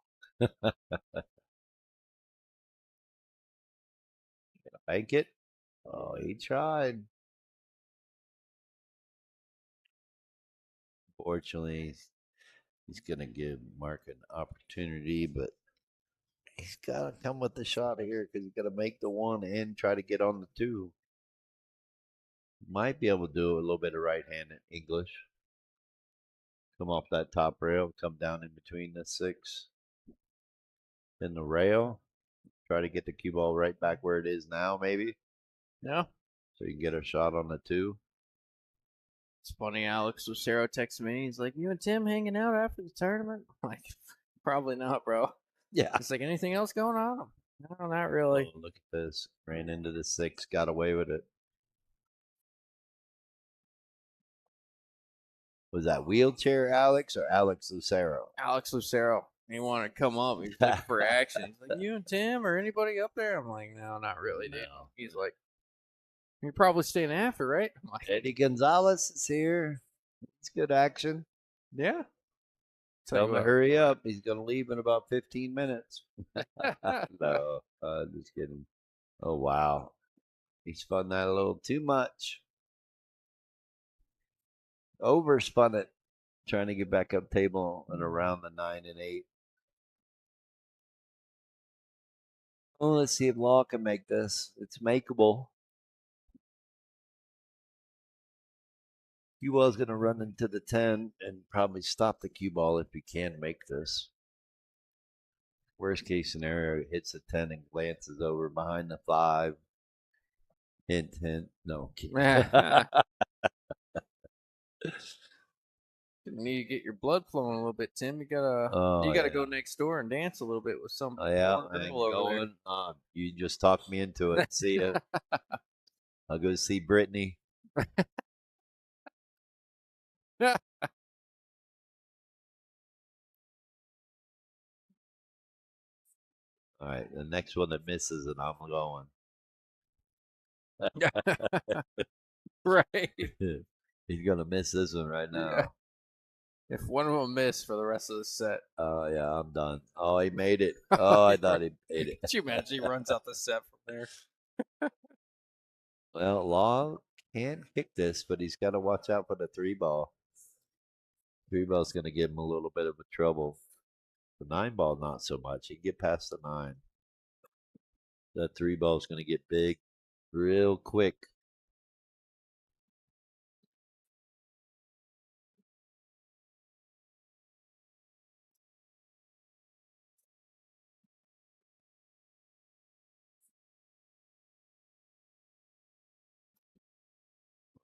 Bank it. Oh, he tried. Fortunately, he's going to give Mark an opportunity, but he's got to come with the shot here because he's got to make the 1 and try to get on the 2. Might be able to do a little bit of right-handed English. Come off that top rail, come down in between the 6 and the rail. Try to get the cue ball right back where it is now, maybe. Yeah. So you can get a shot on the 2. It's funny, Alex Lucero texted me. He's like, "You and Tim hanging out after the tournament?" I'm like, probably not, bro. Yeah. It's like, anything else going on? No, not really. Oh, look at this. Ran into the 6, got away with it. Was that wheelchair Alex or Alex Lucero? Alex Lucero. He wanted to come up. He's looking for action. He's like, "You and Tim or anybody up there?" I'm like, "No, not really, dude." No. He's like, "You're probably staying after, right?" I'm like, Eddie Gonzalez is here. It's good action. "Yeah." Tell him to hurry up. He's going to leave in about 15 minutes. No, just kidding. Oh, wow. He spun that a little too much. Overspun it. Trying to get back up table and around the 9 and 8. Well, let's see if Law can make this. It's makeable. He was going to run into the 10 and probably stop the cue ball if he can make this. Worst case scenario, hits the 10 and glances over behind the 5. Hint, hint. No, You need to get your blood flowing a little bit, Tim. You gotta go next door and dance a little bit with some yeah, girl over there. going on. You just talked me into it. See ya. I'll go see Brittany. All right, the next one that misses, and I'm going. Right. He's gonna miss this one right now. Yeah. If one of them missed for the rest of the set, Oh yeah, I'm done. Oh, he made it. Oh, I thought he made it. could you imagine he runs out the set from there? Well, Law can kick this, but he's got to watch out for the 3 ball. 3 ball's going to give him a little bit of a trouble. The 9 ball, not so much. He can get past the 9. That 3 ball's going to get big real quick.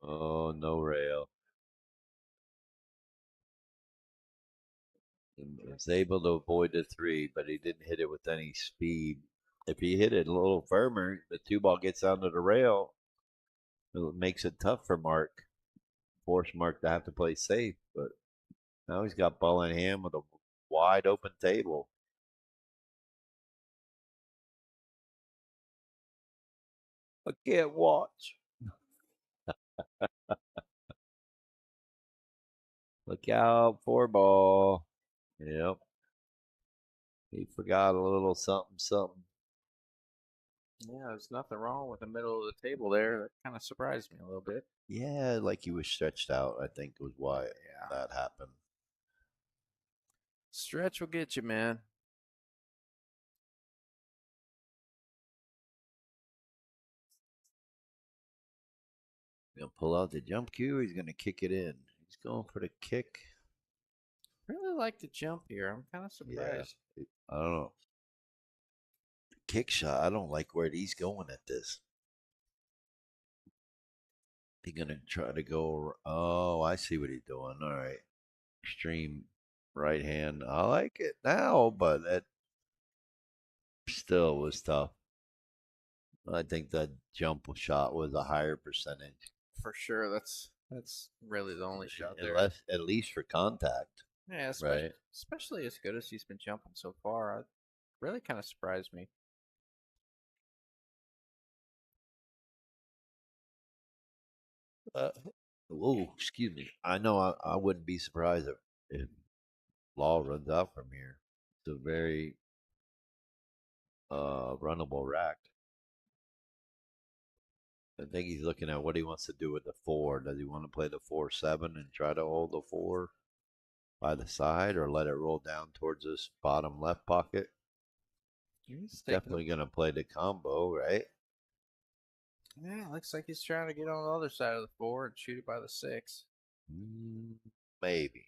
Oh, no rail. And was able to avoid the 3, but he didn't hit it with any speed. If he hit it a little firmer, the 2 ball gets onto the rail. It makes it tough for Mark. Force Mark to have to play safe, but now he's got ball in hand with a wide open table. I can't watch. Look out, 4 ball. Yep. He forgot a little something, something. Yeah, there's nothing wrong with the middle of the table there. That kind of surprised me a little bit. Yeah, like he was stretched out, I think was why that happened. Stretch will get you, man. Gonna pull out the jump cue. He's gonna kick it in. He's going for the kick. Really like the jump here. I'm kind of surprised. Yeah, I don't know. The kick shot. I don't like where he's going at this. He's gonna try to go. Oh, I see what he's doing. All right, extreme right hand. I like it now, but it still was tough. I think that jump shot was a higher percentage. For sure, that's really the only shot there. At least for contact. Yeah, right. Especially as good as he's been jumping so far. Really kind of surprised me. Oh, excuse me. I know I wouldn't be surprised if Law runs out from here. It's a very runnable rack. I think he's looking at what he wants to do with the 4. Does he want to play the 4-7 and try to hold the 4 by the side, or let it roll down towards this bottom left pocket? He's definitely going to play the combo, right? Yeah, looks like he's trying to get on the other side of the 4 and shoot it by the 6. Maybe.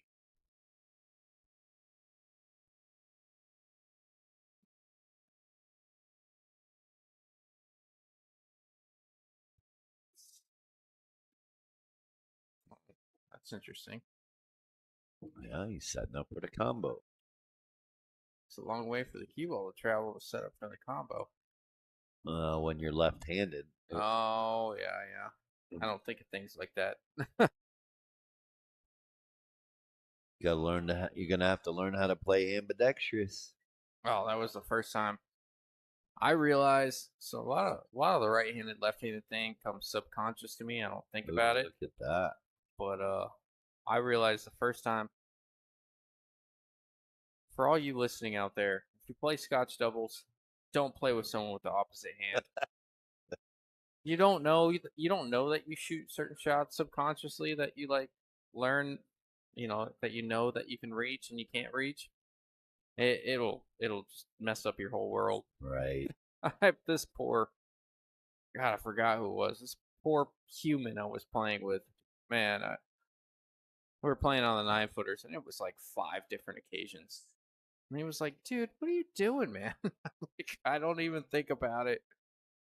That's interesting. Yeah, he's setting up for the combo. It's a long way for the cue ball to travel to set up for the combo. When you're left-handed. Oh, yeah. I don't think of things like that. You gotta learn you're gonna have to learn how to play ambidextrous. Oh, that was the first time I realized. So a lot of the right-handed, left-handed thing comes subconscious to me. I don't think about it. Look at that. But I realized the first time. For all you listening out there, if you play Scotch doubles, don't play with someone with the opposite hand. You don't know that you shoot certain shots subconsciously that you like learn, that you can reach and you can't reach. It'll just mess up your whole world. Right. This poor God, I forgot who it was. This poor human I was playing with. Man, we were playing on the 9-footers and it was like 5 different occasions. And he was like, "Dude, what are you doing, man?" Like, I don't even think about it.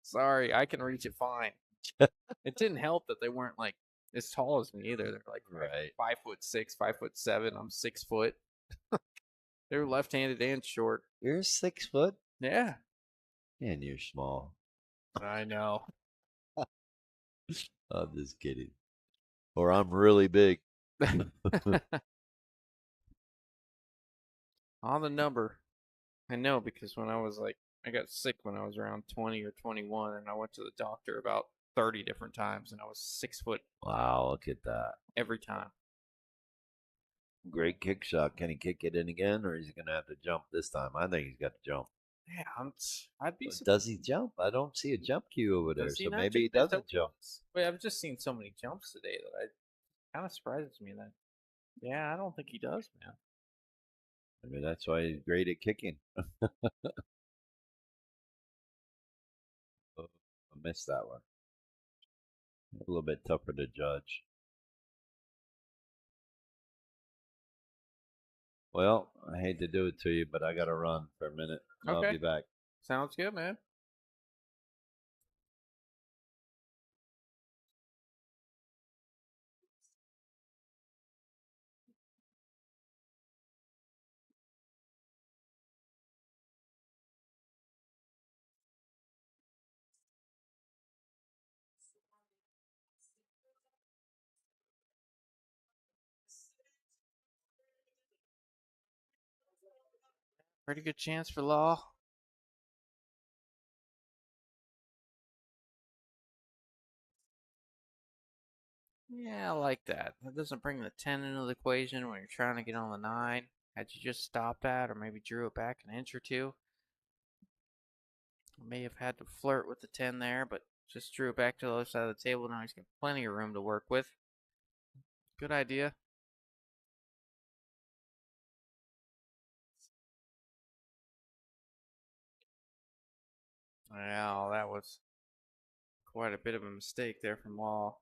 Sorry, I can reach it fine. It didn't help that they weren't like as tall as me either. They're like Right. 5'6", 5'7". I'm 6 foot. They're left-handed and short. You're 6 foot? Yeah. And you're small. I know. I'm just kidding. Or I'm really big. On the number. I know because when I got sick when I was around 20 or 21 and I went to the doctor about 30 different times and I was 6 foot. Wow, look at that. Every time. Great kick shot. Can he kick it in again, or is he going to have to jump this time? I think he's got to jump. Yeah, I'd be But does he jump? I don't see a jump cue over there, Does he so not maybe he jump at doesn't jump. Tokyo's? Wait, I've just seen so many jumps today that I kind of surprises me that. Yeah, I don't think he does, man. I mean, that's why he's great at kicking. Oh, I missed that one. A little bit tougher to judge. Well, I hate to do it to you, but I got to run for a minute. I'll Okay, be back. sounds good, man. Pretty good chance for Law. Yeah, I like that. That doesn't bring the 10 into the equation when you're trying to get on the 9. Had you just stopped that or maybe drew it back an inch or two, may have had to flirt with the 10 there, but just drew it back to the other side of the table. Now he's got plenty of room to work with. Good idea. Well, that was quite a bit of a mistake there from Law.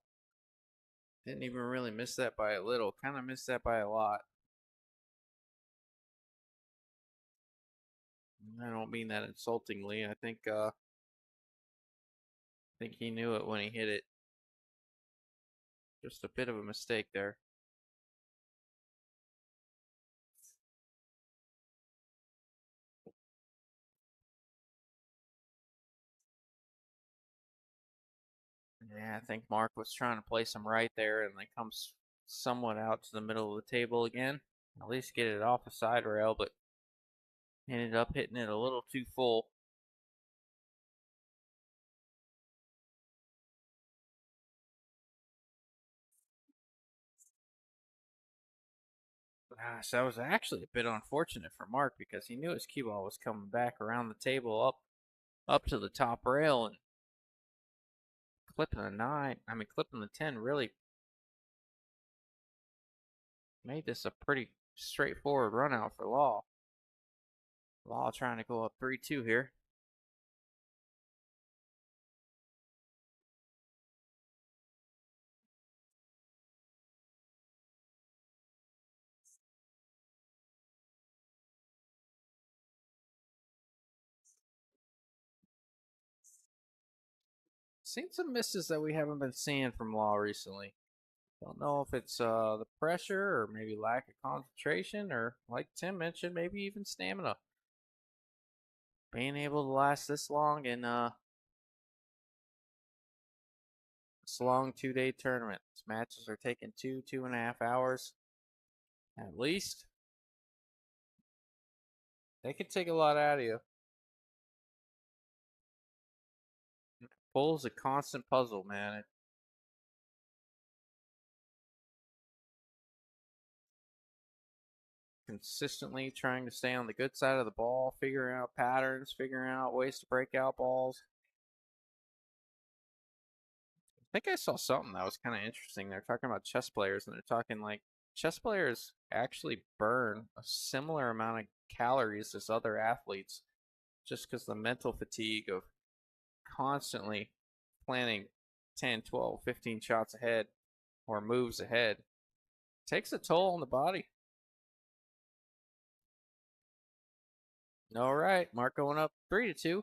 Didn't even really miss that by a little. Kind of missed that by a lot. I don't mean that insultingly. I think he knew it when he hit it. Just a bit of a mistake there. Yeah, I think Mark was trying to place him right there and then comes somewhat out to the middle of the table again. At least get it off the side rail, but ended up hitting it a little too full. Gosh, that was actually a bit unfortunate for Mark because he knew his cue ball was coming back around the table up to the top rail and clipping the 10 really made this a pretty straightforward run out for Law. Law trying to go up 3-2 here. Seen some misses that we haven't been seeing from Law recently. Don't know if it's the pressure or maybe lack of concentration or, like Tim mentioned, maybe even stamina. Being able to last this long in this long 2-day tournament. These matches are taking 2.5 hours at least. They can take a lot out of you. Pool's a constant puzzle, man. Consistently trying to stay on the good side of the ball, figuring out patterns, figuring out ways to break out balls. I think I saw something that was kind of interesting. They're talking about chess players, and they're talking like chess players actually burn a similar amount of calories as other athletes just because the mental fatigue of constantly planning 10, 12, 15 shots ahead or moves ahead takes a toll on the body. All right, Mark going up 3-2.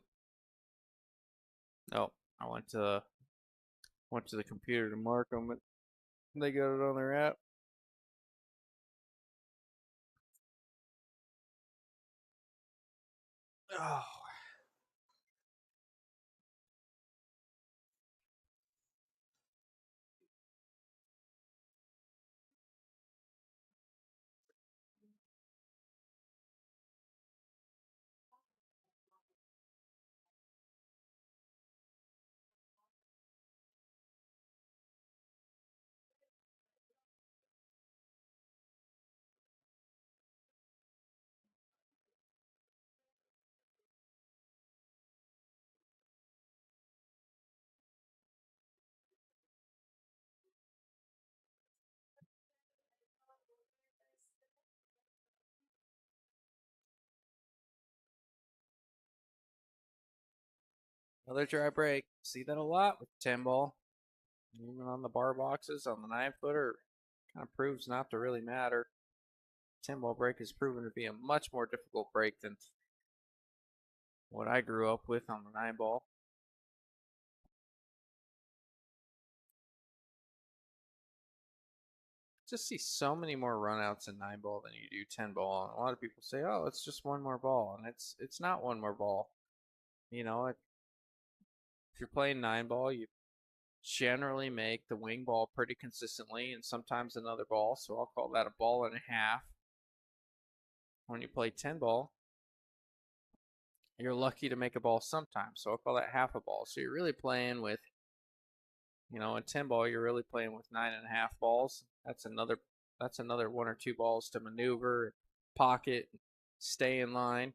Oh, I went to the computer to mark them, but they got it on their app. Oh, Another dry break. See that a lot with 10 ball. Even on the bar boxes on the 9-footer, kind of proves not to really matter. 10 ball break has proven to be a much more difficult break than what I grew up with on the 9 ball. Just see so many more runouts in 9 ball than you do 10 ball. And a lot of people say, "Oh, it's just one more ball," and it's not one more ball. You know, if you're playing 9 ball, you generally make the wing ball pretty consistently, and sometimes another ball. So I'll call that a ball and a half. When you play 10 ball, you're lucky to make a ball sometimes. So I'll call that half a ball. So you're really playing with, in 10 ball, you're really playing with 9.5 balls. That's another 1 or 2 balls to maneuver, pocket, stay in line.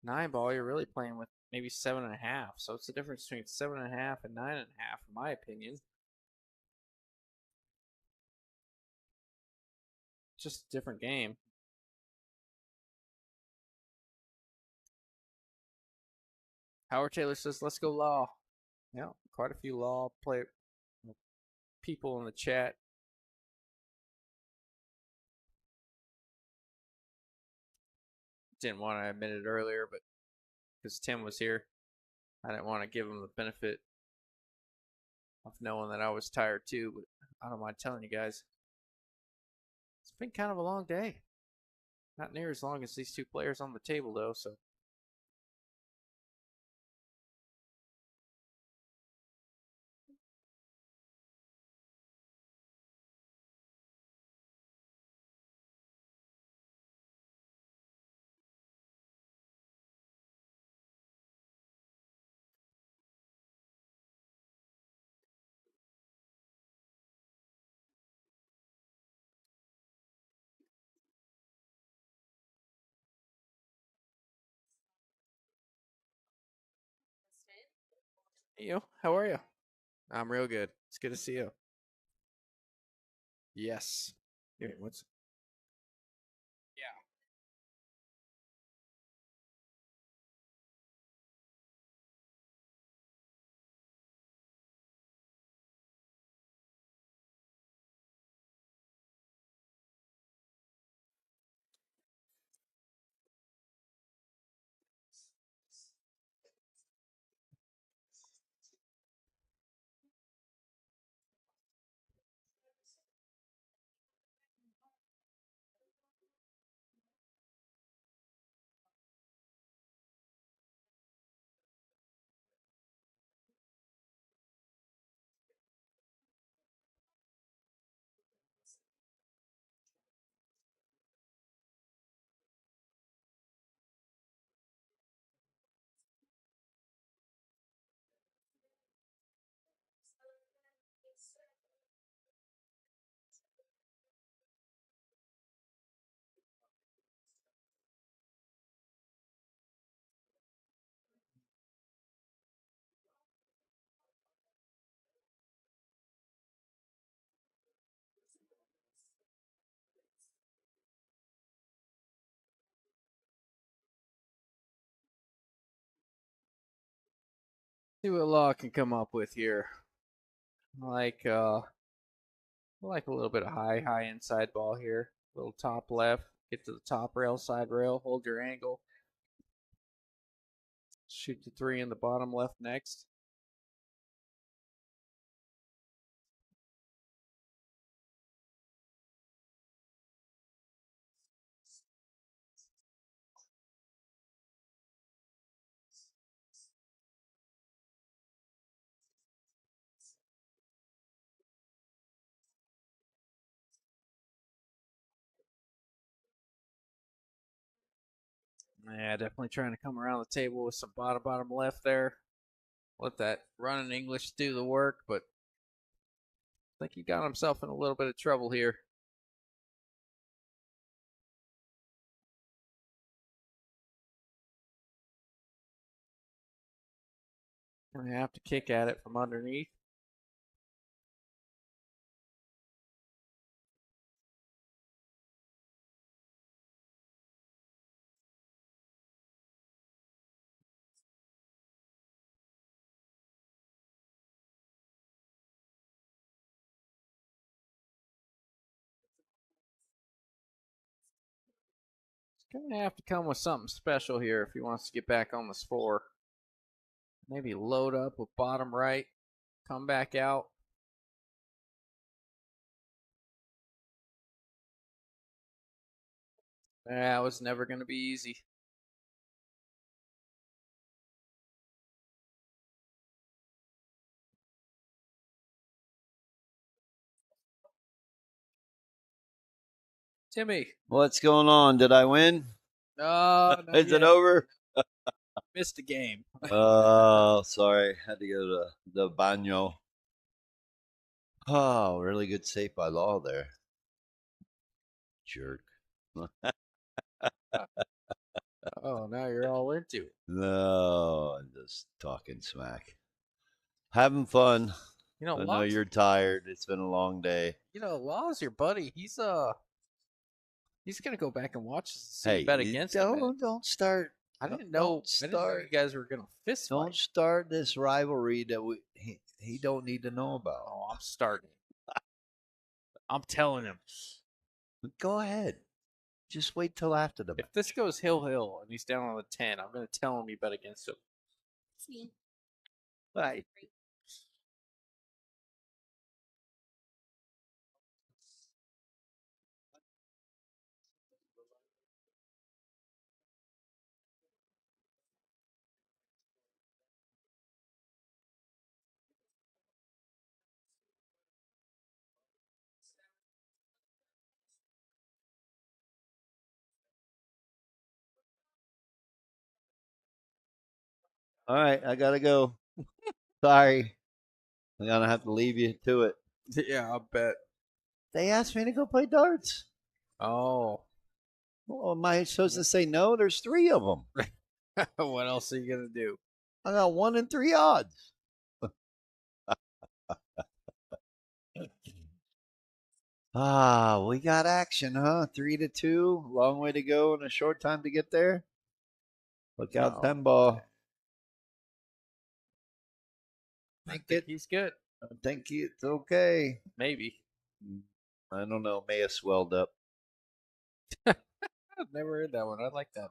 9 ball, you're really playing with maybe 7.5. So it's the difference between 7.5 and 9.5, in my opinion. Just a different game. Howard Taylor says, "Let's go Law." Yeah, quite a few Law people in the chat. Didn't want to admit it earlier, but because Tim was here, I didn't want to give him the benefit of knowing that I was tired too. But I don't mind telling you guys, it's been kind of a long day. Not near as long as these two players on the table, though. So hey, yo, how are you? I'm real good. It's good to see you. Yes. Here, what's? Yeah. See what Law can come up with here. Like like a little bit of high inside ball here. Little top left. Get to the top rail, side rail. Hold your angle. Shoot the 3 in the bottom left next. Yeah, definitely trying to come around the table with some bottom left there. Let that running English do the work, but I think he got himself in a little bit of trouble here. Gonna have to kick at it from underneath. Gonna have to come with something special here if he wants to get back on this 4. Maybe load up with bottom right, come back out. That was never gonna be easy. Timmy. What's going on? Did I win? Not Is it yet. over? Missed a game. Oh, sorry. Had to go to the baño. Oh, really good save by Law there. Jerk. Oh, now you're all into it. No, I'm just talking smack. Having fun. You know, I know Law's, you're tired. It's been a long day. Law's your buddy. He's gonna go back and watch this and see Hey, you bet against him. Man. don't start. I didn't know start. you guys were gonna fist Don't fight. start this rivalry that he don't need to know about. Oh, I'm starting. I'm telling him. Go ahead. Just wait till after the match. If this goes hill and he's down on the 10, I'm gonna tell him you bet against him. It's me. Right. All right, I gotta go. Sorry. I'm gonna have to leave you to it. Yeah, I bet. They asked me to go play darts. Oh. Well, am I supposed to say no? There's 3 of them. What else are you gonna do? I got 1 in 3 odds. We got action, huh? 3-2. Long way to go and a short time to get there. Look out, No. 10 ball. I think he's good. I think it's okay. Maybe. I don't know. May have swelled up. I've never heard that one. I like that.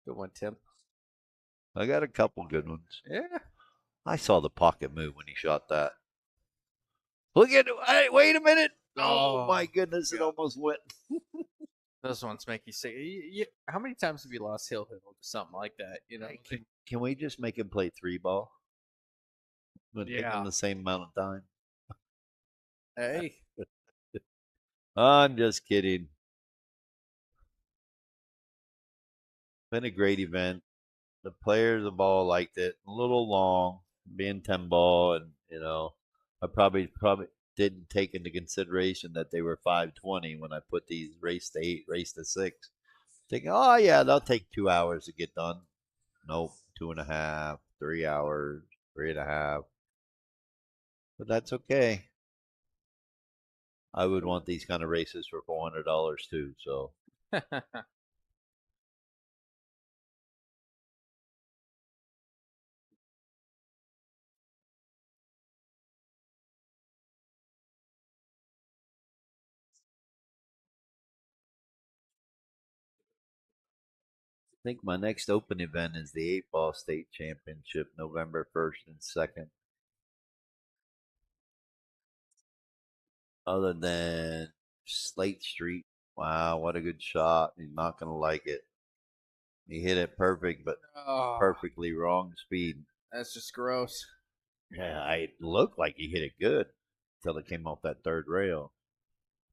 Good one, Tim. I got a couple good ones. Yeah. I saw the pocket move when he shot that. Look at it. Hey, wait a minute. Oh, Oh, my goodness. It God. almost went. Those ones make you sick. How many times have you lost hill to something like that? You know. Can we just make him play 3 ball? But take Yeah. him the same amount of time. Hey. I'm just kidding. Been a great event. The players of ball liked it. A little long, being 10 ball, and I probably didn't take into consideration that they were 520 when I put these race to 8, race to 6. Thinking, oh yeah, they'll take 2 hours to get done. Nope, 2.5, 3 hours, 3.5. But that's okay. I would want these kind of races for $400 too. So I think my next open event is the 8-ball state championship, November 1st and 2nd. Other than Slate Street, wow, what a good shot! He's not gonna like it. He hit it perfect, but Oh, perfectly wrong speed. that's just gross. Yeah, it looked like he hit it good until it came off that 3rd rail.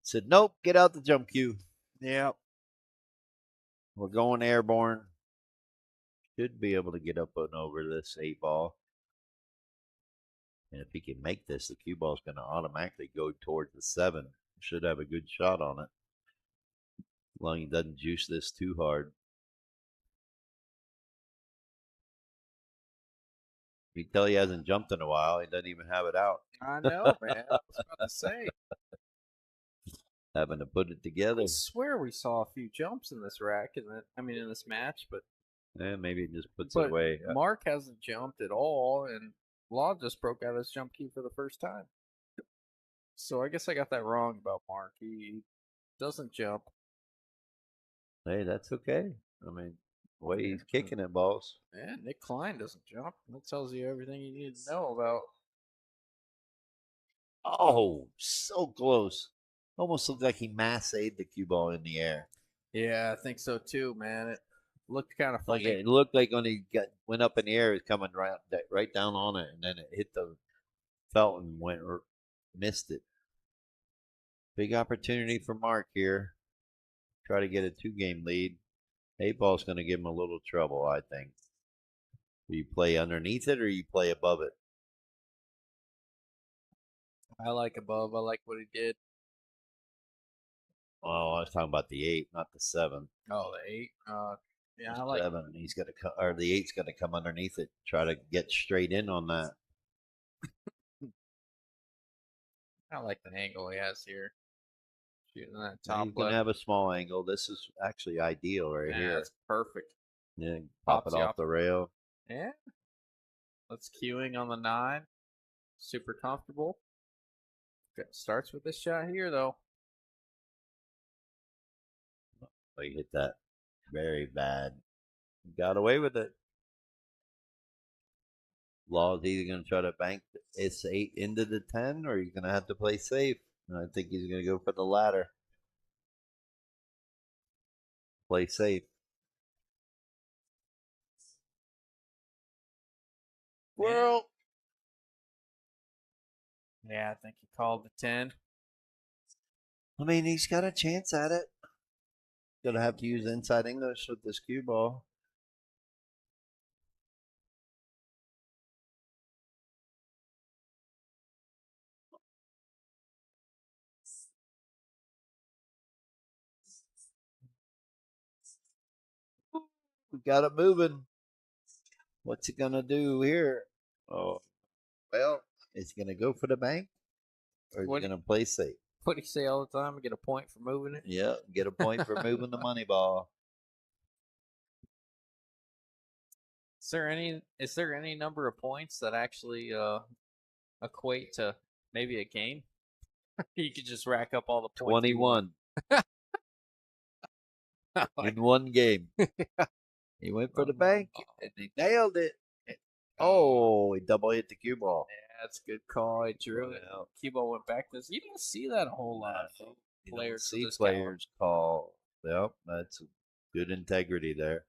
Said, nope, get out the jump cue. Yep. We're going airborne. Should be able to get up and over this 8-ball. And if he can make this, the cue ball is going to automatically go towards the 7. Should have a good shot on it. As long as he doesn't juice this too hard. He tell he hasn't jumped in a while. He doesn't even have it out. I know, man. I was about to say. Having to put it together. I swear we saw a few jumps in this rack, in this match, but Maybe it just puts but it away. Mark hasn't jumped at all, and Law just broke out his jump key for the first time. So I guess I got that wrong about Mark. He doesn't jump. Hey, that's okay. I mean, the way he's kicking it, balls. Yeah, Nick Klein doesn't jump. That tells you everything you need to know about. Oh, so close. Almost looked like he massaged the cue ball in the air. Yeah, I think so too, man. It looked kind of Like funny. it looked like when he went up in the air, it was coming right down on it, and then it hit the felt and went or missed it. Big opportunity for Mark here. Try to get a 2-game lead. 8-ball's going to give him a little trouble, I think. Do you play underneath it or you play above it? I like above. I like what he did. Oh, I was talking about the 8, not the 7. Oh, the 8. Yeah, I The like. 7, and he's got to come, or the 8's got to come underneath it. Try to get straight in on that. I like the angle he has here. Shooting that Now, top you can left. have a small angle. This is actually ideal right Yeah, here. that's perfect. Yeah, pop Pops it you off off. the rail. Yeah. Let's queuing on the 9. Super comfortable. Good. Starts with this shot here, though. Oh, you hit that very bad. Got away with it. Law's either going to try to bank its 8 into the 10, or he's going to have to play safe. And I think he's going to go for the latter. Play safe. Well, yeah, I think he called the 10. I mean, he's got a chance at it. Gonna have to use inside English with this cue ball. We got it moving. What's he gonna do here? Oh, well, is he gonna go for the bank, or is he What- gonna play safe? What do you say all the time? Get a point for moving it. Yeah, get a point for moving the money ball. Is there any number of points that actually equate to maybe a game? You could just rack up all the points. you want. 21 in one game. He went for the bank and he nailed it. Oh, he double hit the cue ball. Yeah, that's a good call. I drew it. Well, Kibo went back to this. You don't see that a whole lot. you don't Players of see this caliber. players call. Yep, that's good integrity there.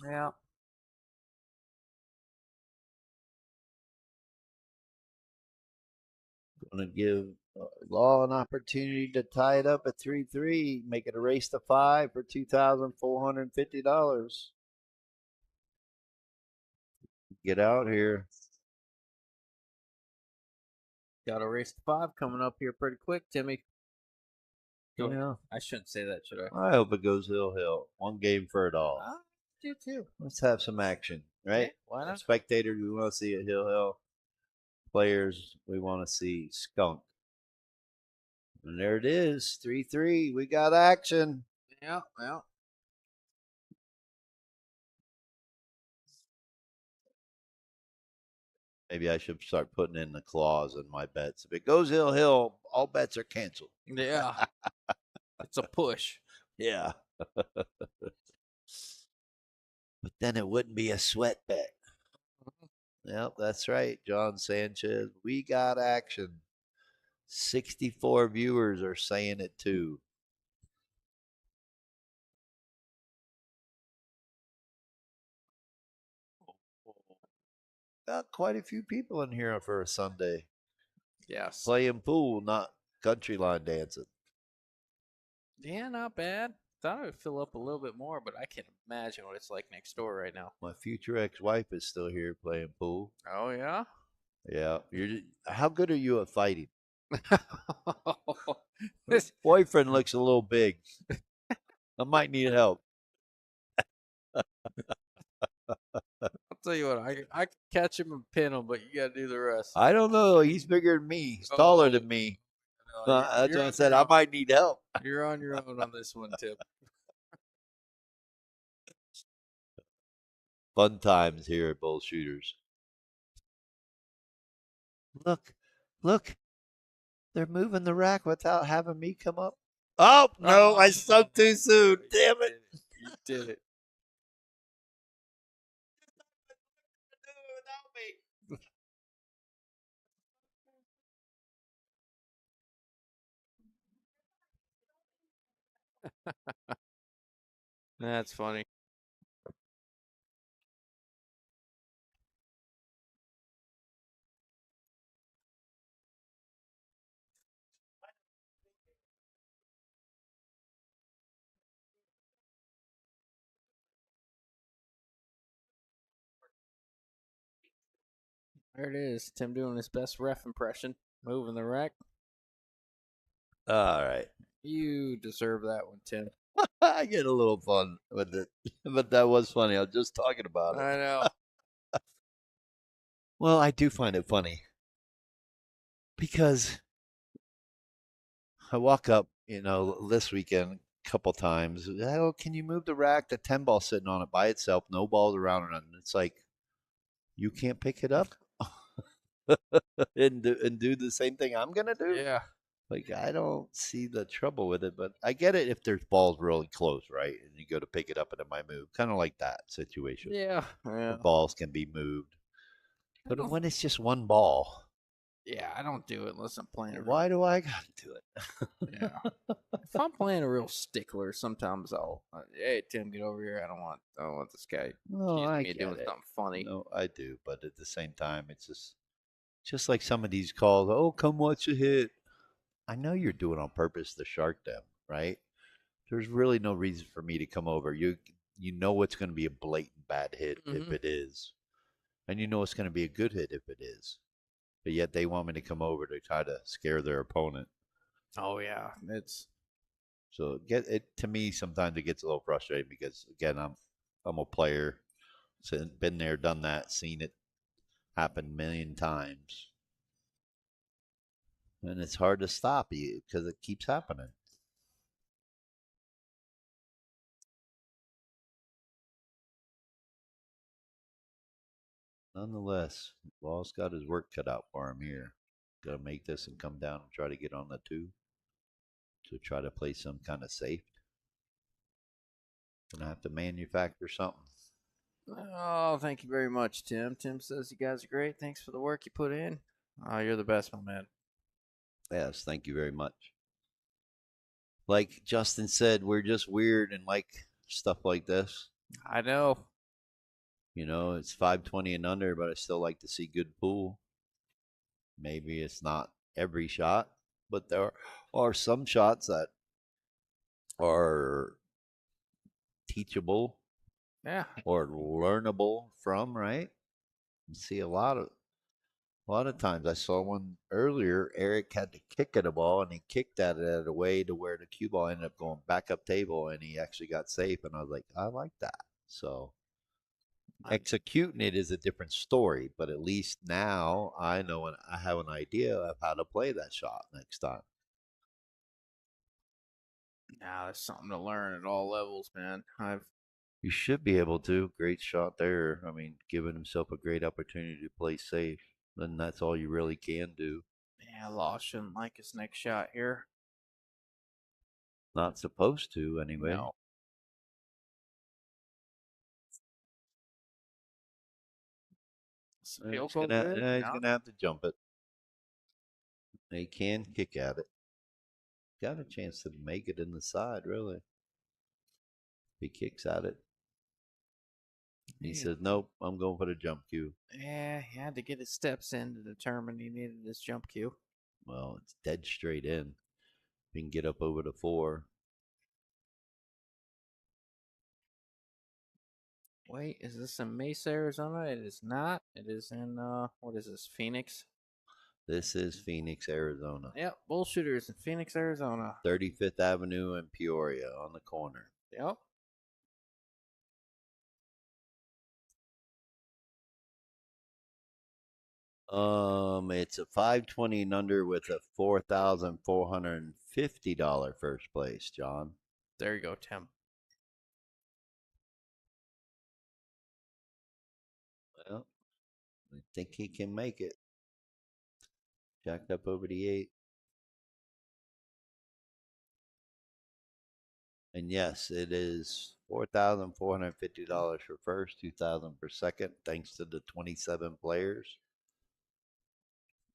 Yeah. Going to give Law an opportunity to tie it up at 3-3, make it a race to 5 for $2,450. Get out here. Got a race to 5 coming up here pretty quick, Timmy. Go. Yeah. I shouldn't say that, should I? I hope it goes hill. One game for it all. I do too. Let's have some action, right? Yeah, why not? Spectators, we want to see a hill. Players, we want to see skunk. And there it is, 3-3. We got action. Yeah, yeah. Maybe I should start putting in the clause in my bets. If it goes hill, all bets are canceled. Yeah. It's a push. Yeah. But then it wouldn't be a sweat bet. Yep, that's right, John Sanchez. We got action. 64 viewers are saying it too. Got quite a few people in here for a Sunday. Yes. Playing pool, not country line dancing. Yeah, not bad. Thought it would fill up a little bit more, but I can't imagine what it's like next door right now. My future ex-wife is still here playing pool. Oh, yeah? Yeah. How good are you at fighting? This- Boyfriend looks a little big. I might need help. I'll tell you what, I can catch him and pin him, but you got to do the rest. I don't know. He's bigger than me. He's taller than me. That's what I said. I might need help. You're on your own on this one, Tip. Fun times here at Bull Shooters. Look. They're moving the rack without having me come up. Oh no, I Oh, sunk too soon. you Damn did it. You did it. That's funny. There it is. Tim doing his best ref impression. Moving the rack. All right. You deserve that one, Tim. I get a little fun with it, but that was funny. I was just talking about it. I know. Well, I do find it funny because I walk up, this weekend a couple times. Oh, can you move the rack? The 10 ball sitting on it by itself, no balls around it. And it's like, you can't pick it up and do the same thing I'm going to do? Yeah. Like, I don't see the trouble with it, but I get it if there's balls really close, right? And you go to pick it up and it might move. Kind of like that situation Yeah. where Yeah. balls can be moved. I But don't- when it's just one ball, Yeah, I don't do it unless I'm playing a real. why do I got to do it? Yeah. If I'm playing a real stickler, sometimes I'll, hey Tim, get over here. I don't want this guy No, accusing I me of get doing it. something funny. No, I do, but at the same time, it's just like some of these calls. Oh, come watch a hit. I know you're doing it on purpose to shark them, right? There's really no reason for me to come over. You know it's going to be a blatant bad hit if Mhm. it is, and you know it's going to be a good hit if it is. But yet they want me to come over to try to scare their opponent. Oh yeah, it's So get it to me. Sometimes it gets a little frustrating because again, I'm a player, been there, done that, seen it happen a million times, and it's hard to stop you because it keeps happening. Nonetheless, Law's got his work cut out for him here. Got to make this and come down and try to get on the two to try to play some kind of safe. Gonna have to manufacture something. oh, thank you very much, Tim. Tim says you guys are great. Thanks for the work you put in. Oh, you're the best, my man. Yes, thank you very much. Like Justin said, we're just weird and like stuff like this. I know. It's 520 and under, but I still like to see good pool. Maybe it's not every shot, but there are some shots that are teachable Yeah. or learnable from, right? You see a lot of times. I saw one earlier. Eric had to kick at a ball, and he kicked at it at a way to where the cue ball ended up going back up table, and he actually got safe. And I was like, I like that. So executing it is a different story, but at least now I know and I have an idea of how to play that shot next time. Now there's something to learn at all levels, man. You should be able to. Great shot there. I mean, giving himself a great opportunity to play safe. Then that's all you really can do. Yeah, Law shouldn't like his next shot here. Not supposed to, anyway. No. Does the field He's goal gonna, good? he's No. gonna have to jump it. He can kick at it. Got a chance to make it in the side, really. He kicks at it. He says, "Nope, I'm going for the jump cue." Yeah, he had to get his steps in to determine he needed his jump cue. Well, it's dead straight in. He can get up over the four. Wait, is this in Mesa, Arizona? It is not. It is in what is this? Phoenix? This is Phoenix, Arizona. Yep, Bullshooters in Phoenix, Arizona. 35th Avenue and Peoria on the corner. Yep. It's a 520 and under with a $4,450 first place, John. There you go, Tim. Well, I think he can make it. Jacked up over the 8. And yes, it is $4,450 for first, 2,000 for second, thanks to the 27 players.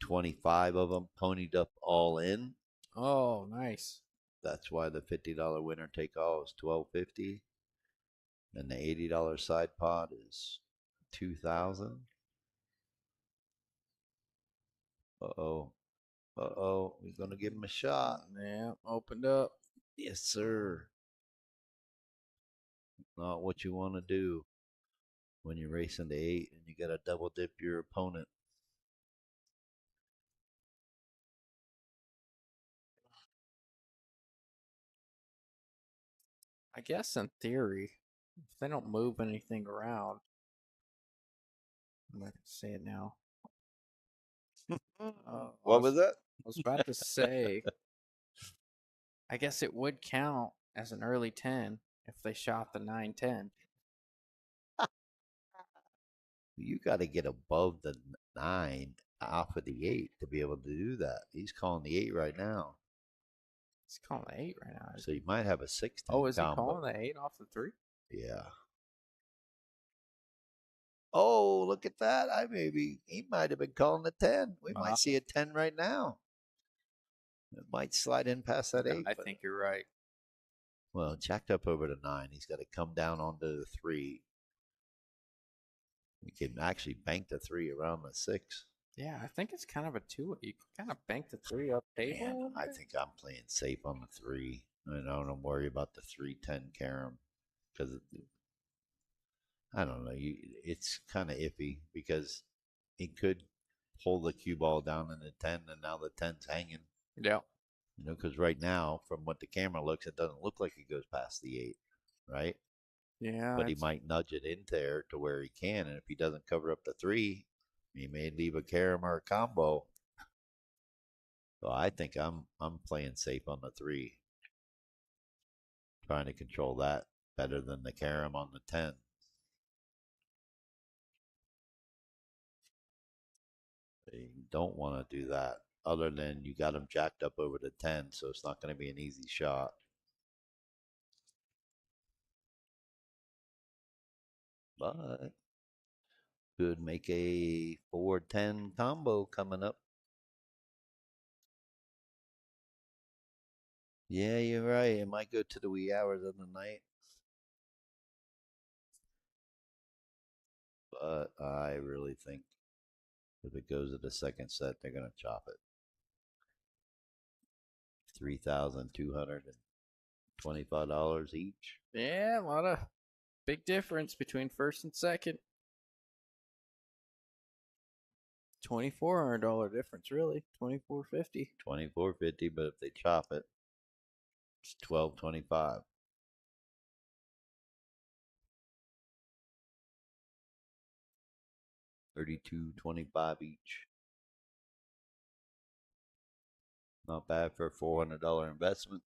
25 of them ponied up all in. Oh, nice. That's why the $50 winner take all is $1,250, and the $80 side pot is 2,000. Uh-oh. Uh-oh. We're going to give him a shot. Yeah, opened up. Yes, sir. Not what you want to do when you're racing to 8 and you got to double dip your opponent. I guess in theory, if they don't move anything around, I'm not gonna say it now. What was that? I was about to say, I guess it would count as an early 10 if they shot the 9-10. You got to get above the 9 off of the 8 to be able to do that. He's calling the 8 right now. He's calling the 8 right now. So you might have a 6 Oh, is he combo. calling the 8 off the 3? Yeah. Oh, look at that. He might have been calling the 10. We might see a 10 right now. It might slide in past that 8. I think you're right. Well, jacked up over to 9. He's got to come down onto the 3. You can actually bank the 3 around the 6. Yeah, I think it's kind of a 2. You can kind of bank the 3 up table. Man, I think I'm playing safe on the 3. And I don't worry about the 3-10 carom because I don't know. It's kind of iffy because he could pull the cue ball down in the 10, and now the 10's hanging. Yeah. You know, because right now, from what the camera looks, it doesn't look like it goes past the 8, right? Yeah. But he might nudge it in there to where he can, and if he doesn't cover up the 3, he may leave a carom or a combo. So I think I'm playing safe on the 3, trying to control that better than the carom on the 10. You don't want to do that, other than you got him jacked up over the 10, so it's not going to be an easy shot. But could make a 4-10 combo coming up. Yeah, you're right. It might go to the wee hours of the night. But I really think if it goes to the second set, they're going to chop it. $3,225 each. Yeah, a lot of big difference between first and second. $2,400 difference, really. $2,450. $2,450, but if they chop it, it's $1,225. $3,225 each. Not bad for a $400 investment.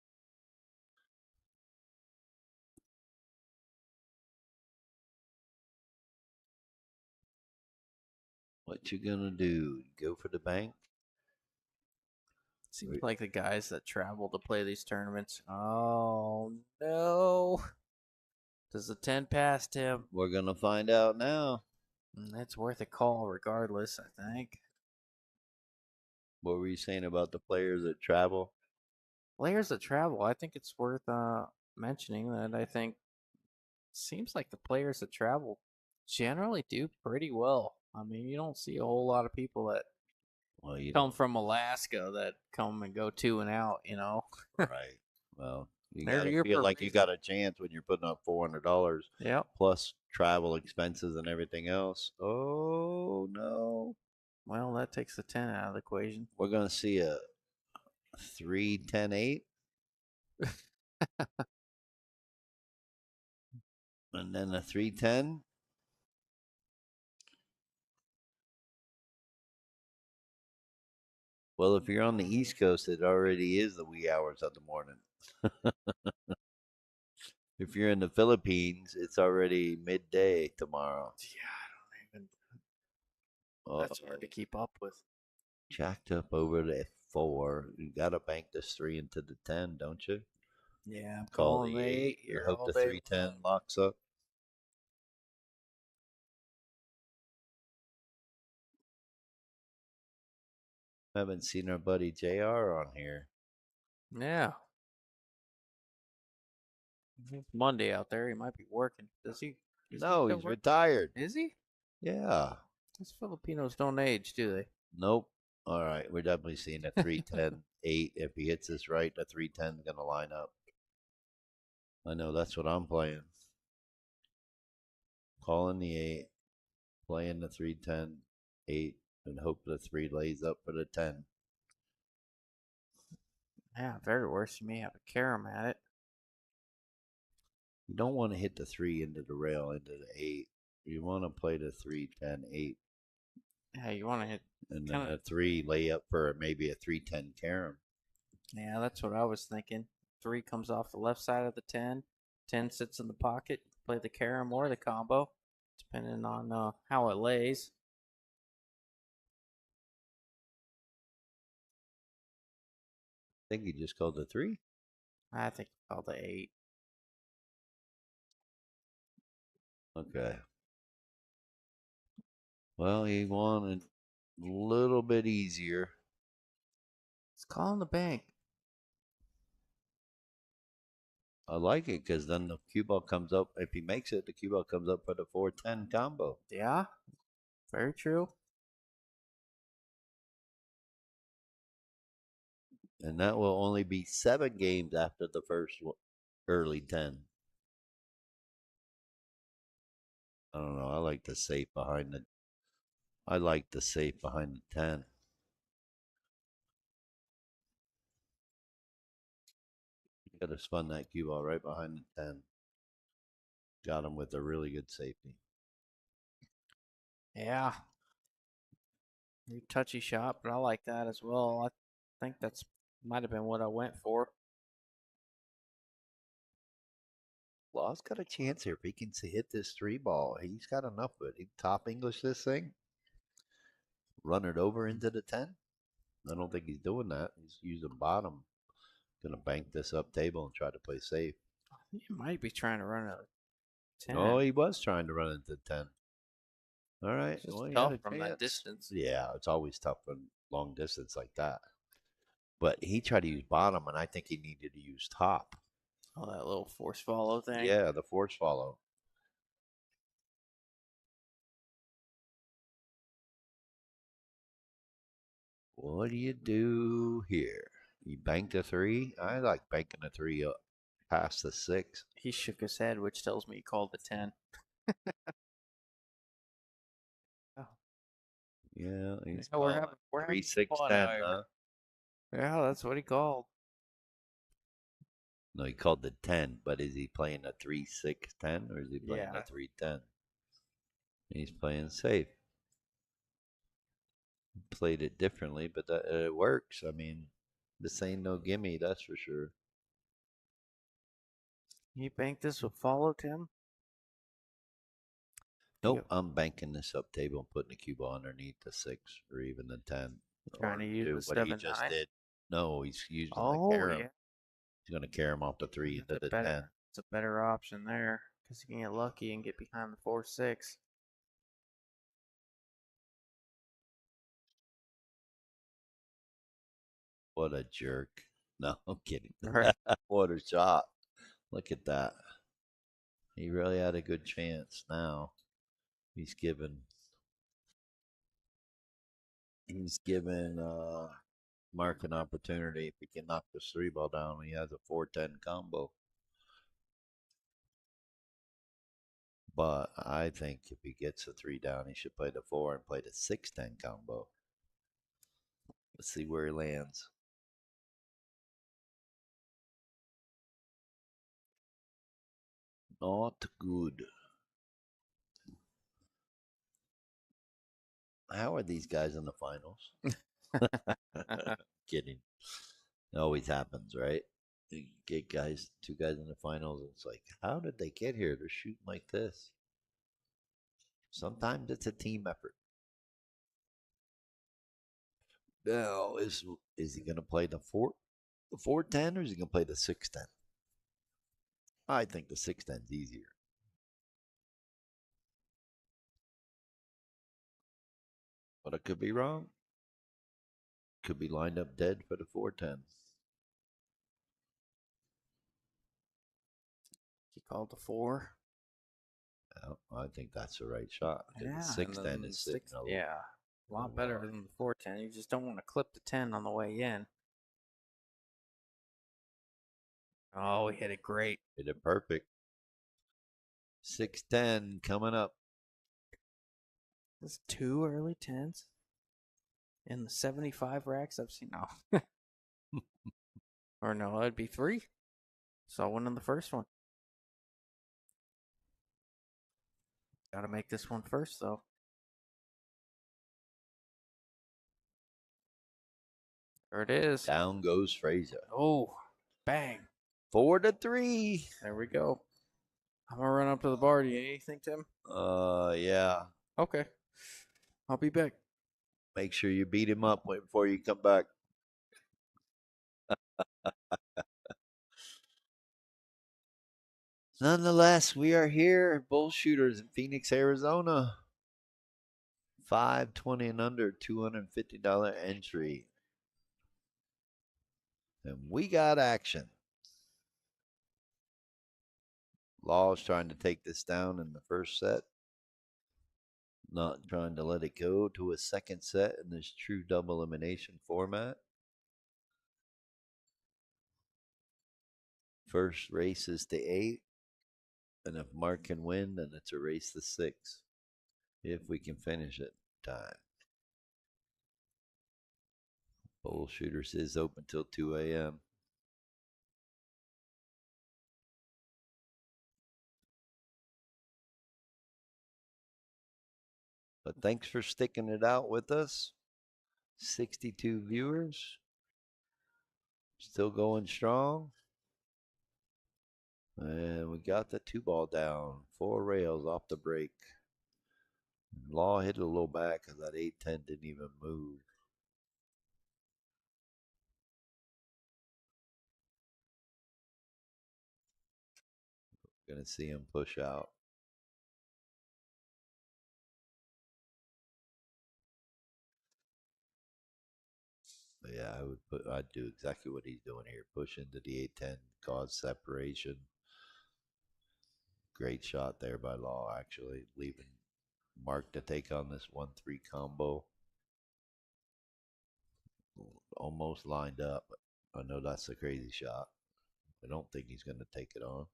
What you gonna do? Go for the bank? Seems like the guys that travel to play these tournaments. Oh no! Does the 10 pass him? We're gonna find out now. That's worth a call, regardless. I think. What were you saying about the players that travel? Players that travel, I think it's worth mentioning that I think seems like the players that travel generally do pretty well. I mean, you don't see a whole lot of people that come from Alaska that come and go 2 and out, you know. Right. Well, you They're gotta here feel for a like you reason. got a chance when you're putting up $400 Yep. plus travel expenses and everything else. Oh no. Well, that takes the 10 out of the equation. We're gonna see a 3-10-8. And then a 3-10. Well, if you're on the East Coast, it already is the wee hours of the morning. If you're in the Philippines, it's already midday tomorrow. Yeah, I don't even. That's hard to keep up with. Jacked up over the 4. You got to bank this 3 into the 10, don't you? Yeah, I'm Call calling the the 8. here I hope all the day 310 long. locks up. Haven't seen our buddy JR on here. Yeah. It's Monday out there. He might be working. Does he? Is he No, still he's working? retired. Is he? Yeah. These Filipinos don't age, do they? Nope. All right. We're definitely seeing a 310 8. If he hits this right, the 310 is going to line up. I know that's what I'm playing. Calling the 8, playing the 310 8, and hope the 3 lays up for the 10. Yeah, very worse. You may have a carom at it. You don't want to hit the 3 into the rail, into the 8. You want to play the 310 8, Yeah, you want to hit. and then Kinda- a 3 lay up for maybe a 310 carom. Yeah, that's what I was thinking. 3 comes off the left side of the 10. 10 sits in the pocket. Play the carom or the combo, depending on how it lays. I think he just called the 3. I think call the 8. Okay. Well, he wanted a little bit easier. It's calling the bank. I like it because then the cue ball comes up. If he makes it, the cue ball comes up for the 410 combo. Yeah, very true. And that will only be 7 games after the first early 10. I don't know. I like the safe behind the. I like the safe behind the 10. Could have spun that cue ball right behind the 10. Got him with a really good safety. Yeah. New touchy shot, but I like that as well. I think that's might have been what I went for. Law's got a chance here if he can hit this 3 ball. He's got enough of it. He top English this thing, run it over into the 10. I don't think he's doing that. He's using bottom. Gonna bank this up table and try to play safe. He might be trying to run a 10. Oh, he was trying to run into 10. All right. It's just Well, he tough had a from that chance. distance. Yeah, it's always tough on long distance like that. But he tried to use bottom, and I think he needed to use top. Oh, that little force follow thing. Yeah, the force follow. What do you do here? You bank the 3? I like banking the 3 up past the 6. He shook his head, which tells me he called the 10. Oh. Yeah, he's Yeah, we're having 3, 6, fun 10, out here. huh? Yeah, that's what he called. No, he called the 10, but is he playing a 3, 6, 10, or is he playing Yeah. a 3, 10? He's playing safe. Played it differently, but it works. I mean, this ain't no gimme, that's for sure. You bank this with follow, Tim? Nope, Yep. I'm banking this up table and putting the cue ball underneath the 6 or even the 10. Trying to use do the what he 7, just 9. did. No, he's using the Oh, carom. yeah. He's going to carry him off the 3 into the 10. It's a better option there because you can get lucky and get behind the 4, 6. What a jerk. No, I'm kidding. Right. What a shot. Look at that. He really had a good chance now. He's given Mark an opportunity if he can knock this 3 ball down. He has a 410 combo. But I think if he gets a 3 down, he should play the 4 and play the 610 combo. Let's see where he lands. Not good. How are these guys in the finals? Kidding. It always happens, right? You get 2 guys in the finals. And it's like, how did they get here? They're shooting like this. Sometimes it's a team effort. Now, is he going to play the 410 or is he going to play the 610? I think the 6-10's easier. But I could be wrong. Could be lined up dead for the 4-10. He called the 4. Well, I think that's the right shot. Because Yeah, the and 6-10 then is sitting six. a little. Yeah, a lot little better low. than the 410. You just don't want to clip the 10 on the way in. Oh, he hit it great. Hit it perfect. 6-10 coming up. There's 2 early 10s in the 75 racks I've seen. No. Or no, that'd be 3. Saw one in the first one. Gotta make this one first, though. There it is. Down goes Frazier. Oh, bang. 4-3. There we go. I'm gonna run up to the bar. Do you need anything, Tim? Yeah. Okay. I'll be back. Make sure you beat him up before you come back. Nonetheless, we are here at Bull Shooters in Phoenix, Arizona. 520 and under, $250 entry. And we got action. Law's trying to take this down in the first set. Not trying to let it go to a second set in this true double elimination format. First race is to 8. And if Mark can win, then it's a race to 6. If we can finish it in time. Bull Shooters is open till 2 a.m. But thanks for sticking it out with us. 62 viewers. Still going strong. And we got the 2-ball down. 4 rails off the break. Law hit it a little back because that 8-10 didn't even move. Gonna see him push out. But yeah, I'd do exactly what he's doing here. Push into the 8-10, cause separation. Great shot there by Law, actually, leaving Mark to take on this 1-3 combo. Almost lined up. I know that's a crazy shot. I don't think he's going to take it on.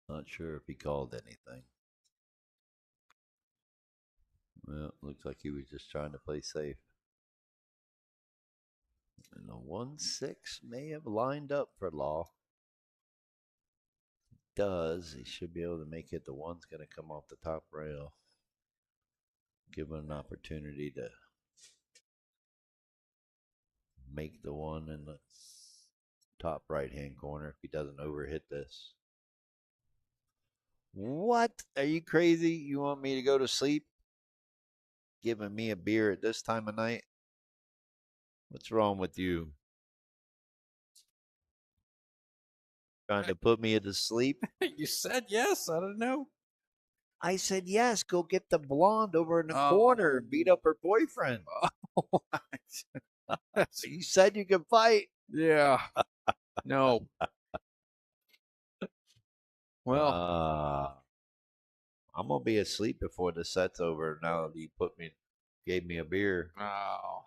Not sure if he called anything. Well, looks like he was just trying to play safe. And the 1-6 may have lined up for Law. Does. He should be able to make it. The 1's going to come off the top rail. Give him an opportunity to make the 1 in the top right-hand corner if he doesn't overhit this. What? Are you crazy? You want me to go to sleep? Giving me a beer at this time of night? What's wrong with you? Trying to put me to sleep? You said yes. I don't know. I said, yes, go get the blonde over in the corner and beat up her boyfriend. You said you could fight. Yeah. No. Well, I'm gonna be asleep before the set's over. Now that you gave me a beer. oh.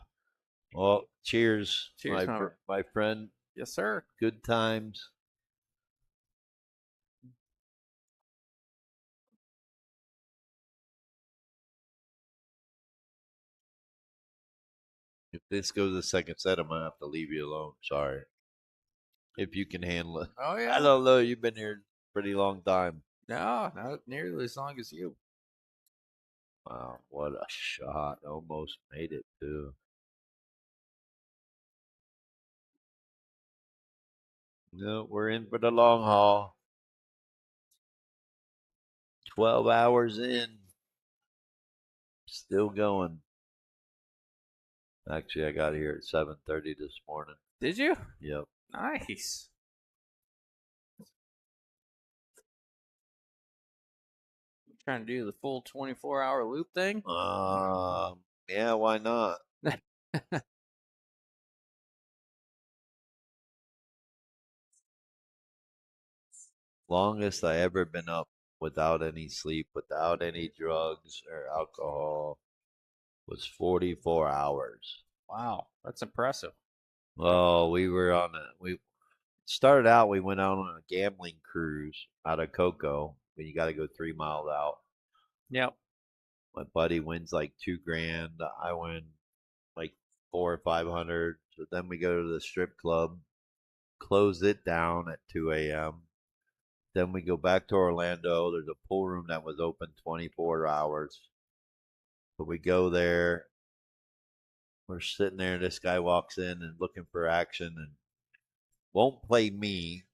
Well, cheers, Cheers, my friend. Yes, sir. Good times. If this goes the second set, I'm gonna have to leave you alone. Sorry. If you can handle it. Oh, yeah. I don't know. You've been here a pretty long time. No, not nearly as long as you. Wow, what a shot. Almost made it, too. No, we're in for the long haul. 12 hours in. Still going. Actually, I got here at 7:30 this morning. Did you? Yep. Nice. Trying to do the full 24-hour loop thing? Yeah, why not? Longest I ever been up without any sleep, without any drugs or alcohol was 44 hours. Wow, that's impressive. Oh, we started out, we went out on a gambling cruise out of Cocoa, but you got to go 3 miles out. Yep. My buddy wins like $2,000. I win like 400 or 500. So then we go to the strip club, close it down at 2 a.m. Then we go back to Orlando. There's a pool room that was open 24 hours. But we go there. We're sitting there. This guy walks in and looking for action and won't play me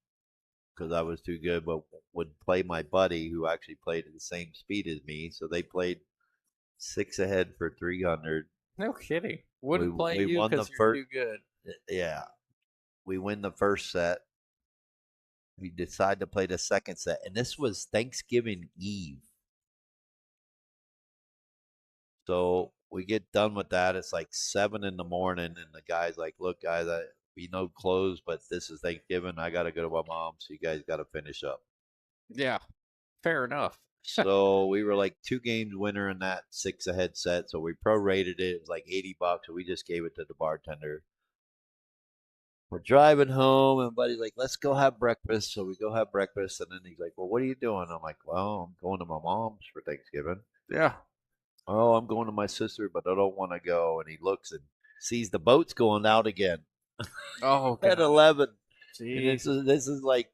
because I was too good, but would play my buddy who actually played at the same speed as me. So they played 6 ahead for 300. No kidding. Wouldn't play we you won the because you're first. too good. Yeah, we win the first set. We decide to play the second set, and this was Thanksgiving Eve. So we get done with that. It's like 7 in the morning, and the guy's like, "Look, guys, we know close, but this is Thanksgiving. I got to go to my mom, so you guys got to finish up." Yeah, fair enough. So we were like 2 games winner in that 6 ahead set. So we prorated it. It was like $80. So we just gave it to the bartender. We're driving home, and buddy's like, "Let's go have breakfast." So we go have breakfast, and then he's like, "Well, what are you doing?" I'm like, "Well, I'm going to my mom's for Thanksgiving." Yeah. "Oh, I'm going to my sister, but I don't want to go." And he looks and sees the boats going out again Oh, at God. 11. And Jeez. this is like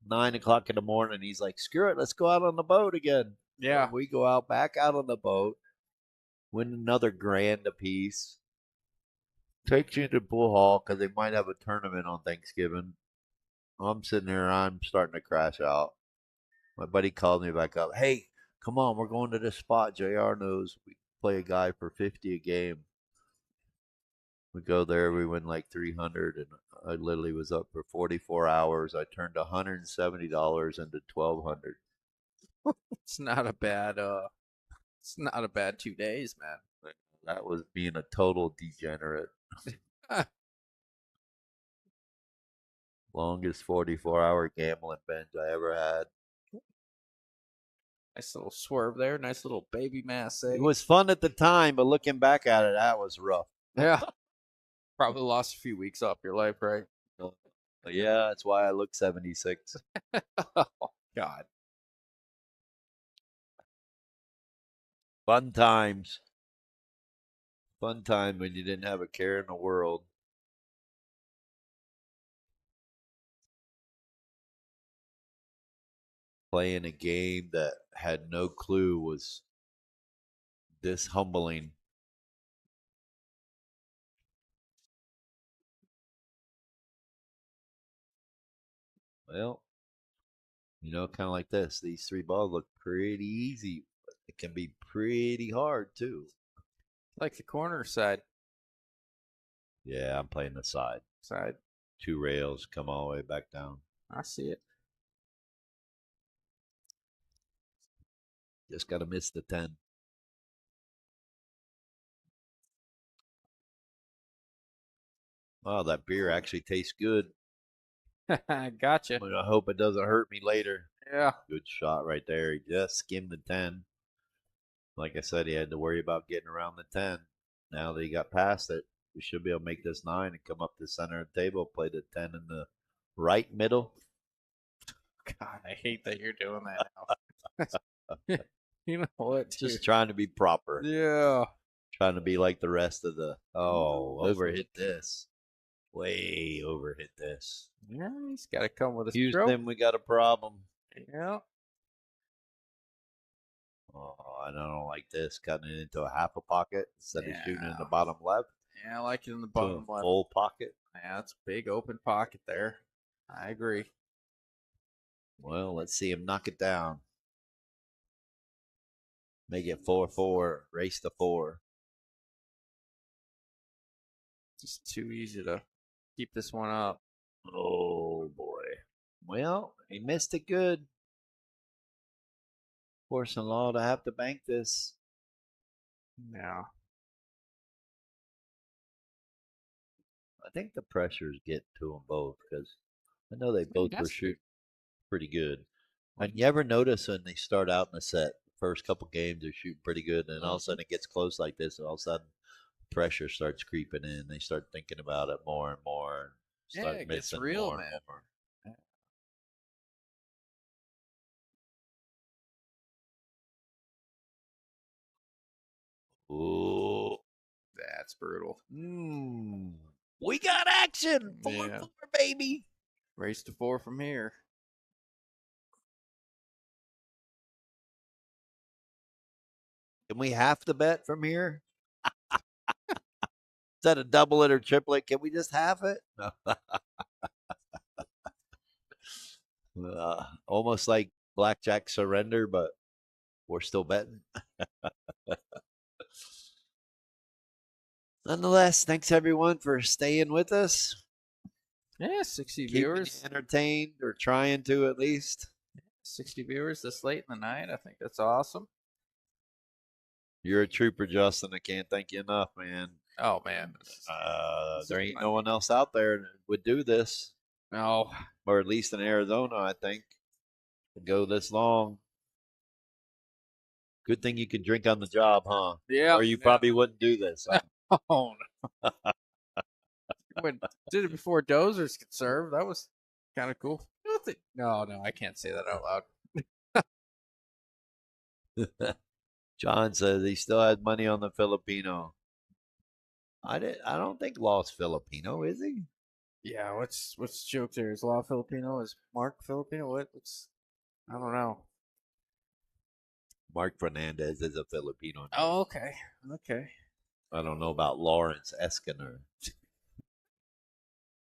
9 o'clock in the morning. He's like, "Screw it, let's go out on the boat again." Yeah. So we go out back out on the boat, win another grand apiece. Takes you to the pool hall because they might have a tournament on Thanksgiving. I'm sitting there, I'm starting to crash out. My buddy called me back up. "Hey, come on, we're going to this spot. JR knows we play a guy for 50 a game." We go there, we win like 300, and I literally was up for 44 hours. I turned $170 into 1,200. It's not a bad 2 days, man. That was being a total degenerate. Longest 44-hour gambling binge I ever had. Nice little swerve there. Nice little baby mass. It was fun at the time, but looking back at it, that was rough. Yeah. Probably lost a few weeks off your life, right? But yeah, that's why I look 76. Oh, God. Fun times. Fun time when you didn't have a care in the world. Playing a game that had no clue was this humbling. Well, kind of like this. These 3 balls look pretty easy, but it can be pretty hard too. Like the corner side. Yeah, I'm playing the side. 2 rails come all the way back down. I see it. Just got to miss the 10. Wow, that beer actually tastes good. Gotcha. I hope it doesn't hurt me later. Yeah. Good shot right there. He just skimmed the 10. Like I said, he had to worry about getting around the 10. Now that he got past it, we should be able to make this 9 and come up the center of the table, play the 10 in the right middle. God, I hate that you're doing that now. You know what? Just dude? trying to be proper. Yeah. Trying to be like the rest of the. Oh, overhit this. Way overhit this. Yeah, he's got to come with a Houston, stroke. we got a problem. Yeah. Oh, I don't like this. Cutting it into a half a pocket instead of shooting in the Yeah. bottom left. Yeah, I like it in the To a bottom left. full pocket. Yeah, it's a big open pocket there. I agree. Well, let's see him knock it down. Make it 4-4. Race to 4. Just too easy to keep this one up. Oh boy. Well, he missed it good. Forcing Law to have to bank this. Yeah. I think the pressures get to them both because I know they both were That's shooting pretty good. And you ever notice when they start out in the set, first couple games they're shooting pretty good, and then all of a sudden it gets close like this, and all of a sudden pressure starts creeping in. They start thinking about it more and more, and start it gets missing real, more man. and more. Ooh. That's brutal. We got action. 4-4, Yeah. baby. Race to 4 from here. Can we half the bet from here? Instead of double it or triple it, can we just half it? No. Almost like blackjack surrender, but we're still betting. Nonetheless, thanks everyone for staying with us. Yeah, 60 Keeping you viewers. entertained, or trying to at least. 60 viewers this late in the night. I think that's awesome. You're a trooper, Justin. I can't thank you enough, man. Oh, man. There ain't no one else out there that would do this, No. or at least in Arizona, I think, to go this long. Good thing you could drink on the job, huh? Yeah. Or you probably wouldn't do this. Huh? Oh, no. Did it before dozers could serve. That was kind of cool. No, I can't say that out loud. John says he still has money on the Filipino. I don't think Law's Filipino, is he? Yeah, what's the joke there? Is Law Filipino? Is Mark Filipino? What's I don't know. Mark Fernandez is a Filipino. Oh, okay. Okay. I don't know about Lawrence Eskener.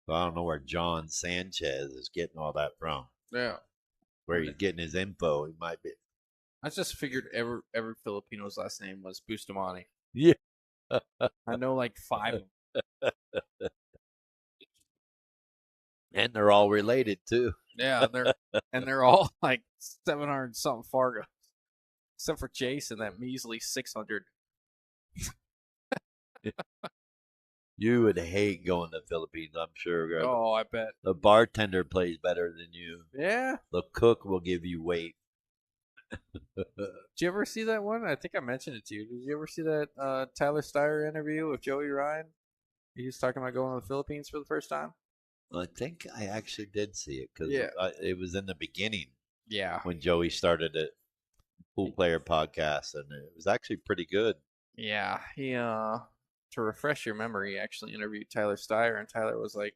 So I don't know where John Sanchez is getting all that from. Yeah. Where he's getting his info. He might be. I just figured every Filipino's last name was Bustamante. Yeah. I know like 5. And they're all related too. Yeah, they're all like 700 something Fargo, except for Jason, that measly 600. You would hate going to the Philippines, I'm sure. Oh, I bet. The bartender plays better than you. Yeah. The cook will give you weight. Did you ever see that one? I think I mentioned it to you. Did you ever see that Tyler Steyer interview with Joey Ryan? He was talking about going to the Philippines for the first time. I think I actually did see it because Yeah. it was in the beginning Yeah. when Joey started it, Pool Player Podcast, and it was actually pretty good. Yeah. He to refresh your memory, he actually interviewed Tyler Steyer, and Tyler was like,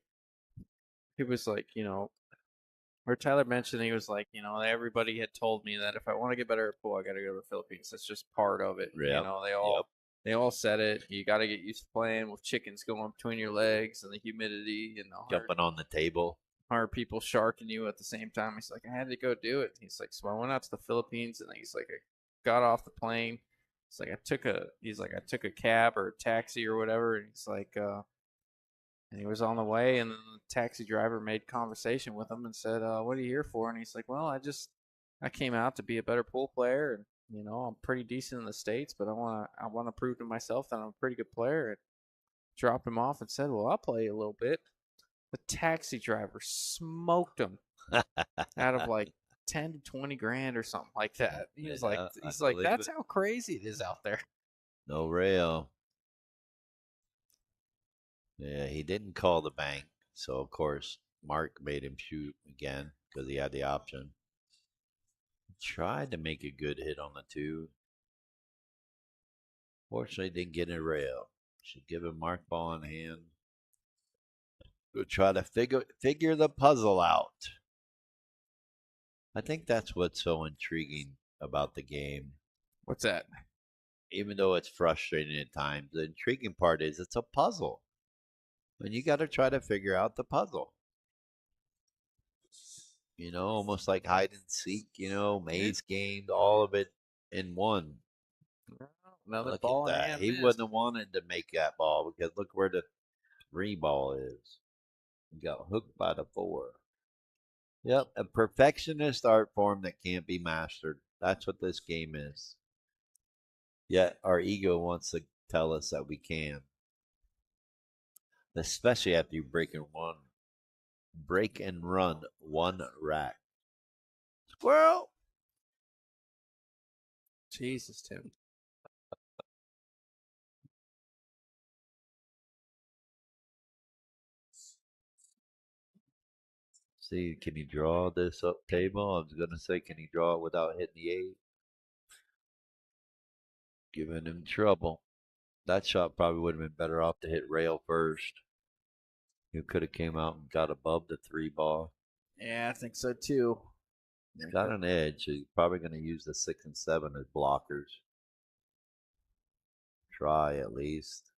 where Tyler mentioned, he was like, everybody had told me that if I want to get better at pool, I got to go to the Philippines. That's just part of it. Yep. They all said it. You got to get used to playing with chickens going between your legs and the humidity and the Jumping on the table. 100 people sharking you at the same time. He's like, I had to go do it. He's like, so I went out to the Philippines, and he's like, I got off the plane. It's like I took a cab or a taxi or whatever, and he's like, and he was on the way, and then the taxi driver made conversation with him and said, "What are you here for?" And he's like, "Well, I came out to be a better pool player, and I'm pretty decent in the States, but I want to prove to myself that I'm a pretty good player." And dropped him off and said, "Well, I'll play a little bit." The taxi driver smoked him out of like 10 to 20 grand or something like that. He's like, that's how crazy it is out there. No rail. Yeah, he didn't call the bank, so of course Mark made him shoot again because he had the option. He tried to make a good hit on the 2. Fortunately, didn't get a rail. Should give him Mark ball in hand. We'll try to figure the puzzle out. I think that's what's so intriguing about the game. What's that? Even though it's frustrating at times, the intriguing part is it's a puzzle. And you got to try to figure out the puzzle. Almost like hide and seek, maze games, all of it in one. Another Look ball at in that. hand He missed. wouldn't have wanted to make that ball because look where the 3 ball is. He got hooked by the 4. Yep, a perfectionist art form that can't be mastered. That's what this game is. Yet our ego wants to tell us that we can. Especially after you break and run one rack. Squirrel! Jesus, Tim. See, can he draw this up table? I was gonna say, can he draw it without hitting the 8? Giving him trouble. That shot probably would have been better off to hit rail first. You could have came out and got above the 3 ball. Yeah, I think so too. He's got an edge, so he's probably going to use the 6 and 7 as blockers. Try at least.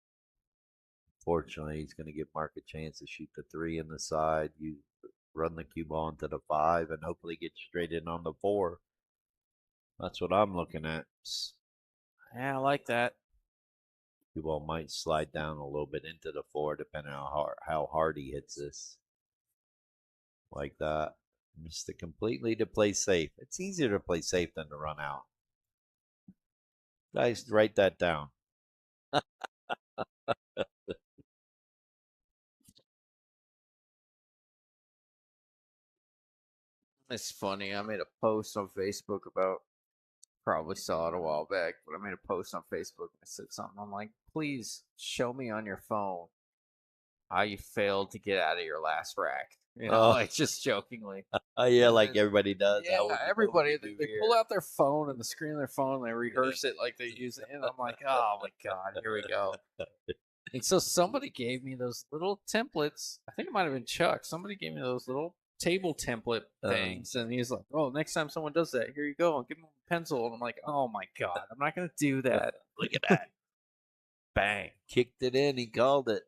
Fortunately, he's going to give Mark a chance to shoot the 3 in the side. You run the cue ball into the 5 and hopefully get straight in on the 4. That's what I'm looking at. Yeah, I like that. Cue ball might slide down a little bit into the 4 depending on how hard he hits this. Like that. Just to play safe. It's easier to play safe than to run out. Guys, write that down. It's funny. I made a post on Facebook about, probably saw it a while back, but I made a post on Facebook. I said something. I'm like, please show me on your phone how you failed to get out of your last rack. You know, Oh. like just jokingly. Oh yeah, And like then- everybody does. Yeah, What would everybody, you they do pull here? out their phone and the screen of their phone and they rehearse it like they use it. And I'm like, oh my God, here we go. And so somebody gave me those little templates. I think it might have been Chuck. Somebody gave me those little table template things. And he's like, oh, next time someone does that, here you go. And give him a pencil. And I'm like, oh my God, I'm not going to do that. Look at that. Bang. Kicked it in. He called it.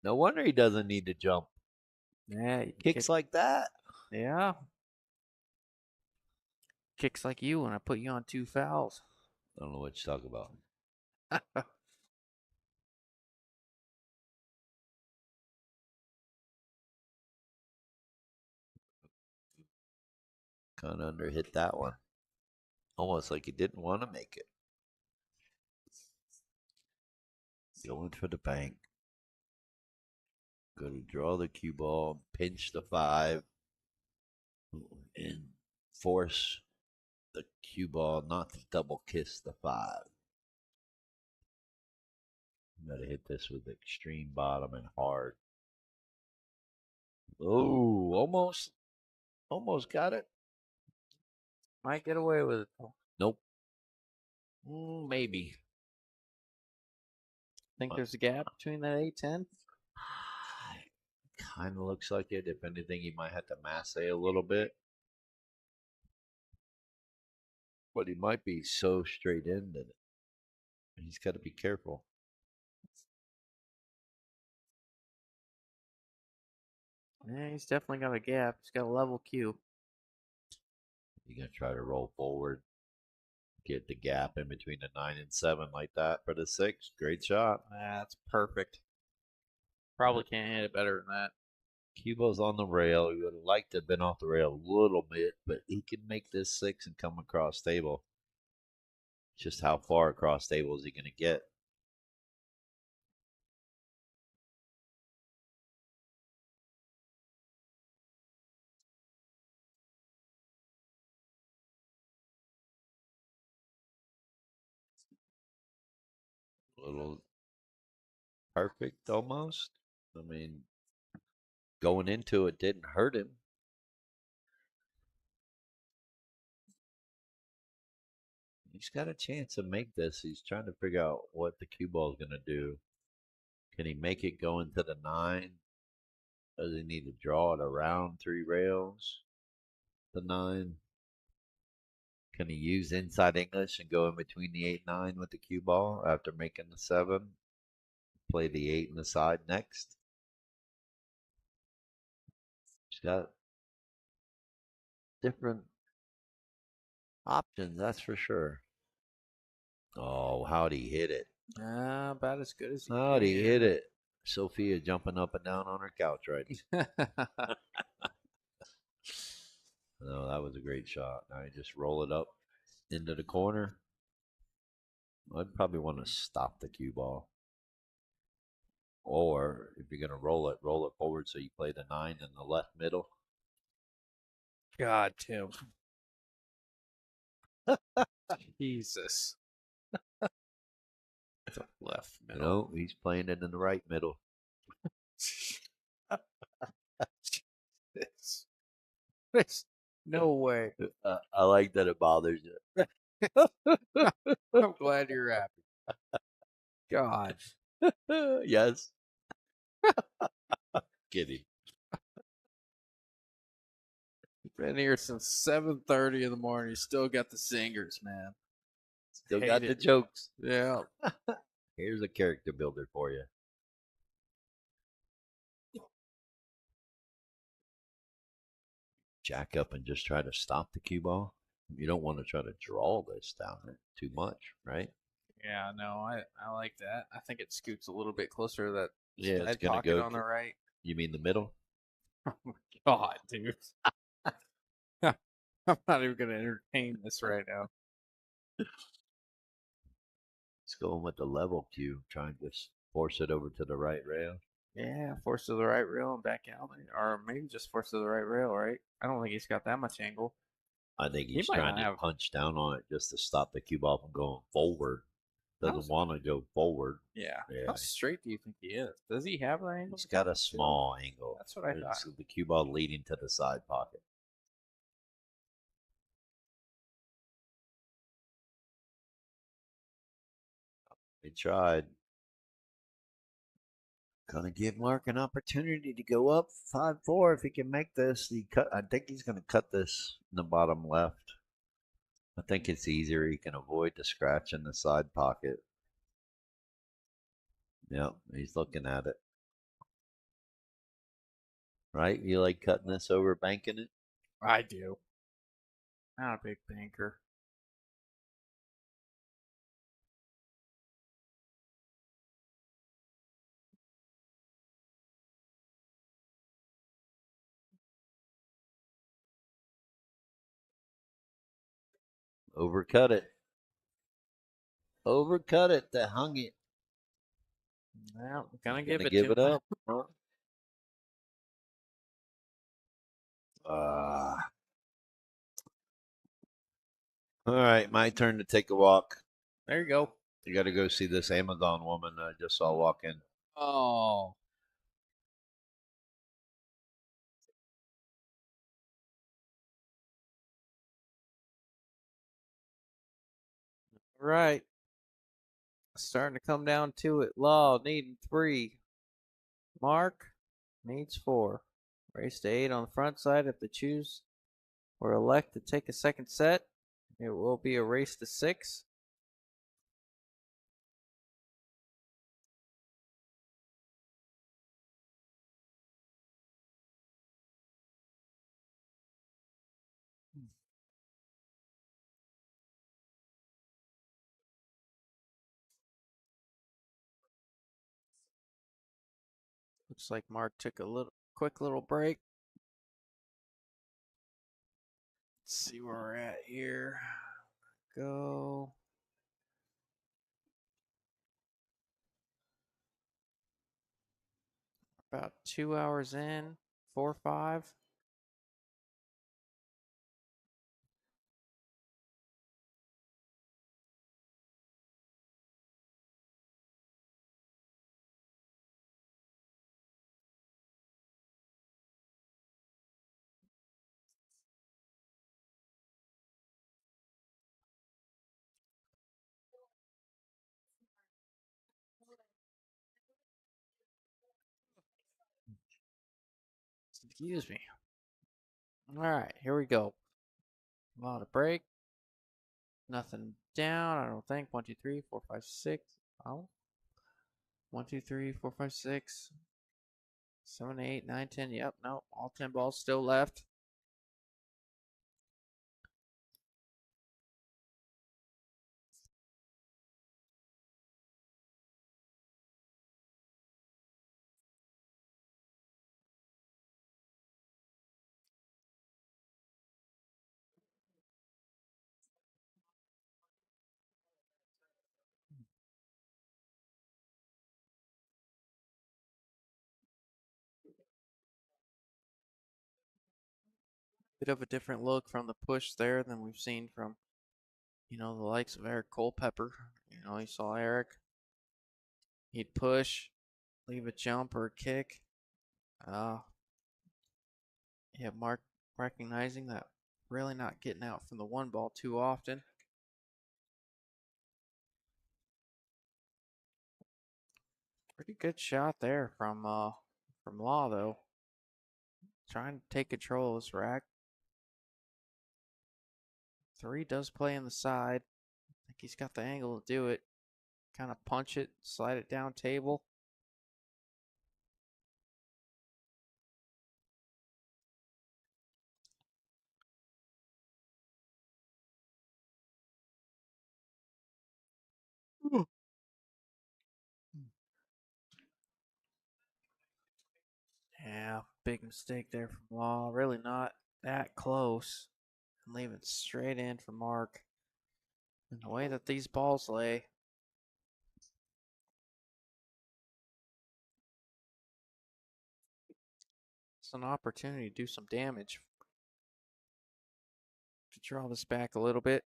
No wonder he doesn't need to jump. Yeah. You Kicks like that. yeah. Kicks like you when I put you on 2 fouls. I don't know what you're talking about. Kind of under hit that one. Almost like he didn't want to make it. Going for the bank. Going to draw the cue ball, pinch the 5, and force the cue ball not to double kiss the 5. Got to hit this with extreme bottom and hard. Oh, almost got it. Might get away with it though. Nope. Maybe. Think there's a gap between that 8-10? Kind of looks like it. If anything, he might have to masse a little bit. But he might be so straight into it. He's got to be careful. Yeah, he's definitely got a gap. He's got a level cue. You're going to try to roll forward. Get the gap in between the 9 and 7 like that for the 6. Great shot. That's perfect. Probably can't hit it better than that. Cubo's on the rail. He would have liked to have been off the rail a little bit, but he can make this 6 and come across table. Just how far across table is he going to get? A little perfect almost. I mean, going into it didn't hurt him. He's got a chance to make this. He's trying to figure out what the cue ball is going to do. Can he make it go into the 9? Does he need to draw it around 3 rails? The 9? Can he use inside English and go in between the 8-9 with the cue ball after making the 7? Play the 8 in the side next. He's got different options, that's for sure. Oh, how'd he hit it? About as good as he How'd he hit it? Sophia jumping up and down on her couch right. can. No, that was a great shot. Now you just roll it up into the corner. I'd probably want to stop the cue ball. Or if you're gonna roll it forward so you play the 9 in the left middle. God, Tim. Jesus. The left You middle. know, he's playing it in the right middle. There's no way. I like that it bothers you. I'm glad you're happy. God. Yes. Kidding. Been here since 7:30 in the morning. You still got the singers, man. Still Hate got the it. jokes. Yeah. Here's a character builder for you. Jack up and just try to stop the cue ball. You don't want to try to draw this down too much, right? Yeah, no, I like that. I think it scoots a little bit closer to that Yeah, it's side gonna pocket go. on the right. You mean the middle? Oh my God, dude. I'm not even gonna entertain this right now. It's going with the level cue. Try and just force it over to the right rail. Yeah, force to the right rail and back out, or maybe just force to the right rail, right? I don't think he's got that much angle. I think He he's might trying not to have. punch down on it just to stop the cue ball from going forward. How Doesn't want to go forward. Yeah. Yeah. How straight do you think he is? Does he have an angle? He's got a small angle. That's what I thought. It's the cue ball leading to the side pocket. He tried. Gonna give Mark an opportunity to go up 5-4 if he can make this. I think he's gonna cut this in the bottom left. I think it's easier. He can avoid the scratch in the side pocket. Yep, he's looking at it. Right? You like cutting this over, banking it? I do. Not a big banker. Overcut it. Overcut it. They hung it. Well, gonna give Gonna it give to it him. up. All right, my turn to take a walk. There you go. You got to go see this Amazon woman I just saw walk in. Oh. Right. Starting to come down to it. Law needing 3. Mark needs 4. Race to 8 on the front side. If they choose or elect to take a second set, it will be a race to 6. Looks like Mark took a quick little break. Let's see where we're at here. Go. About 2 hours in, 4 or 5. Excuse me. All right, here we go. A lot of break. Nothing down, I don't think. 1, 2, 3, 4, 5, 6. Oh. 1, 2, 3, 4, 5, 6. 7, 8, 9, 10. Yep, no. All 10 balls still left. Bit of a different look from the push there than we've seen from, the likes of Eric Culpepper. You saw Eric. He'd push, leave a jump or a kick. Uh, yeah, Mark recognizing that really not getting out from the one ball too often. Pretty good shot there from Law though. Trying to take control of his rack. 3 does play in the side. I think he's got the angle to do it. Kind of punch it, slide it down table. Yeah, big mistake there from Law. Really not that close. And leaving straight in for Mark. And the way that these balls lay, it's an opportunity to do some damage. To draw this back a little bit.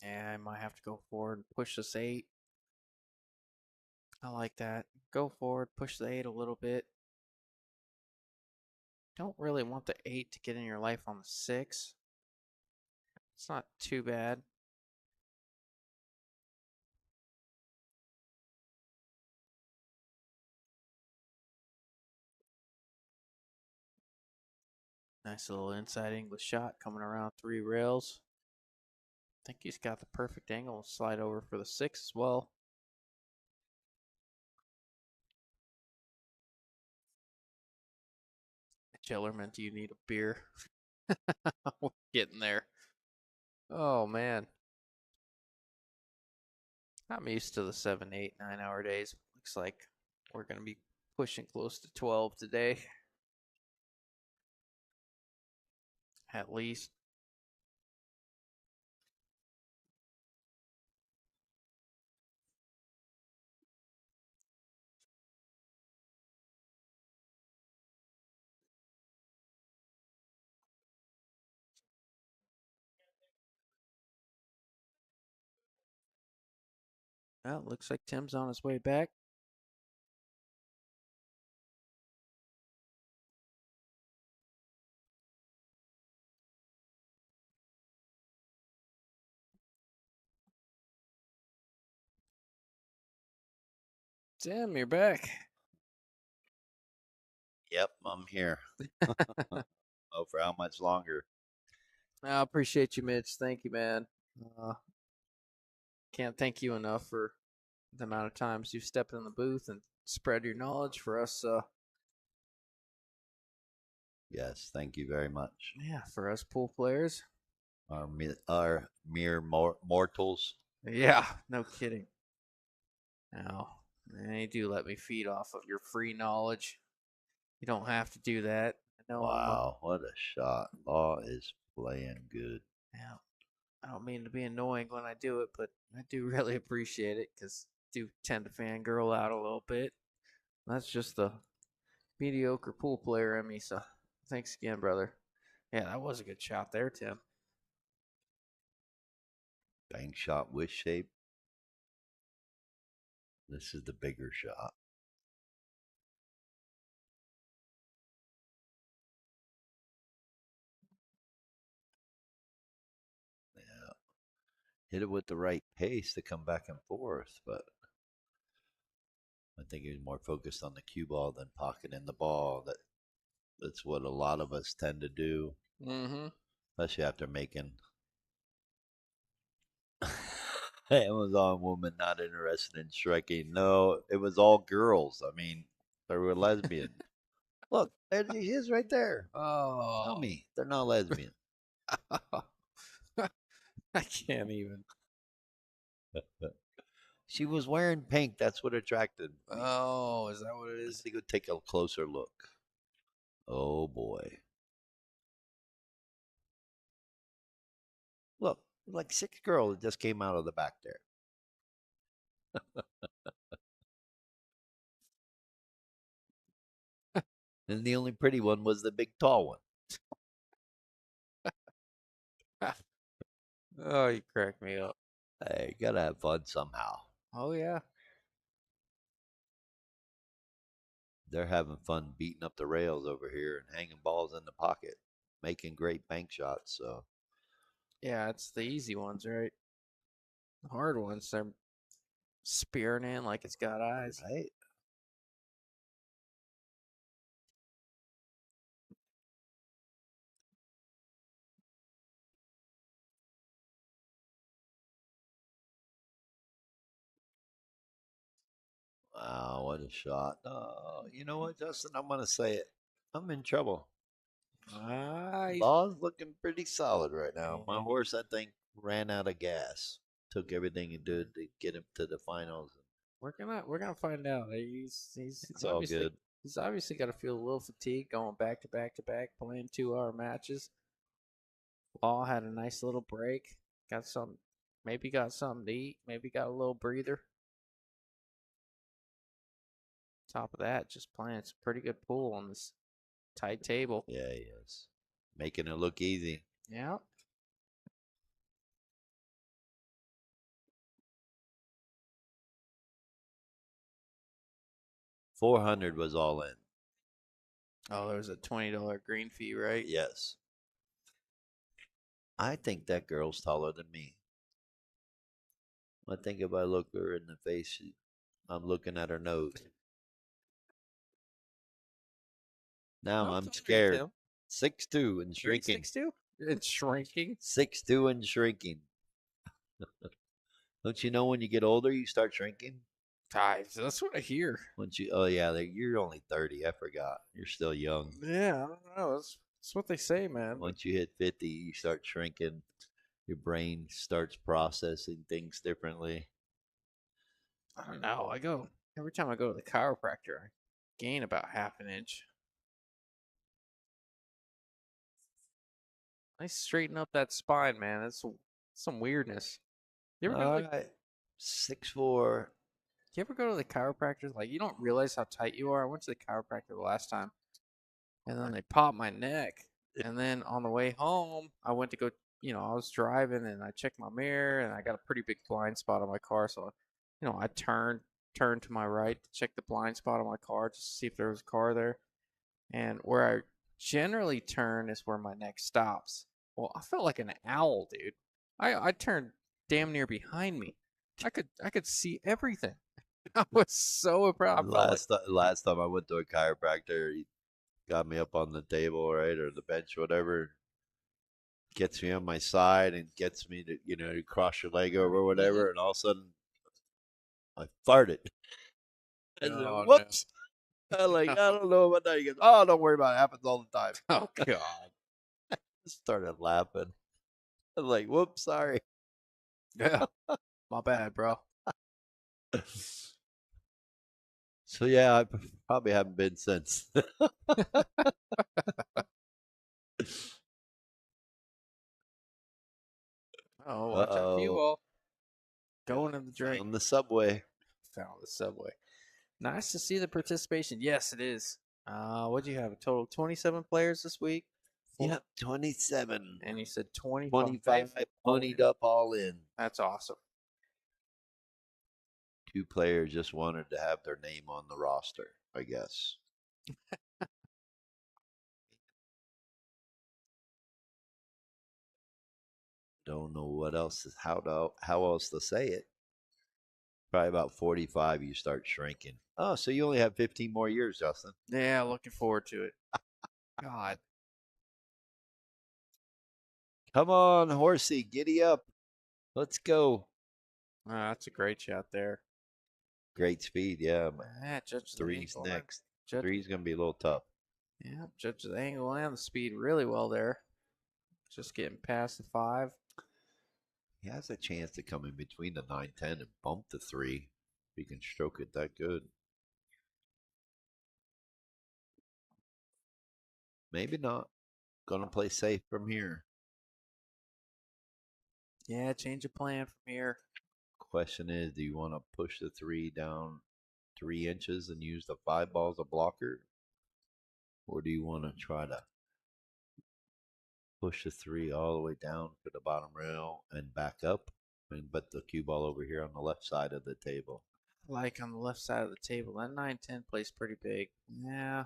Yeah, I might have to go forward and push this 8. I like that. Go forward, push the 8 a little bit. Don't really want the 8 to get in your life on the 6. It's not too bad. Nice little inside English shot coming around 3 rails. I think he's got the perfect angle to slide over for the 6 as well. Chillerman, do you need a beer? We're getting there. Oh, man. I'm used to the 7, 8, 9 hour days. Looks like we're going to be pushing close to 12 today. At least. Well, looks like Tim's on his way back. Tim, you're back. Yep, I'm here. Oh, for how much longer? I appreciate you, Mitch. Thank you, man. Can't thank you enough for the amount of times you've stepped in the booth and spread your knowledge for us. Yes, thank you very much. Yeah, for us pool players. Our mere mortals. Yeah, no kidding. Now, you do let me feed off of your free knowledge. You don't have to do that. I know Wow, what a shot. Law is playing good. Yeah, I don't mean to be annoying when I do it, but I do really appreciate it because I do tend to fangirl out a little bit. That's just the mediocre pool player in me. So thanks again, brother. Yeah, that was a good shot there, Tim. Bank shot wish shape. This is the bigger shot. Yeah. Hit it with the right pace to come back and forth, but I think he was more focused on the cue ball than pocketing the ball. That's what a lot of us tend to do, especially after making Amazon woman not interested in striking. No, it was all girls. I mean, they were lesbian. Look, there she is right there. Oh, Tell me, they're not lesbian. I can't even. She was wearing pink. That's what attracted me. Oh, is that what it Let's is? go take a closer look. Oh boy. Look, Like 6 girls that just came out of the back there. And the only pretty one was the big tall one. Oh, you crack me up. Hey, gotta have fun somehow. Oh yeah. They're having fun beating up the rails over here and hanging balls in the pocket, making great bank shots. So Yeah, it's the easy ones, right? The hard ones, they're spearing in like it's got eyes. right. Wow, what a shot. You know what, Justin? I'm going to say it. I'm in trouble. Nice. Law's looking pretty solid right now. My Yeah. horse, I think, ran out of gas. Took everything he did to get him to the finals. We're gonna find out. He's It's all obviously good. he's obviously got to feel a little fatigued going back to back to back playing 2 hour matches. Law had a nice little break. Maybe got something to eat. Maybe got a little breather. Top of that, just playing some pretty good pool on this tight table. Yeah, he is. Making it look easy. Yeah. 400 was all in. Oh, there was a $20 green fee, right? Yes. I think that girl's taller than me. I think if I look her in the face, I'm looking at her nose. Now No, I'm taller than scared. Tim. 6'2" and You're shrinking. 6'2"? It's shrinking. 6'2" and shrinking. Don't you know when you get older, you start shrinking? Guys, that's what I hear. Once you, oh yeah, you're only 30. I forgot. You're still young. Yeah, I don't know. That's what they say, man. Once you hit 50, you start shrinking. Your brain starts processing things differently. I don't know. Every time I go to the chiropractor, I gain about half an inch. I straighten up that spine, man. That's some weirdness. You ever go All to right. 6'4". you ever go to the chiropractor? Like you don't realize how tight you are. I went to the chiropractor the last time, and then they popped my neck. And then on the way home, I went to go. I was driving and I checked my mirror, and I got a pretty big blind spot on my car. So, I turned to my right to check the blind spot on my car just to see if there was a car there. And where I generally turn is where my neck stops. Well, I felt like an owl, dude. I turned damn near behind me. I could see everything. I was so proud. I felt like Last time I went to a chiropractor, he got me up on the table, right, or the bench, whatever. Gets me on my side and gets me to, to cross your leg over, whatever. And all of a sudden, I farted. I said, oh no. whoops. I'm like, I don't know about that. He goes, oh, don't worry about it. It happens all the time. Oh god. Started laughing. I was like, whoops, sorry. Yeah. My bad, bro. So, yeah, I probably haven't been since. Oh, watch out for you Uh-oh. all. Going in the drink. On the subway. Found the subway. Nice to see the participation. Yes, it is. What do you have? A total of 27 players this week? Yep, 27. And you said 25. 25 ponied up all in. That's awesome. 2 players just wanted to have their name on the roster, I guess. Don't know what else is how else to say it. Probably about 45 you start shrinking. Oh, so you only have 15 more years, Justin. Yeah, looking forward to it. God. Come on, horsey, giddy up. Let's go. That's a great shot there. Great speed, yeah. But Judge the three's angle. next. Judge, Three's gonna be a little tough. yeah, judge the angle and the speed really well there. Just getting past the 5. He has a chance to come in between the 9-10 and bump the 3. If he can stroke it that good. Maybe not. Gonna play safe from here. Yeah, change of plan from here. Question is, do you want to push the 3 down 3 inches and use the 5 ball as a blocker? Or do you want to try to push the 3 all the way down to the bottom rail and back up and put the cue ball over here on the left side of the table? Like on the left side of the table. That 9-10 plays pretty big. Yeah.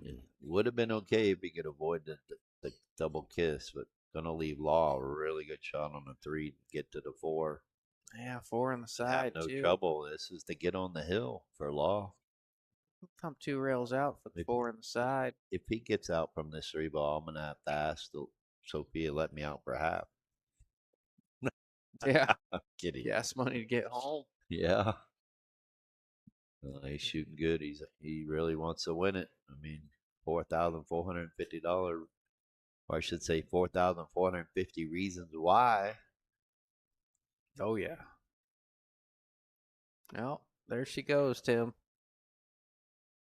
It would have been okay if he could avoid the double kiss, but gonna leave Law a really good shot on the 3 to get to the 4. Yeah, 4 on the Have side, no too. trouble. This is to get on the hill for Law. Come 2 rails out for the If- 4 on the side. If he gets out from this 3 ball, I'm gonna have to ask Sophia let me out for half. Yeah. Kidding. Gas money to get home. Yeah. He's shooting good. He really wants to win it. I mean, $4,450, or I should say 4,450 reasons why. Oh, yeah. Oh, there she goes, Tim.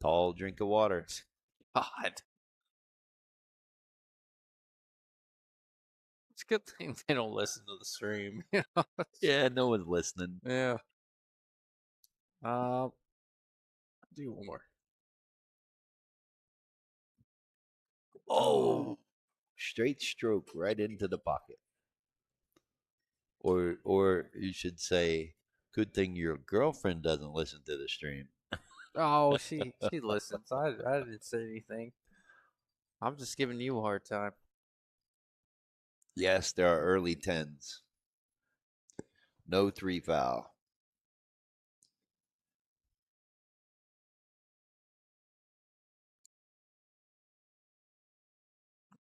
Tall drink of water. God. It's a good thing they don't listen to the stream. You know? Yeah, no one's listening. Yeah. Do one more. Oh, straight stroke right into the pocket. Or you should say, good thing your girlfriend doesn't listen to the stream. Oh, she listens. I didn't say anything. I'm just giving you a hard time. Yes, there are early tens. No 3 foul.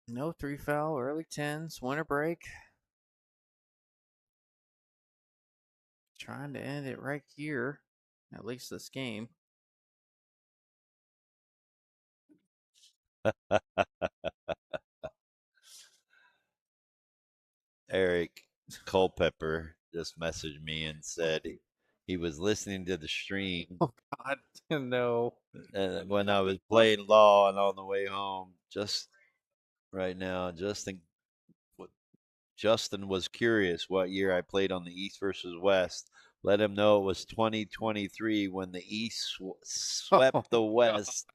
No 3 foul, early 10s, winter break. Trying to end it right here, at least this game. Eric Culpepper just messaged me and said he was listening to the stream Oh God, no. when I was playing Law and on the way home. Just right now, Justin was curious what year I played on the East versus West. Let him know it was 2023 when the East swept the West.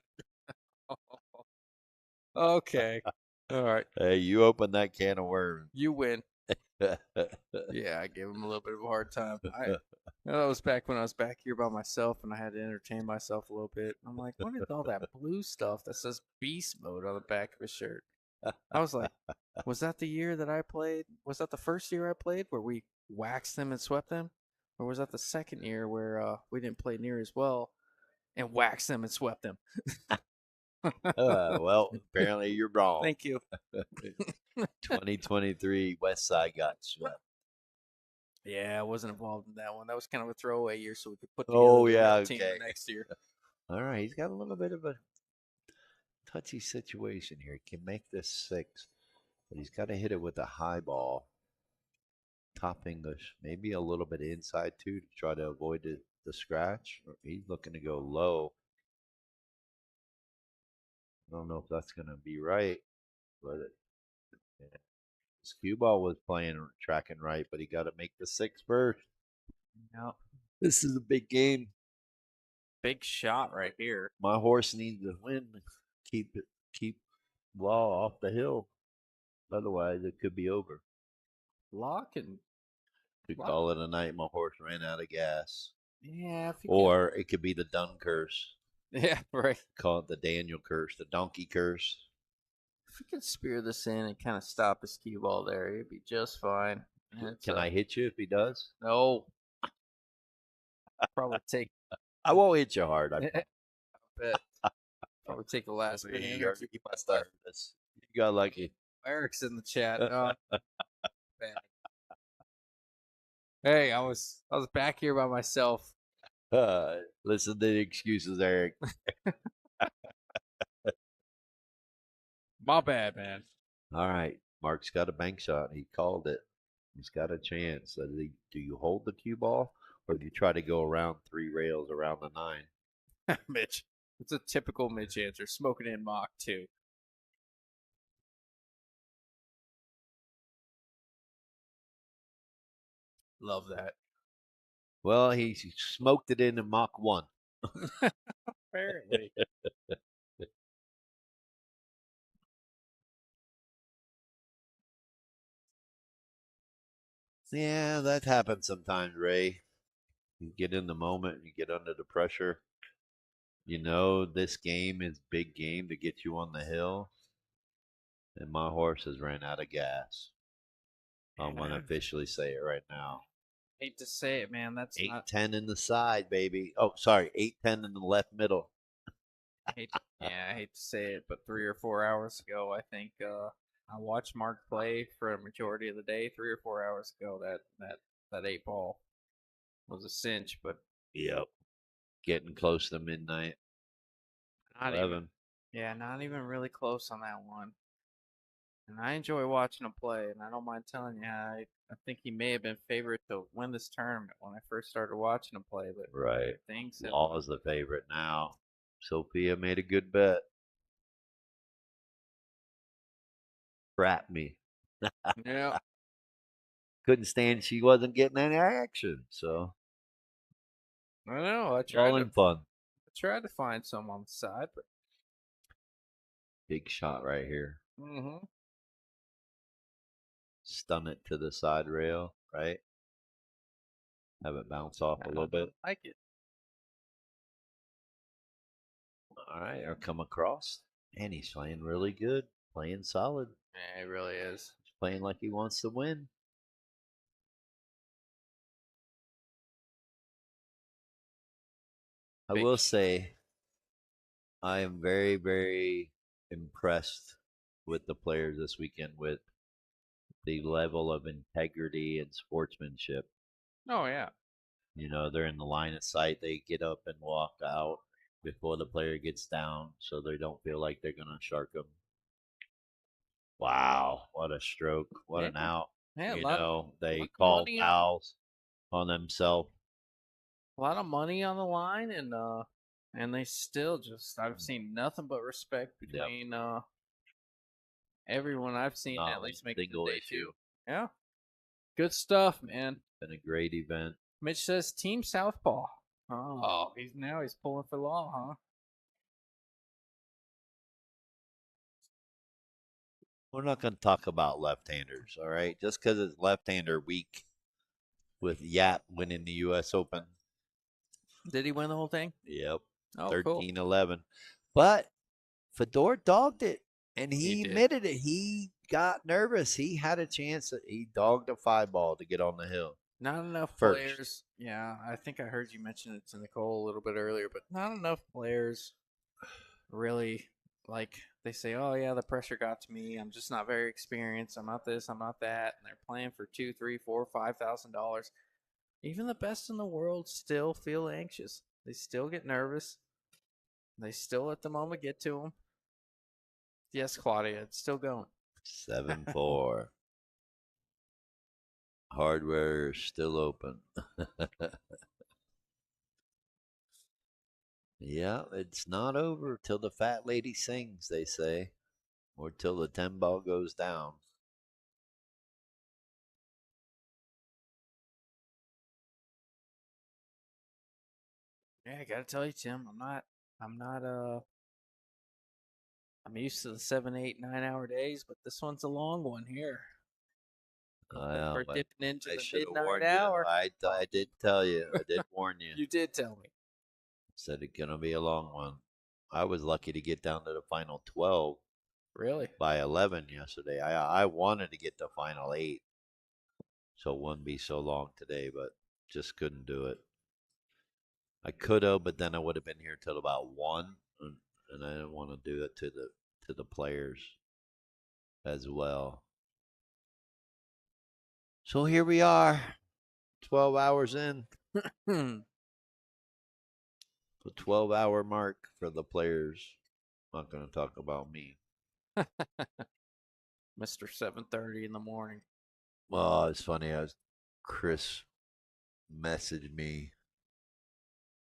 Okay. All right. Hey, you opened that can of worms. You win. Yeah, I gave him a little bit of a hard time. That was back when I was back here by myself and I had to entertain myself a little bit. I'm like, what is all that blue stuff that says beast mode on the back of his shirt? I was like, was that the year that I played? Was that the first year I played where we waxed them and swept them? Or was that the second year where we didn't play near as well and waxed them and swept them? Well, apparently you're wrong. Thank you. 2023 West Side got swept. Yeah, I wasn't involved in that one. That was kind of a throwaway year, so we could put Oh, together the yeah, real team okay. the next year. All right, he's got a little bit of a touchy situation here. He can make this 6, but he's got to hit it with a high ball. Top English, maybe a little bit inside too to try to avoid the scratch. He's looking to go low. I don't know if that's going to be right, but his cue ball was tracking right, but he got to make the 6 first. Yeah. This is a big game. Big shot right here. My horse needs to win. Keep Law off the hill. Otherwise, it could be over. Lock and Could call it a night. My horse ran out of gas. yeah, if you Or it could be the Dunn curse. can, yeah, right. Call it the Daniel curse, the donkey curse. If we could spear this in and kind of stop his cue ball there, it'd be just fine. And it's, Can I hit you if he does? No. Probably take. I won't hit you hard. I bet. Probably take the last bit of you energy. got lucky. Eric's in the chat. Bad. Hey, I was back here by myself. Listen to the excuses, Eric. My bad, man. All right. Mark's got a bank shot. He called it. He's got a chance. Do you hold the cue ball or do you try to go around 3 rails around the 9? Mitch. It's a typical Mitch answer. Smoking in mock, too. Love that. Well, he smoked it in Mach 1. Apparently. Yeah, that happens sometimes, Ray. You get in the moment, you get under the pressure. You know this game is big game to get you on the hill, and my horse has ran out of gas. I'm gonna Man, officially say it right now. hate to say it, man. That's not 8-10 in the side, baby. Oh, sorry, 8-10 in the left middle. I hate to say it, but 3 or 4 hours ago, I think I watched Mark play for a majority of the day. 3 or 4 hours ago, that 8 ball was a cinch, but Yep. Getting close to midnight. not 11. not even really close on that one. And I enjoy watching him play, and I don't mind telling you, I think he may have been favored to win this tournament when I first started watching him play, but Right. things have Law is the favorite now. Sophia made a good bet. Trapped me. yeah. Couldn't stand she wasn't getting any action. So I know. all in fun. I tried to find some on the side, but Big shot right here. mm-hmm. Stun it to the side rail, right? Have it bounce off a little bit. I like it. All right, or come across. And he's playing really good. Playing solid. Yeah, it really is. He's playing like he wants to win. I Big will say I am very, very impressed with the players this weekend with the level of integrity and sportsmanship. Oh yeah. You know, they're in the line of sight. They get up and walk out before the player gets down so they don't feel like they're going to shark them. Wow, what a stroke. What an Yeah. out. Yeah, You lot know, they of call money fouls on themselves. a lot of money on the line, and they still just I've seen nothing but respect Yep. between everyone I've seen Not at one least make it to single day issue. 2. Yeah. Good stuff, man. Been a great event. Mitch says Team Southpaw. Oh, he's pulling for law, huh? We're not going to talk about left-handers, all right? Just because it's left-hander week with Yap winning the U.S. Open. Did he win the whole thing? Yep. Oh, 13-11. But Fedor dogged it, and He he did. admitted it. He got nervous. He had a chance. He dogged a 5-ball to get on the hill. Not enough First. players. Yeah, I think I heard you mention it to Nicole a little bit earlier, but not enough players really like they say, oh yeah, the pressure got to me. I'm just not very experienced. I'm not this. I'm not that. And they're playing for $2, $3, $4, $5,000. Even the best in the world still feel anxious. They still get nervous. They still let the moment get to them. Yes, Claudia, it's still going. 7-4. Hardware is still open. Yeah, it's not over till the fat lady sings, they say, or till the 10-ball goes down. Yeah, I gotta tell you, Tim, I'm not I'm used to the 7, 8, 9 hour days, but this one's a long one here. We're Well, dipping into I the should have midnight warned hour. you. I did tell you. I did warn you. You did tell me. Said it's gonna be a long one. I was lucky to get down to the final 12 Really? by 11 yesterday. I wanted to get to final 8, so it wouldn't be so long today, but just couldn't do it. I could have, but then I would have been here till about 1, and I didn't want to do it to the players as well. So here we are, 12 hours in. Hmm. The 12-hour mark for the players. Not going to talk about me. Mr. 7:30 in the morning. Well, it's funny. Chris messaged me.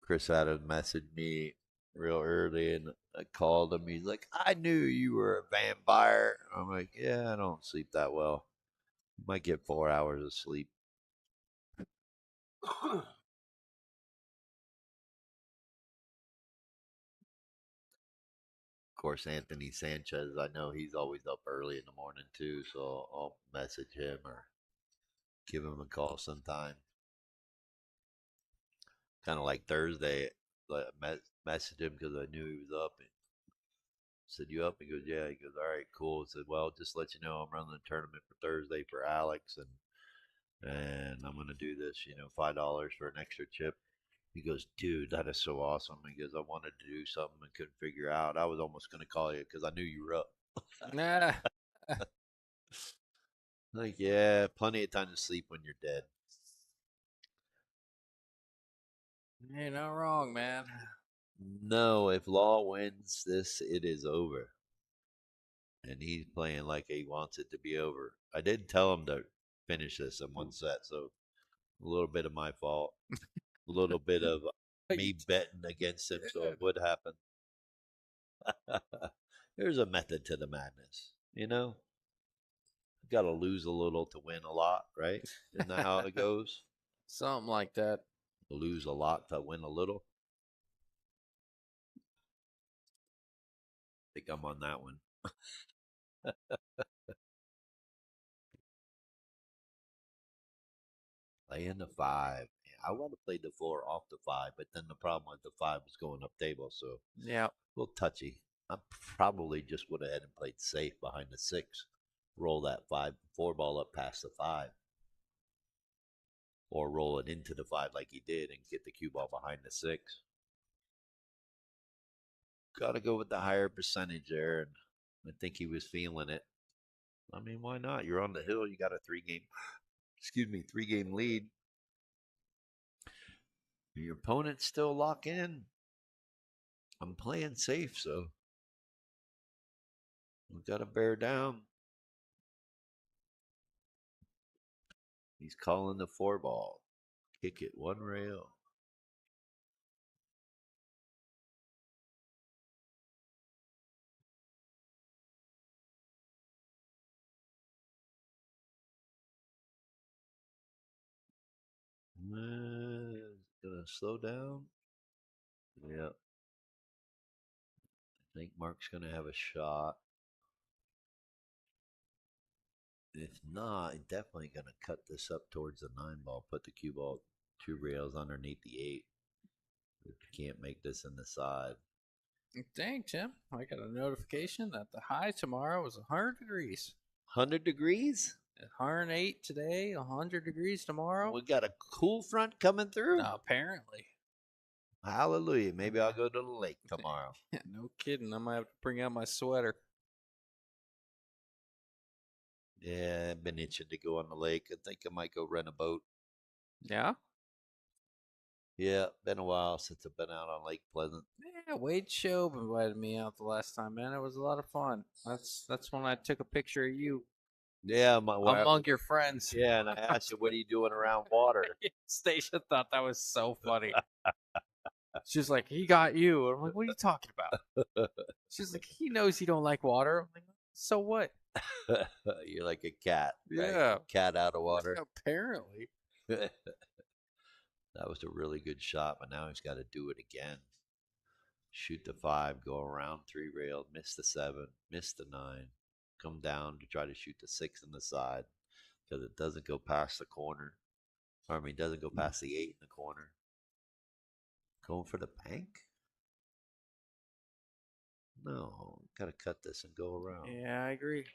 Chris Adams messaged me real early, and I called him. He's like, "I knew you were a vampire." I'm like, "Yeah, I don't sleep that well. Might get 4 hours of sleep." Of course, Anthony Sanchez, I know he's always up early in the morning too, so I'll message him or give him a call sometime. Kind of like Thursday, like messaged him because I knew he was up. And said, "You up?" He goes, "Yeah." He goes, "All right, cool." I said, "Well, just let you know, I'm running a tournament for Thursday for Alex, and I'm gonna do this, $5 for an extra chip." He goes, "Dude, that is so awesome." He goes, "I wanted to do something and couldn't figure out. I was almost gonna call you because I knew you were up." Nah, Like, yeah, plenty of time to sleep when you're dead. ain't no wrong, man. No, if Law wins this, it is over. And he's playing like he wants it to be over. I did tell him to finish this in one set, so a little bit of my fault. A little bit of me betting against him, so it would happen. There's a method to the madness, you know? Got to lose a little to win a lot, right? Isn't that how it goes? Something like that. Lose a lot to win a little. I think I'm on that one. Playing the 5. I would have played the 4 off the 5, but then the problem was the 5 was going up table, so Yeah. a little touchy. I probably just would have had him played safe behind the 6. Roll that 4 ball up past the 5. Or roll it into the 5 like he did and get the cue ball behind the 6. Got to go with the higher percentage there, and I think he was feeling it. I mean, why not? You're on the hill. You got a 3-game lead. Your opponent's still locked in. I'm playing safe, so we got to bear down. He's calling the 4 ball. Kick it 1 rail. Gonna slow down. Yep. I think Mark's gonna have a shot. If not, I'm definitely gonna cut this up towards the 9 ball. Put the cue ball 2 rails underneath the 8. If you can't make this in the side. Dang, Tim. I got a notification that the high tomorrow was 100 degrees. 100 degrees? 108 today, 100 degrees tomorrow. We got a cool front coming through? Apparently. Hallelujah. Maybe I'll go to the lake tomorrow. Yeah, no kidding. I might have to bring out my sweater. Yeah, I've been itching to go on the lake. I think I might go rent a boat. Yeah? Yeah, been a while since I've been out on Lake Pleasant. Yeah, Wade Shobe invited me out the last time, man. It was a lot of fun. That's when I took a picture of you Yeah, among your friends. Yeah, and I asked you, what are you doing around water? Stacia thought that was so funny. She's like, he got you. I'm like, what are you talking about? She's like, he knows you don't like water. I'm like, so what? You're like a cat. Right? Yeah. Cat out of water. Apparently. That was a really good shot, but now he's got to do it again. Shoot the 5, go around 3 rails, miss the 7, miss the 9, come down to try to shoot the 6 in the side because it doesn't go past the corner. Doesn't go past the 8 in the corner. Going for the bank? No, got to cut this and go around. Yeah, I agree.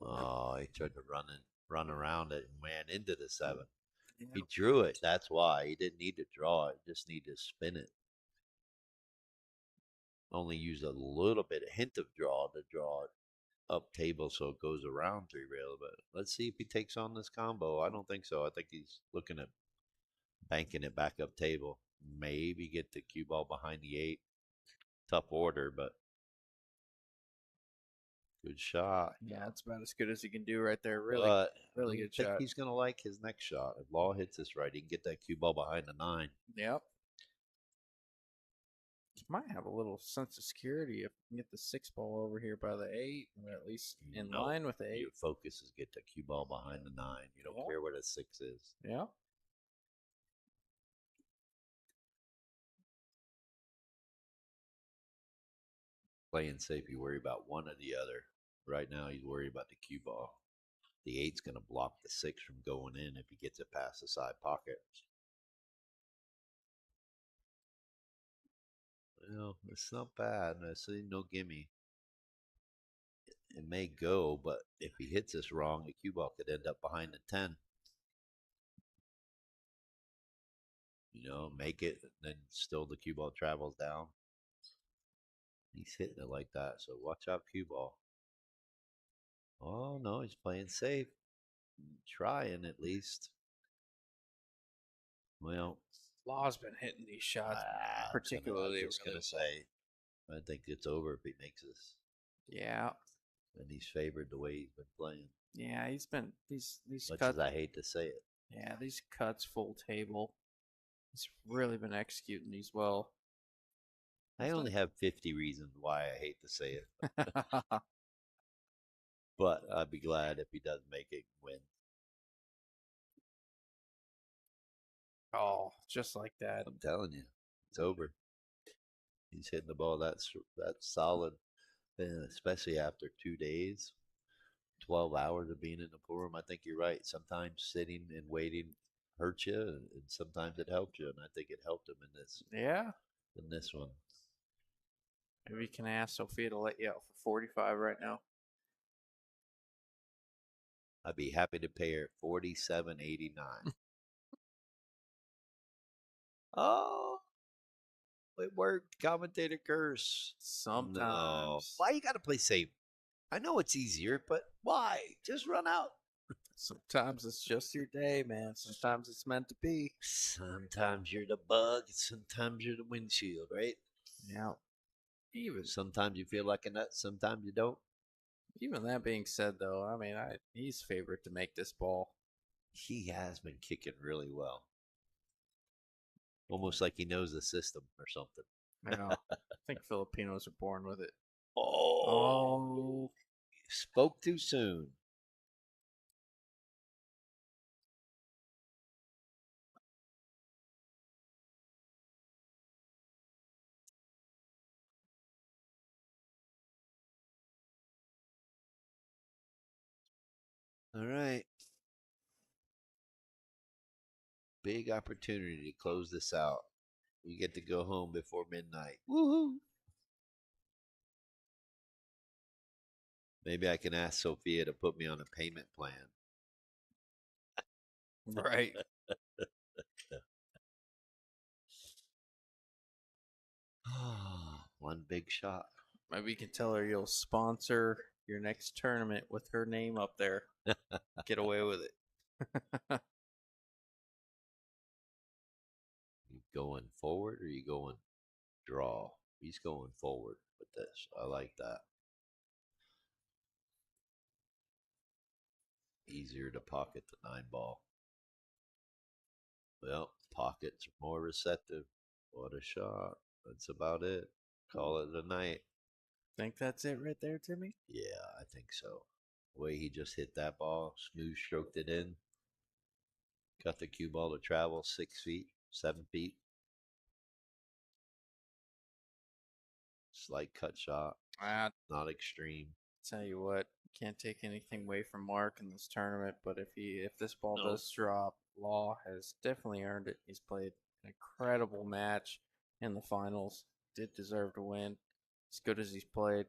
Oh, he tried to run around it and ran into the 7. Yeah. He drew it. That's why he didn't need to draw it. Just need to spin it. Only use a little bit, a hint of draw to draw it up table so it goes around 3 rail. But let's see if he takes on this combo. I don't think so. I think he's looking at banking it back up table. Maybe get the cue ball behind the 8. Tough order, but good shot. Yeah, that's about as good as he can do right there. Really, really good I think shot. he's going to like his next shot. If Law hits this right, he can get that cue ball behind the 9. Yep. Might have a little sense of security if we can get the 6 ball over here by the 8, or at least in line with the 8. Your focus is get the cue ball behind the 9. You don't care what a 6 is. Yeah. playing safe, you worry about one or the other. Right now, he's worried about the cue ball. The 8's going to block the 6 from going in if he gets it past the side pocket. Well, it's not bad. I see no gimme. It may go, but if he hits this wrong, the cue ball could end up behind the 10. You know, make it, and then still the cue ball travels down. He's hitting it like that, so watch out, cue ball. Oh, no, he's playing safe. Trying, at least. Well, Law's been hitting these shots I particularly. was just going to say, I think it's over if he makes this. Yeah. And he's favored the way he's been playing. Yeah, he's been these Much cuts. as I hate to say it. Yeah, these cuts full table. He's really been executing these well. I only have 50 reasons why I hate to say it. But I'd be glad if he does make it win. Oh, just like that. I'm telling you, it's over. He's hitting the ball that's solid, and especially after 2 days, 12 hours of being in the pool room. I think you're right. Sometimes sitting and waiting hurts you, and sometimes it helps you. And I think it helped him in this. Yeah. In this one. Maybe you can ask Sophia to let you out for 45 right now. I'd be happy to pay her $47.89. Oh, it worked. Commentator curse. Sometimes. No. Why you got to play safe? I know it's easier, but why? Just run out. Sometimes it's just your day, man. Sometimes it's meant to be. Sometimes you're the bug. Sometimes you're the windshield, right? Yeah. Even sometimes you feel like a nut. Sometimes you don't. Even that being said, though, I mean, he's favored to make this ball. He has been kicking really well. Almost like he knows the system or something. I know. I think Filipinos are born with it. Oh. Spoke too soon. All right. Big opportunity to close this out. We get to go home before midnight. Woohoo! Maybe I can ask Sophia to put me on a payment plan. Right. One big shot. Maybe you can tell her you'll sponsor your next tournament with her name up there. Get away with it. You going forward or you going draw? He's going forward with this. I like that. Easier to pocket the 9 ball. Well, pockets are more receptive. What a shot. That's about it. Call it a night. Think that's it right there, Timmy? Yeah, I think so. The way he just hit that ball, smooth stroked it in. Got the cue ball to travel 6 feet, 7 feet. Slight cut shot. Not extreme. Tell you what, can't take anything away from Mark in this tournament, but if this ball does drop, Law has definitely earned it. He's played an incredible match in the finals. Did deserve to win. As good as he's played.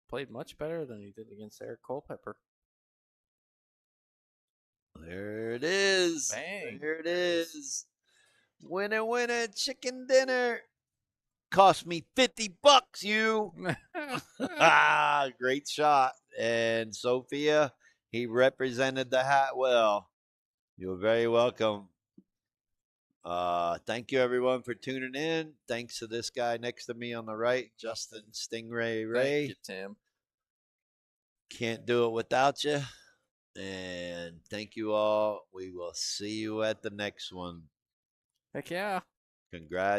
Played much better than he did against Eric Culpepper. There it is. Bang. There it is. Winner, winner, chicken dinner. Cost me $50, you. Great shot. And Sophia, he represented the hat well. You're very welcome. Thank you, everyone, for tuning in. Thanks to this guy next to me on the right, Justin Stingray Ray. Thank you, Tim. Can't do it without you. And thank you all. We will see you at the next one. Heck yeah. Congrats.